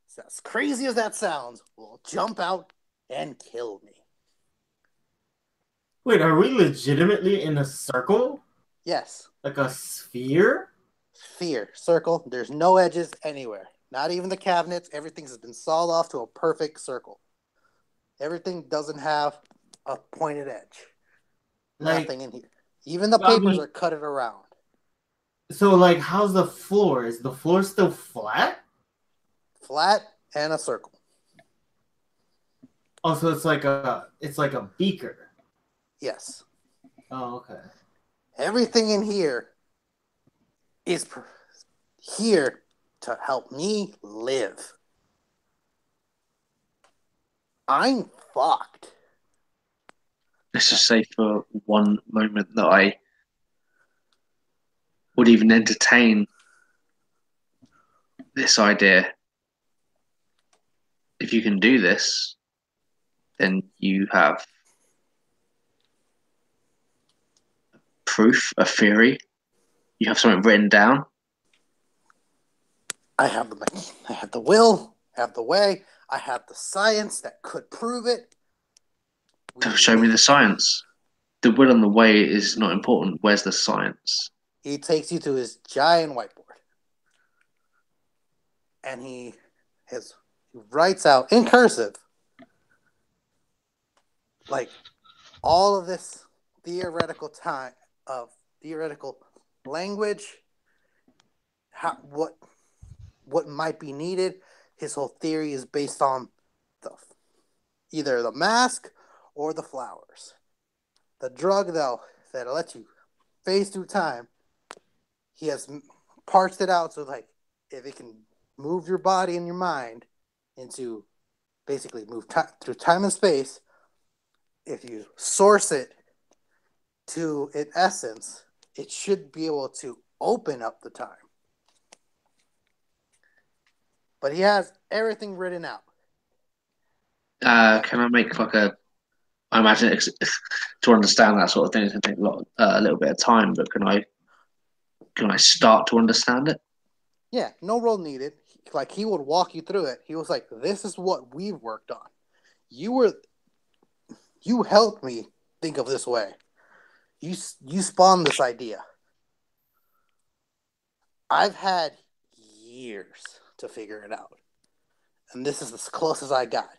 So as crazy as that sounds, will jump out and kill me. Wait, are we legitimately in a circle? Yes. Like a sphere? Sphere, circle. There's no edges anywhere. Not even the cabinets. Everything has been sawed off to a perfect circle. Everything doesn't have a pointed edge. Nothing in here. Even the papers are cut around. So, like, how's the floor? Is the floor still flat? Flat and a circle. Oh, so it's like a beaker. Yes. Oh, okay. Everything in here is here to help me live. I'm fucked. Let's just say for one moment that I would even entertain this idea. If you can do this, then you have proof, a theory. You have something written down. I have the will, I have the way, I have the science that could prove it. Show me the science. The will and the way is not important. Where's the science? He takes you to his giant whiteboard. And he writes out in cursive, like, all of this theoretical language, what might be needed. His whole theory is based on either the mask or the flowers. The drug, though, that'll let you phase through time, he has parsed it out so, like, if it can move your body and your mind into basically move through time and space, if you source it to its essence, it should be able to open up the time. But he has everything written out. Can I make like I imagine to understand that sort of thing is going to take a little bit of time, but can I start to understand it? Yeah, no roll needed. Like, he would walk you through it. He was like, "This is what we've worked on. You helped me think of this way. You spawned this idea. I've had years to figure it out, and this is as close as I got.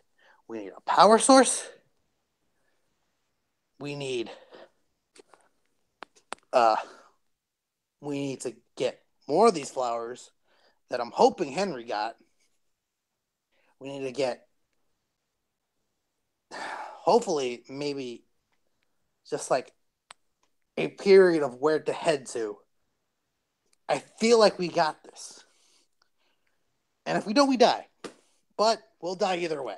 We need a power source. We need we need to get more of these flowers that I'm hoping Henry got. We need to get, hopefully, maybe just like a period of where to head to. I feel like we got this. And if we don't, we die. But we'll die either way.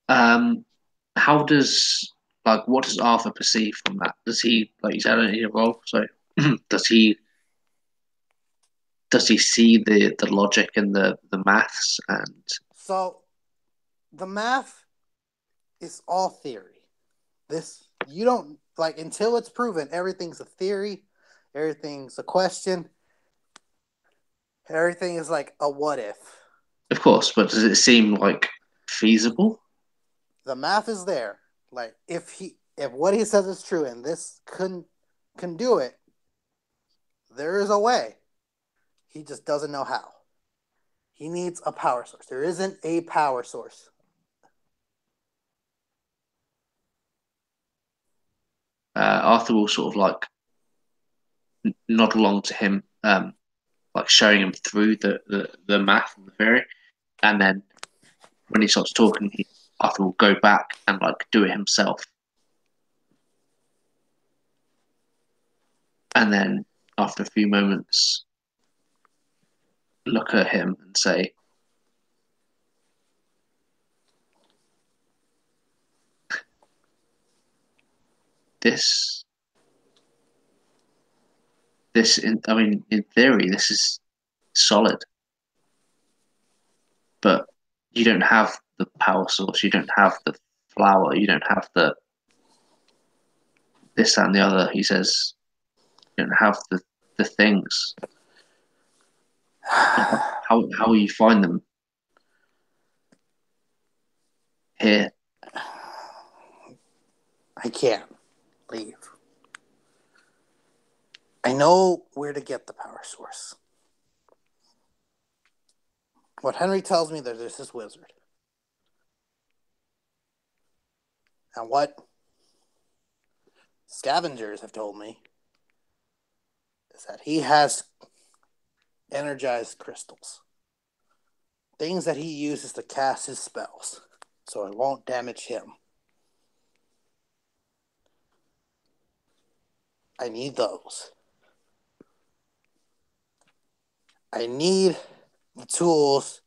How does what does Arthur perceive from that? Does he, like you said, I don't need a roll, so does he see the logic and the maths and So the math is all theory. This, you don't, like, until it's proven, everything's a theory, everything's a question, everything is like a what if. of course, but does it seem like feasible? The math is there. Like, if what he says is true and this can do it, there is a way. He just doesn't know how. He needs a power source. There isn't a power source. Arthur will sort of like nod along to him, like showing him through the math and the theory, and then when he starts talking, Arthur will go back and like do it himself, and then after a few moments, look at him and say, in theory, this is solid, but you don't have the power source, you don't have the flower, you don't have the this, that, and the other. He says, you don't have the things. How will you find them here? I can't leave. I know where to get the power source. What Henry tells me, there's this wizard. And what scavengers have told me is that he has energized crystals. Things that he uses to cast his spells, so it won't damage him. I need those. I need the tools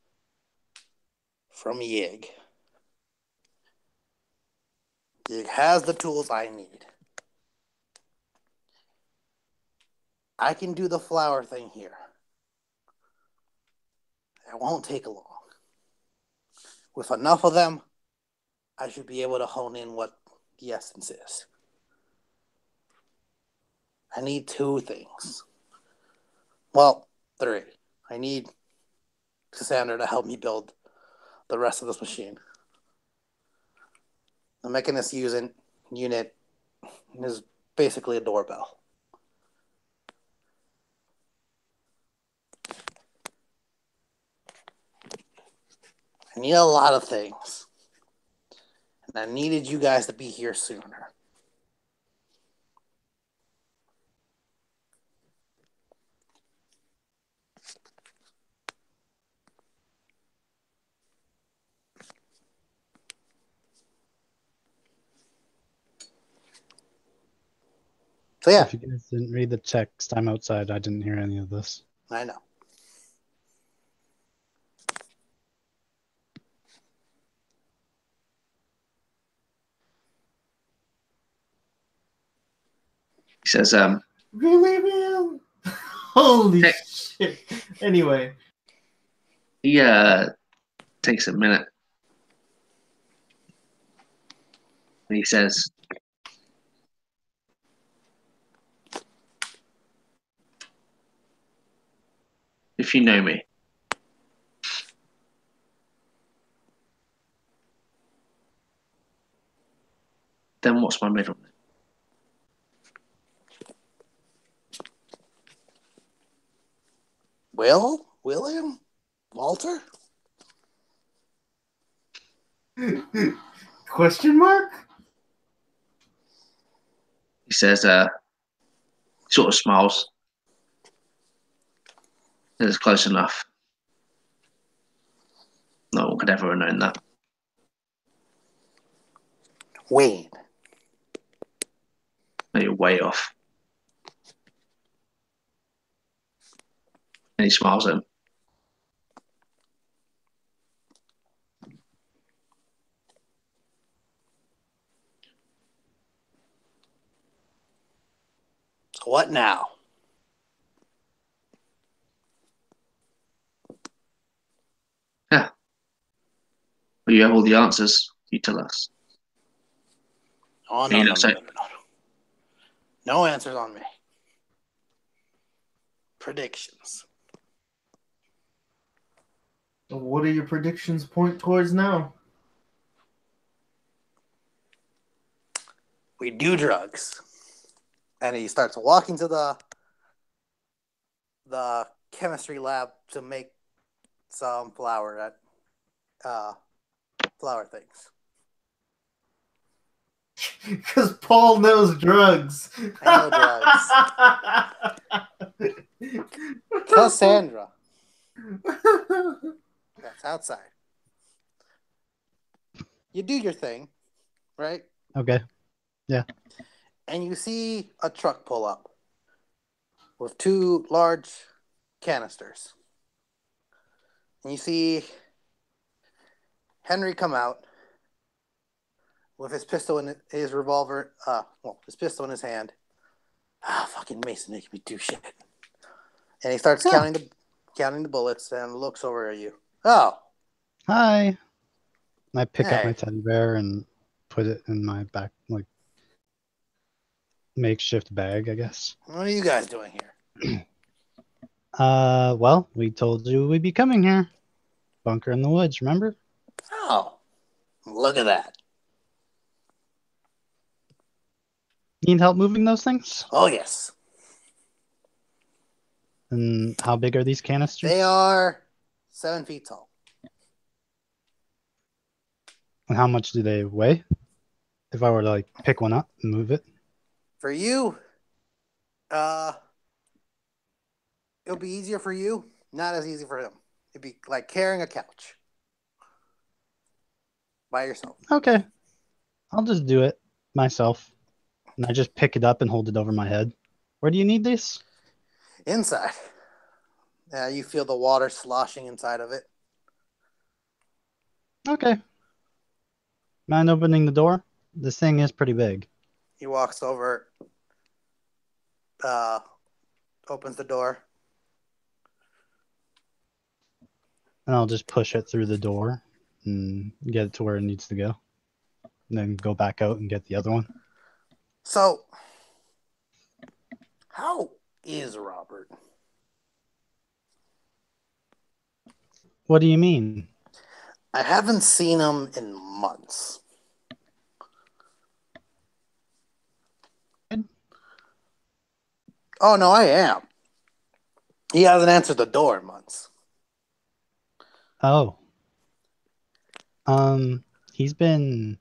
from Yig. Yig has the tools I need. I can do the flower thing here. It won't take long. With enough of them, I should be able to hone in what the essence is. I need 2 things. Well, 3. I need Cassandra to help me build the rest of this machine. The Mechanist unit is basically a doorbell. I need a lot of things. And I needed you guys to be here sooner. So yeah, If you guys didn't read the text, I'm outside. I didn't hear any of this. I know. He says, Really, man? Holy Hey. shit. Anyway. he takes a minute. And he says, if you know me, then what's my middle name? Will? William? Walter? Question mark? He says, Sort of smiles. It's close enough. No one could ever have known that. Wayne. No, you're way off. And he smiles at him. So what now? Yeah. Well, you have all the answers. You tell us. Oh, You no, know, no, so- no, no, no, no. No answers on me. Predictions. What are your predictions point towards now? We do drugs. And he starts walking to the chemistry lab to make some flower things. Because Paul knows drugs. I know drugs. Cassandra. That's outside. You do your thing, right? Okay. Yeah. And you see a truck pull up with two large canisters. And you see Henry come out with his pistol in his revolver, his pistol in his hand. Fucking Mason making me do shit. And he starts counting the bullets and looks over at you. Oh, Hi. I pick up Hey. my teddy bear and put it in my back, like, makeshift bag, I guess. what are you guys doing here? Well, we told you we'd be coming here. Bunker in the woods, remember? Oh, look at that. Need help moving those things? Oh, yes. And how big are these canisters? They are 7 feet tall. And how much do they weigh? If I were to like pick one up and move it. For you, it'll be easier for you, not as easy for him. It'd be like carrying a couch by yourself. Okay. I'll just do it myself. And I just pick it up and hold it over my head. Where do you need this? Inside, you feel the water sloshing inside of it. Okay. Mind opening the door? This thing is pretty big. He walks over, opens the door. And I'll just push it through the door and get it to where it needs to go. And then go back out and get the other one. So, how is Robert? What do you mean? I haven't seen him in months. Oh, no, I am. He hasn't answered the door in months. Oh. He's been...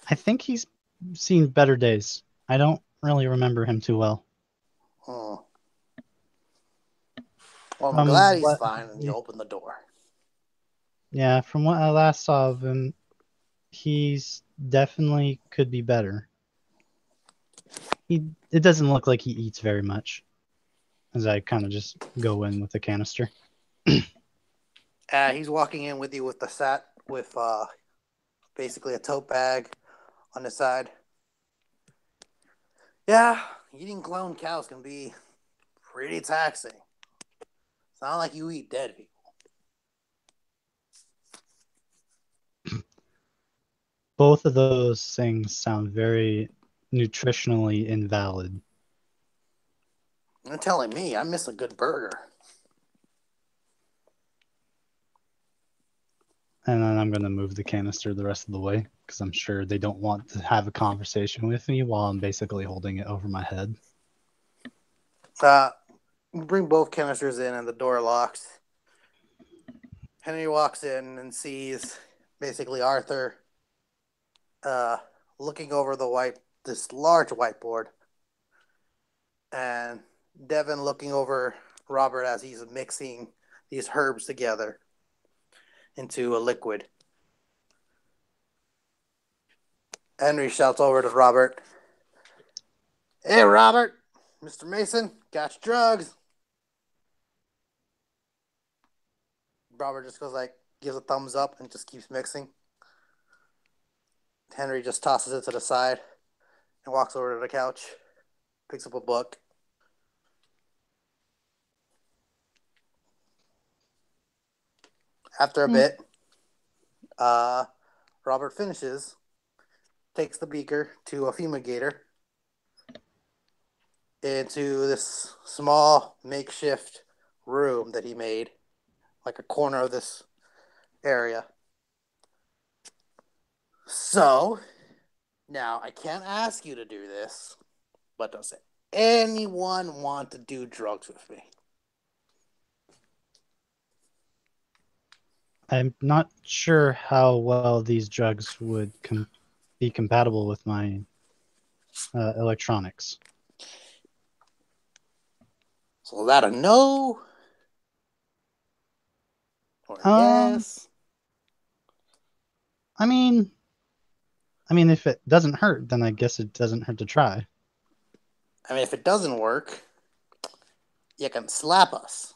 I think he's seen better days. I don't really remember him too well. Oh. Well, I'm glad he's fine and you open the door. Yeah, from what I last saw of him, he's definitely could be better. It doesn't look like he eats very much. As I kind of just go in with the canister. He's walking in with you with basically a tote bag on the side. Yeah, eating clone cows can be pretty taxing. It's not like you eat dead people. Both of those things sound very nutritionally invalid. You're telling me I miss a good burger. And then I'm going to move the canister the rest of the way because I'm sure they don't want to have a conversation with me while I'm basically holding it over my head. You bring both canisters in and the door locks. Henry walks in and sees basically Arthur looking over the white this large whiteboard, and Devin looking over Robert as he's mixing these herbs together into a liquid. Henry shouts over to Robert, "Hey, Robert, Mr. Mason, got your drugs." Robert just goes like, gives a thumbs up and just keeps mixing. Henry just tosses it to the side and walks over to the couch, picks up a book. After a bit, Robert finishes, takes the beaker to a fumigator into this small makeshift room that he made, like a corner of this area. So, now I can't ask you to do this, but does anyone want to do drugs with me? I'm not sure how well these drugs would be compatible with my electronics. So is that a no? Or a yes? I mean, if it doesn't hurt, then I guess it doesn't hurt to try. I mean, if it doesn't work, you can slap us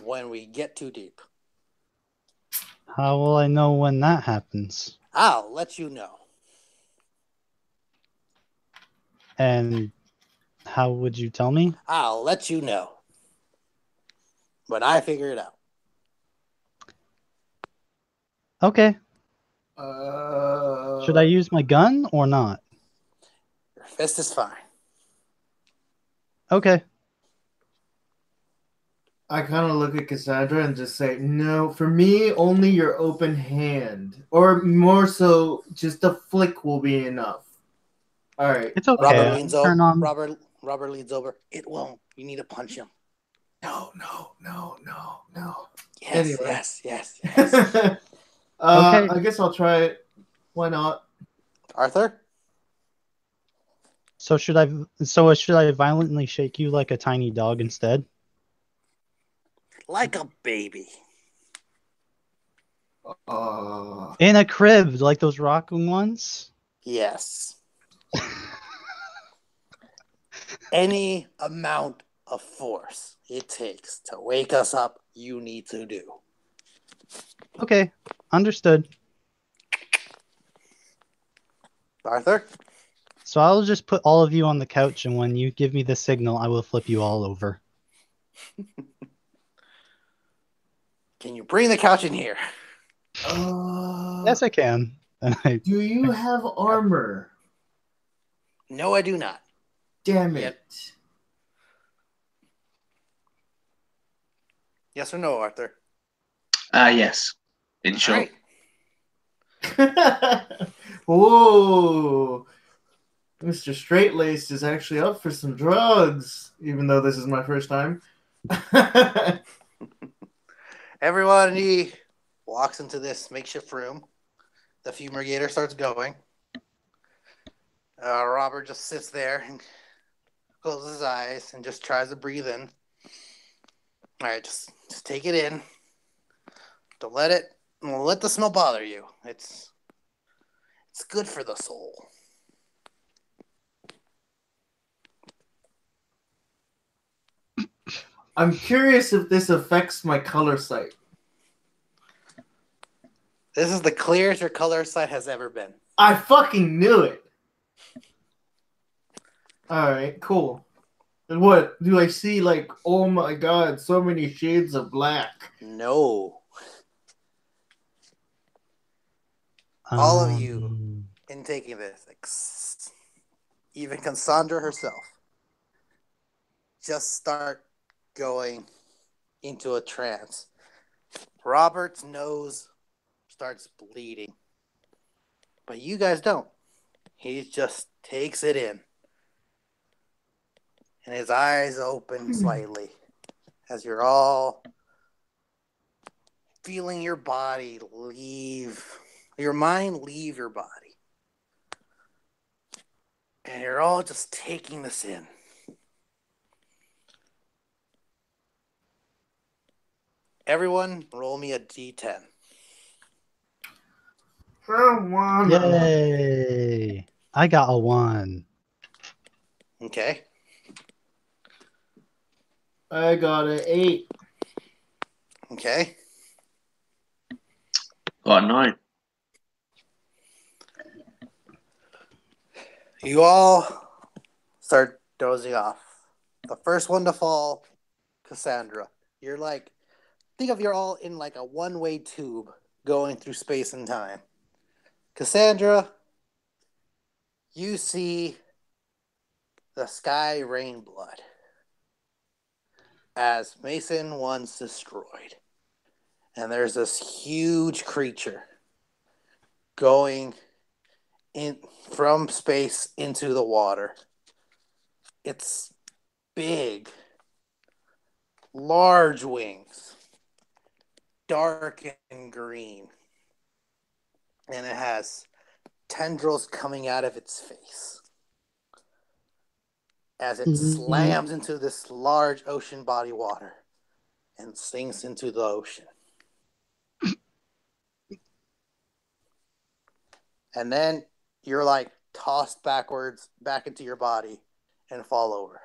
when we get too deep. How will I know when that happens? I'll let you know. And how would you tell me? I'll let you know. But I figure it out. Okay. Should I use my gun or not? Your fist is fine. Okay. I kind of look at Cassandra and just say, no, for me, only your open hand. Or more so, just a flick will be enough. All right. It's okay. Robert leans over. Turn on. Robert leans over. It won't. You need to punch him. No. Yes, Anyway. yes. Okay. I guess I'll try it. Why not? Arthur? So should I violently shake you like a tiny dog instead? Like a baby. In a crib, like those rocking ones? Yes. Any amount of force it takes to wake us up, you need to do. Okay. Understood. Arthur? So I'll just put all of you on the couch, and when you give me the signal, I will flip you all over. Can you bring the couch in here? Yes, I can. Do you have armor? No, I do not. Damn it. Yep. Yes or no, Arthur? Yes. In All short. right. Whoa. Mr. Straight-Laced is actually up for some drugs, even though this is my first time. Everyone, he walks into this makeshift room. The fumigator starts going. Robert just sits there and closes his eyes and just tries to breathe in. All right, just take it in. Don't let the smell bother you. It's good for the soul. I'm curious if this affects my color sight. This is the clearest your color sight has ever been. I fucking knew it. All right, cool. And what do I see? Like, oh my god, so many shades of black. No. All of you in taking this, even Cassandra herself, just start going into a trance. Robert's nose starts bleeding. But you guys don't. He just takes it in. And his eyes open slightly as you're all feeling your body leave, your mind leave your body. And you're all just taking this in. Everyone, roll me a d10. Yay! I got a 1. Okay. I got an 8. Okay. Got a 9. You all start dozing off. The first one to fall, Cassandra. You're like, think of you're all in like a one-way tube going through space and time. Cassandra, you see the sky rain blood as Mason once destroyed. And there's this huge creature going in from space into the water. It's big, large wings, dark and green, and it has tendrils coming out of its face as it slams into this large ocean body water and sinks into the ocean. And then you're like tossed backwards back into your body and fall over.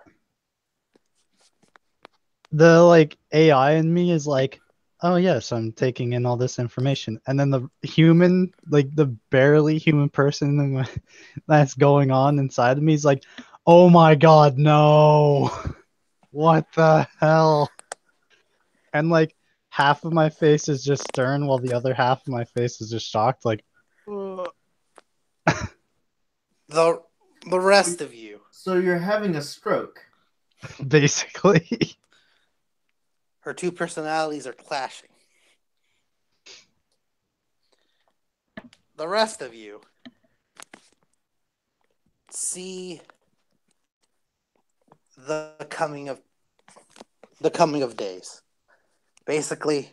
The like AI in me is like, oh yes, I'm taking in all this information, and then the human, like the barely human person that's going on inside of me is like, oh my god, no, what the hell? And like half of my face is just stern, while the other half of my face is just shocked, like, The rest of you, So you're having a stroke. basically. her two personalities are clashing. The rest of you see the coming of days. Basically,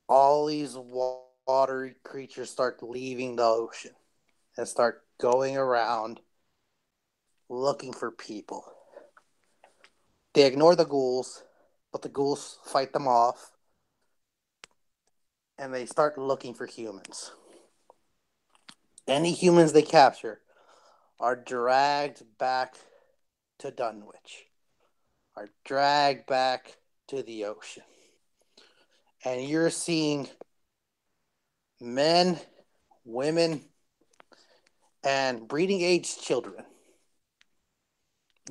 all these watery creatures start leaving the ocean and start going around looking for people. They ignore the ghouls, but the ghouls fight them off, and they start looking for humans. Any humans they capture are dragged back to Dunwich, are dragged back to the ocean. And you're seeing men, women, and breeding age children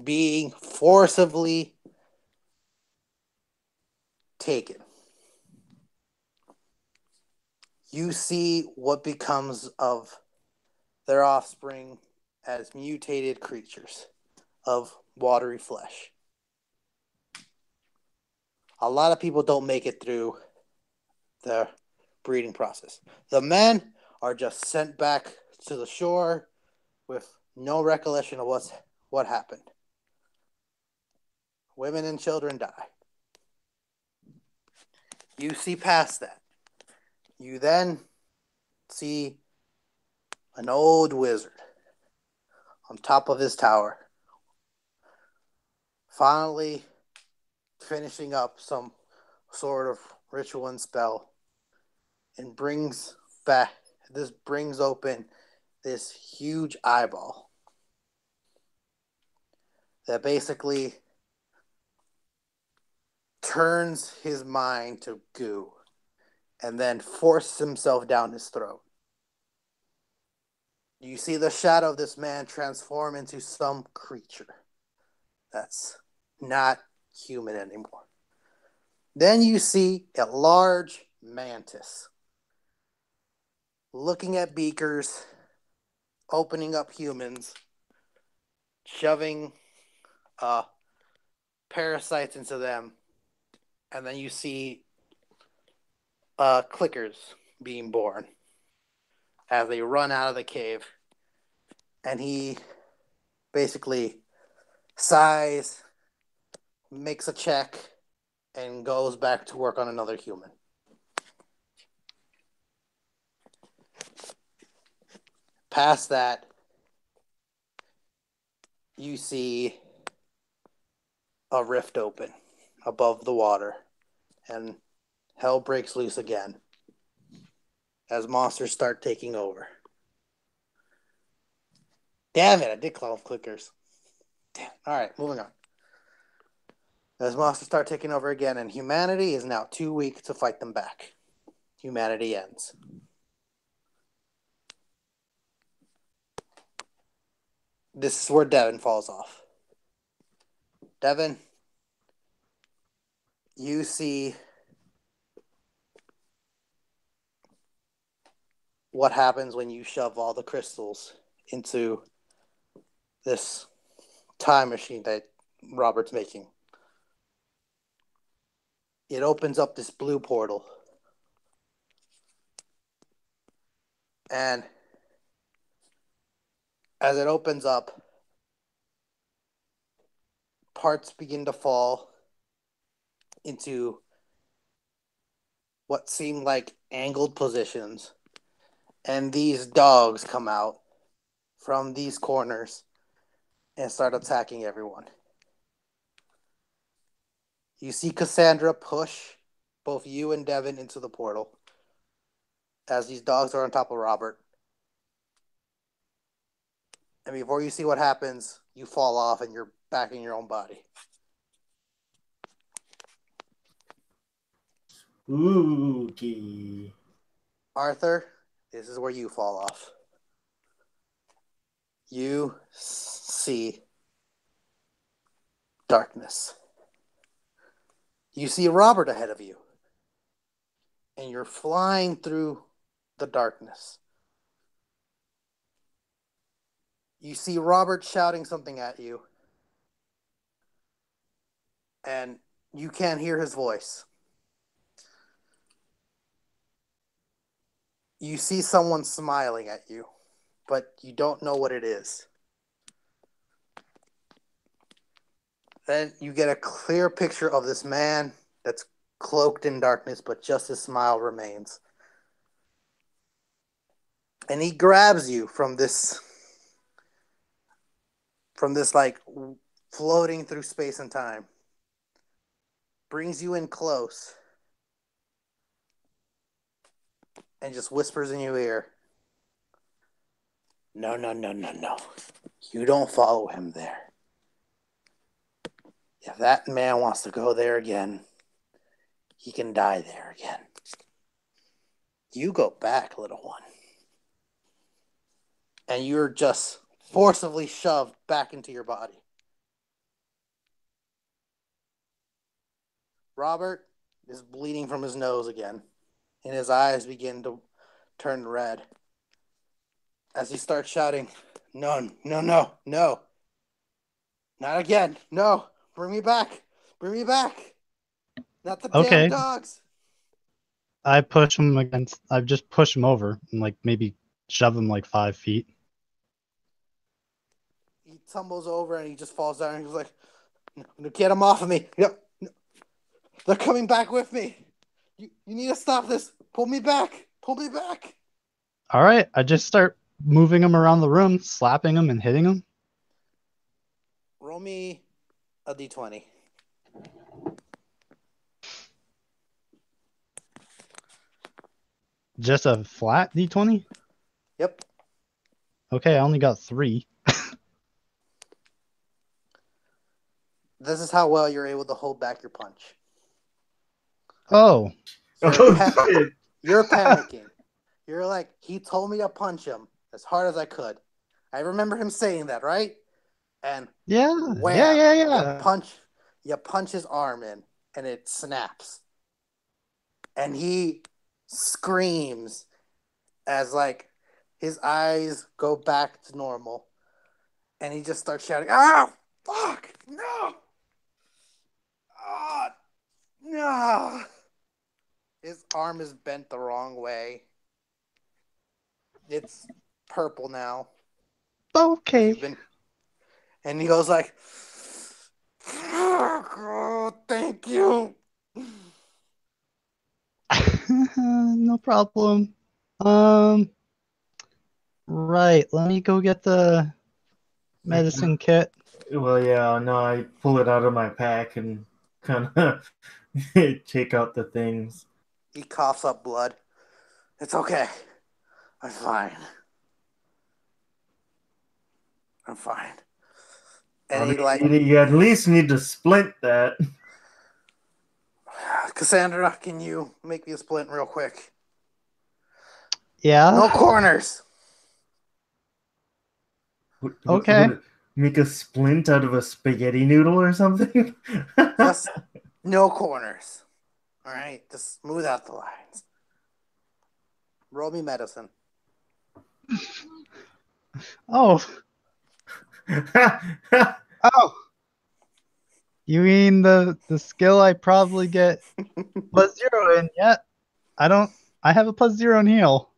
being forcibly taken. You see what becomes of their offspring as mutated creatures of watery flesh. A lot of people don't make it through the breeding process. The men are just sent back to the shore with no recollection of what happened. Women and children die. You see past that. You then see an old wizard on top of his tower, finally finishing up some sort of ritual and spell, and brings open this huge eyeball that basically turns his mind to goo and then forces himself down his throat. You see the shadow of this man transform into some creature that's not human anymore. Then you see a large mantis looking at beakers, opening up humans, shoving parasites into them, and then you see clickers being born as they run out of the cave. And he basically sighs, makes a check, and goes back to work on another human. Past that, you see a rift open above the water, and hell breaks loose again as monsters start taking over. Damn it, I did call them clickers. Damn. Alright, moving on. As monsters start taking over again, and humanity is now too weak to fight them back. Humanity ends. This is where Devin falls off. Devin, you see what happens when you shove all the crystals into this time machine that Robert's making. It opens up this blue portal. And as it opens up, parts begin to fall into what seem like angled positions. And these dogs come out from these corners and start attacking everyone. You see Cassandra push both you and Devin into the portal as these dogs are on top of Robert. And before you see what happens, you fall off and you're back in your own body. Spooky. Arthur, this is where you fall off. You see darkness. You see Robert ahead of you. And you're flying through the darkness. You see Robert shouting something at you. And you can't hear his voice. You see someone smiling at you, but you don't know what it is. Then you get a clear picture of this man that's cloaked in darkness, but just his smile remains. And he grabs you from this like floating through space and time. Brings you in close. And just whispers in your ear, no. You don't follow him there. If that man wants to go there again, he can die there again. You go back, little one. And you're just forcibly shoved back into your body. Robert is bleeding from his nose again, and his eyes begin to turn red as he starts shouting, no. Not again. No. Bring me back. Not the Okay. damn dogs. I push him against. I just push him over and like maybe shove him like 5 feet. He tumbles over and he just falls down and he's like, no, get him off of me. No. They're coming back with me. You need to stop this. Pull me back. All right, I just start moving him around the room, slapping him and hitting him. Roll me a D20. Just a flat D20? Yep. Okay, I only got 3. This is how well you're able to hold back your punch. Oh. Shit. You're panicking. You're like, he told me to punch him as hard as I could. I remember him saying that, right? And Yeah. wham, Yeah. you punch his arm in, and it snaps. And he screams as like his eyes go back to normal. And he just starts shouting, "Ah, fuck! No! Ah, no!" His arm is bent the wrong way. It's purple now. Okay. And he goes like, "Oh, thank you." No problem. Right, let me go get the medicine kit. Well, yeah, no, I pull it out of my pack and kind of take out the things. He coughs up blood. It's okay. I'm fine. I'm fine. And I he mean, you at least need to splint that. Cassandra, can you make me a splint real quick? Yeah. No corners. Okay. Make a splint out of a spaghetti noodle or something? Just no corners. All right, just smooth out the lines. Roll me medicine. Oh. Oh. You mean the skill I probably get +0 in? Yeah. I have a +0 in heal.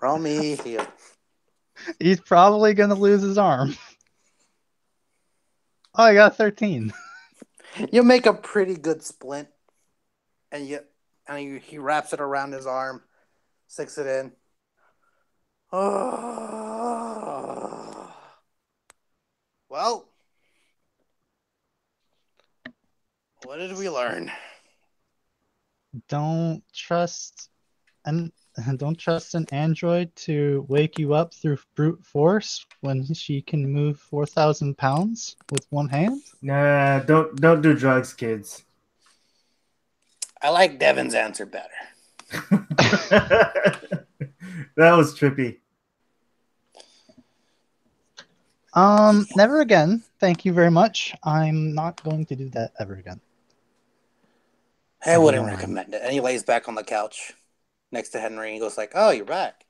Roll me heal. He's probably gonna lose his arm. Oh, I got 13. You make a pretty good splint, and he wraps it around his arm, sticks it in. Oh. Well, what did we learn? Don't trust an android to wake you up through brute force when she can move 4,000 pounds with one hand. Nah, don't do drugs, kids. I like Devin's answer better. That was trippy. Never again. Thank you very much. I'm not going to do that ever again. I wouldn't recommend it. And he lays back on the couch next to Henry and he goes like, "Oh, you're back."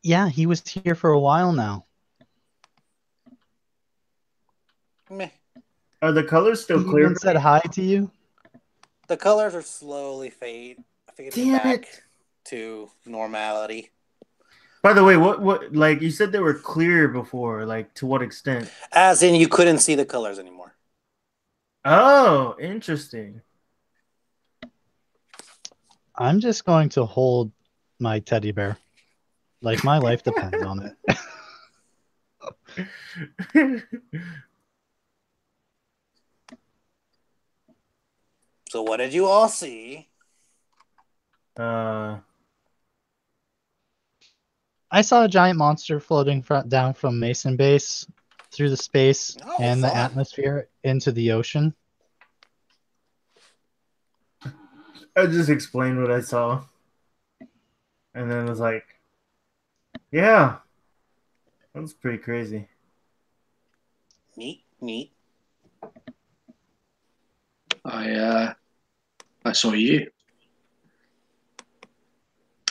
Yeah, he was here for a while now. Meh. Are the colors still He clear? even said hi to you. The colors are slowly fading Damn back it. to normality. By the way, what like you said they were clear before, like to what extent? As in you couldn't see the colors anymore. Oh, interesting. I'm just going to hold my teddy bear. Like my life depends on it. So what did you all see? I saw a giant monster floating down from Mason Base through the space and the atmosphere into the ocean. I just explained what I saw. And then was like, yeah, that's pretty crazy. Neat. I saw you.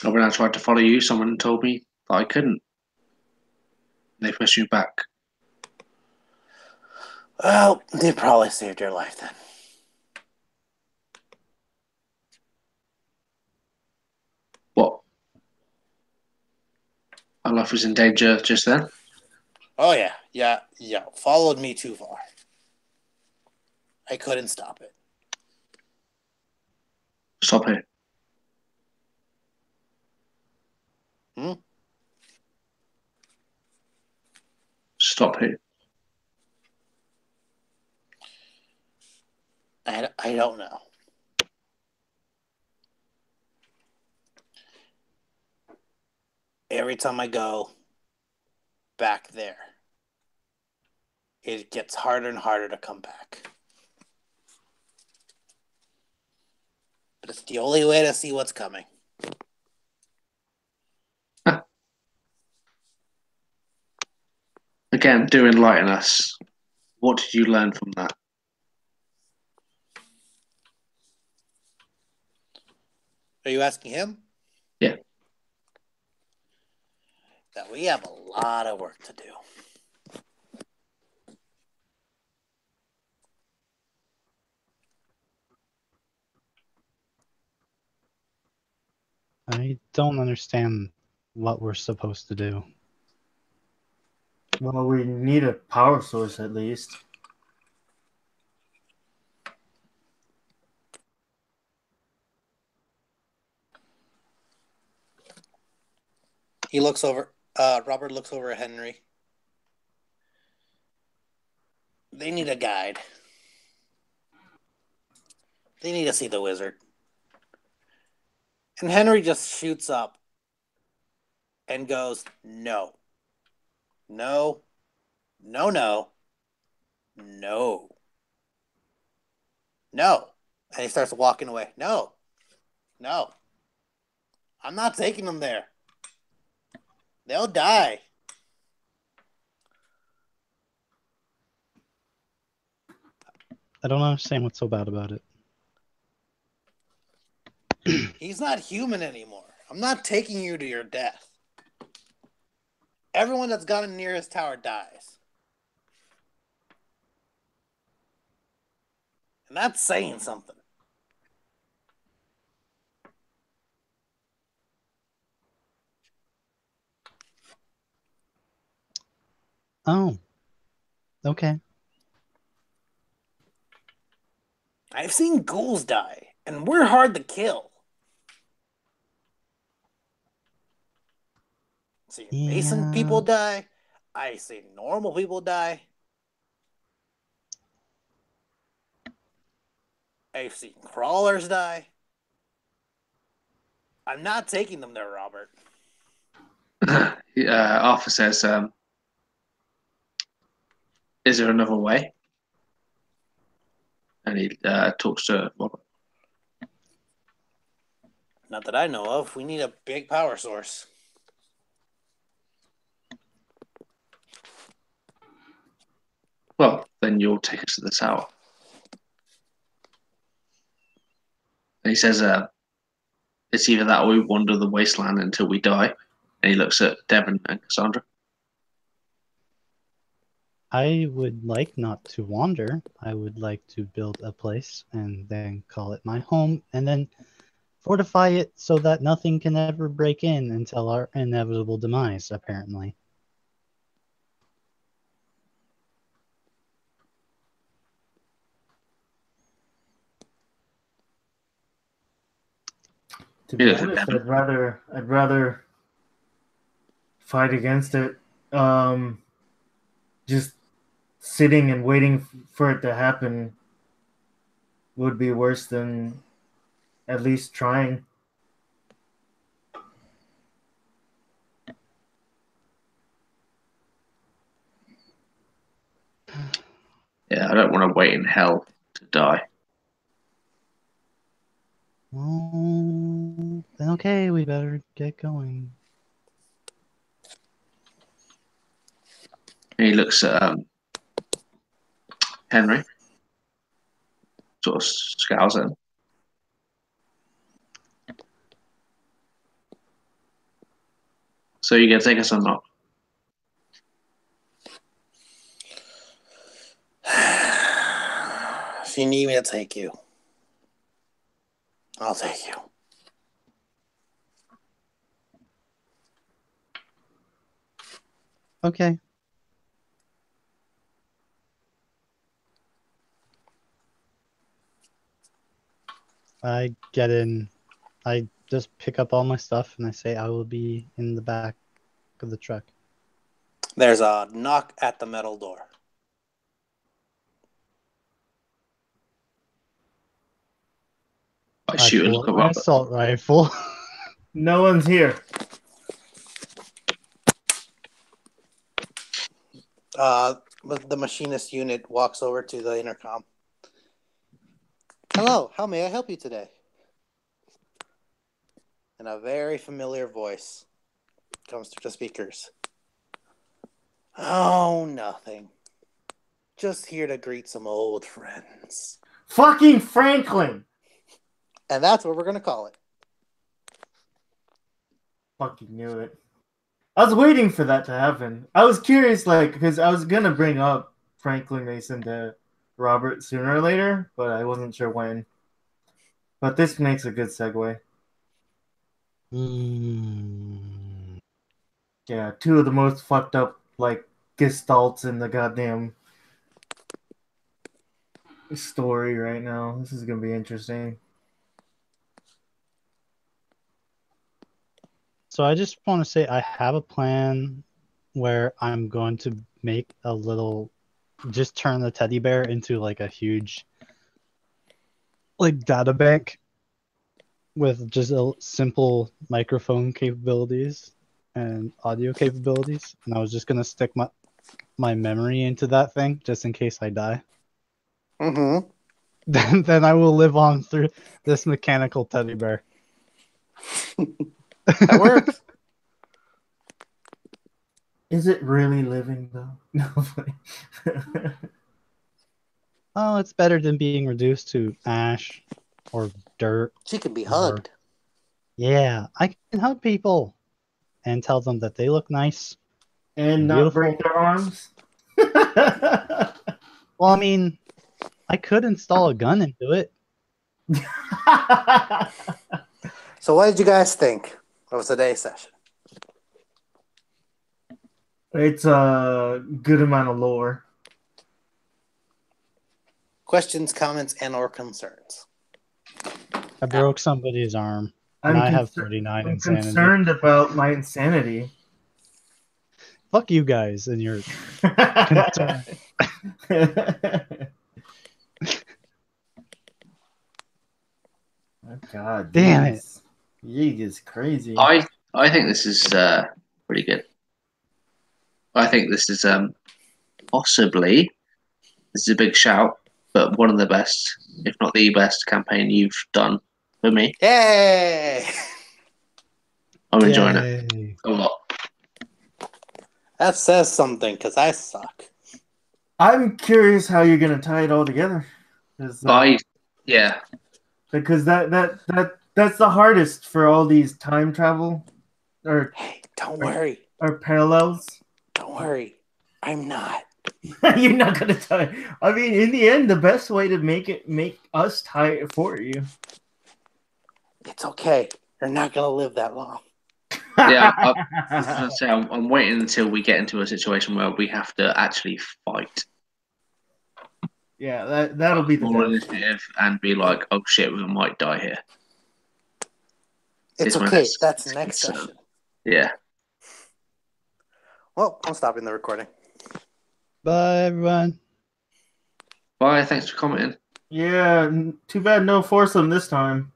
And when I tried to follow you, someone told me that I couldn't. They pushed you back. Well, they probably saved your life then. What? My life was in danger just then? Oh yeah. Followed me too far. I couldn't stop it. Stop it. Stop it. I don't know. Every time I go back there, it gets harder and harder to come back. But it's the only way to see what's coming. Again, do enlighten us. What did you learn from that? Are you asking him? Yeah. That we have a lot of work to do. I don't understand what we're supposed to do. Well, we need a power source at least. He looks over. Robert looks over at Henry. They need a guide. They need to see the wizard. And Henry just shoots up and goes, no. No. No, no. No. No. And he starts walking away. No. No. I'm not taking them there. They'll die. I don't understand what's so bad about it. He's not human anymore. I'm not taking you to your death. Everyone that's gotten near his tower dies. And that's saying something. Oh. Okay. I've seen ghouls die, and we're hard to kill. I've seen Mason people die. I've seen normal people die. I've seen crawlers die. I'm not taking them there, Robert. Arthur says, is there another way? And he talks to Robert. Not that I know of. We need a big power source. Well, then you'll take us to the tower. And he says, it's either that or we wander the wasteland until we die. And he looks at Devon and Cassandra. I would like not to wander. I would like to build a place and then call it my home and then fortify it so that nothing can ever break in until our inevitable demise, apparently. To be honest, I'd rather fight against it. Just sitting and waiting for it to happen would be worse than at least trying. Yeah, I don't want to wait in hell to die. Well, then okay, we better get going. And he looks at Henry, sort of scowls at him. So you gonna take us or not? If you need me to take you, I'll take you. Okay. I get in. I just pick up all my stuff and I say I will be in the back of the truck. There's a knock at the metal door. I shoot and pull look out at my Robert. assault rifle. No one's here. The machinist unit walks over to the intercom. Hello, how may I help you today? And a very familiar voice comes through the speakers. Oh, nothing. Just here to greet some old friends. Fucking Franklin! And that's what we're going to call it. Fucking knew it. I was waiting for that to happen. I was curious, because I was gonna bring up Franklin Mason to Robert sooner or later, but I wasn't sure when. But this makes a good segue. Yeah, two of the most fucked up, gestalts in the goddamn story right now. This is gonna be interesting. So I just want to say I have a plan where I'm going to make a little, just turn the teddy bear into like a huge, like data bank with just a simple microphone capabilities and audio capabilities. And I was just gonna stick my memory into that thing just in case I die. Mm-hmm. Then I will live on through this mechanical teddy bear. That works. Is it really living though? No. Oh, it's better than being reduced to ash or dirt. She can be Or- hugged. Yeah, I can hug people and tell them that they look nice. And not Beautiful. break their arms. Well, I mean, I could install a gun into it. So what did you guys think of today's session? It's a good amount of lore. Questions, comments, and or concerns? I broke somebody's arm, I'm and I have concer- 39 I'm insanity. concerned about my insanity. Fuck you guys and your concern. Oh, God, Damn it. Yeeg is crazy. I think this is pretty good. I think this is possibly, this is a big shout, but one of the best, if not the best, campaign you've done for me. Yay! I'm enjoying it Yay. a lot. That says something, because I suck. I'm curious how you're gonna tie it all together. Yeah, Because that's the hardest for all these time travel or Hey, don't worry. parallels. Don't worry. I'm not. You're not gonna tie. I mean, in the end, the best way to make us tie it for you. It's okay. You're not going to live that long. yeah. I'm waiting until we get into a situation where we have to actually fight. Yeah, that'll be the More death. initiative and be like, oh shit, we might die here. It's when okay. it's- That's it's next concern. session. Yeah. Well, I'm stopping the recording. Bye, everyone. Bye. Thanks for commenting. Yeah, too bad no foursome this time.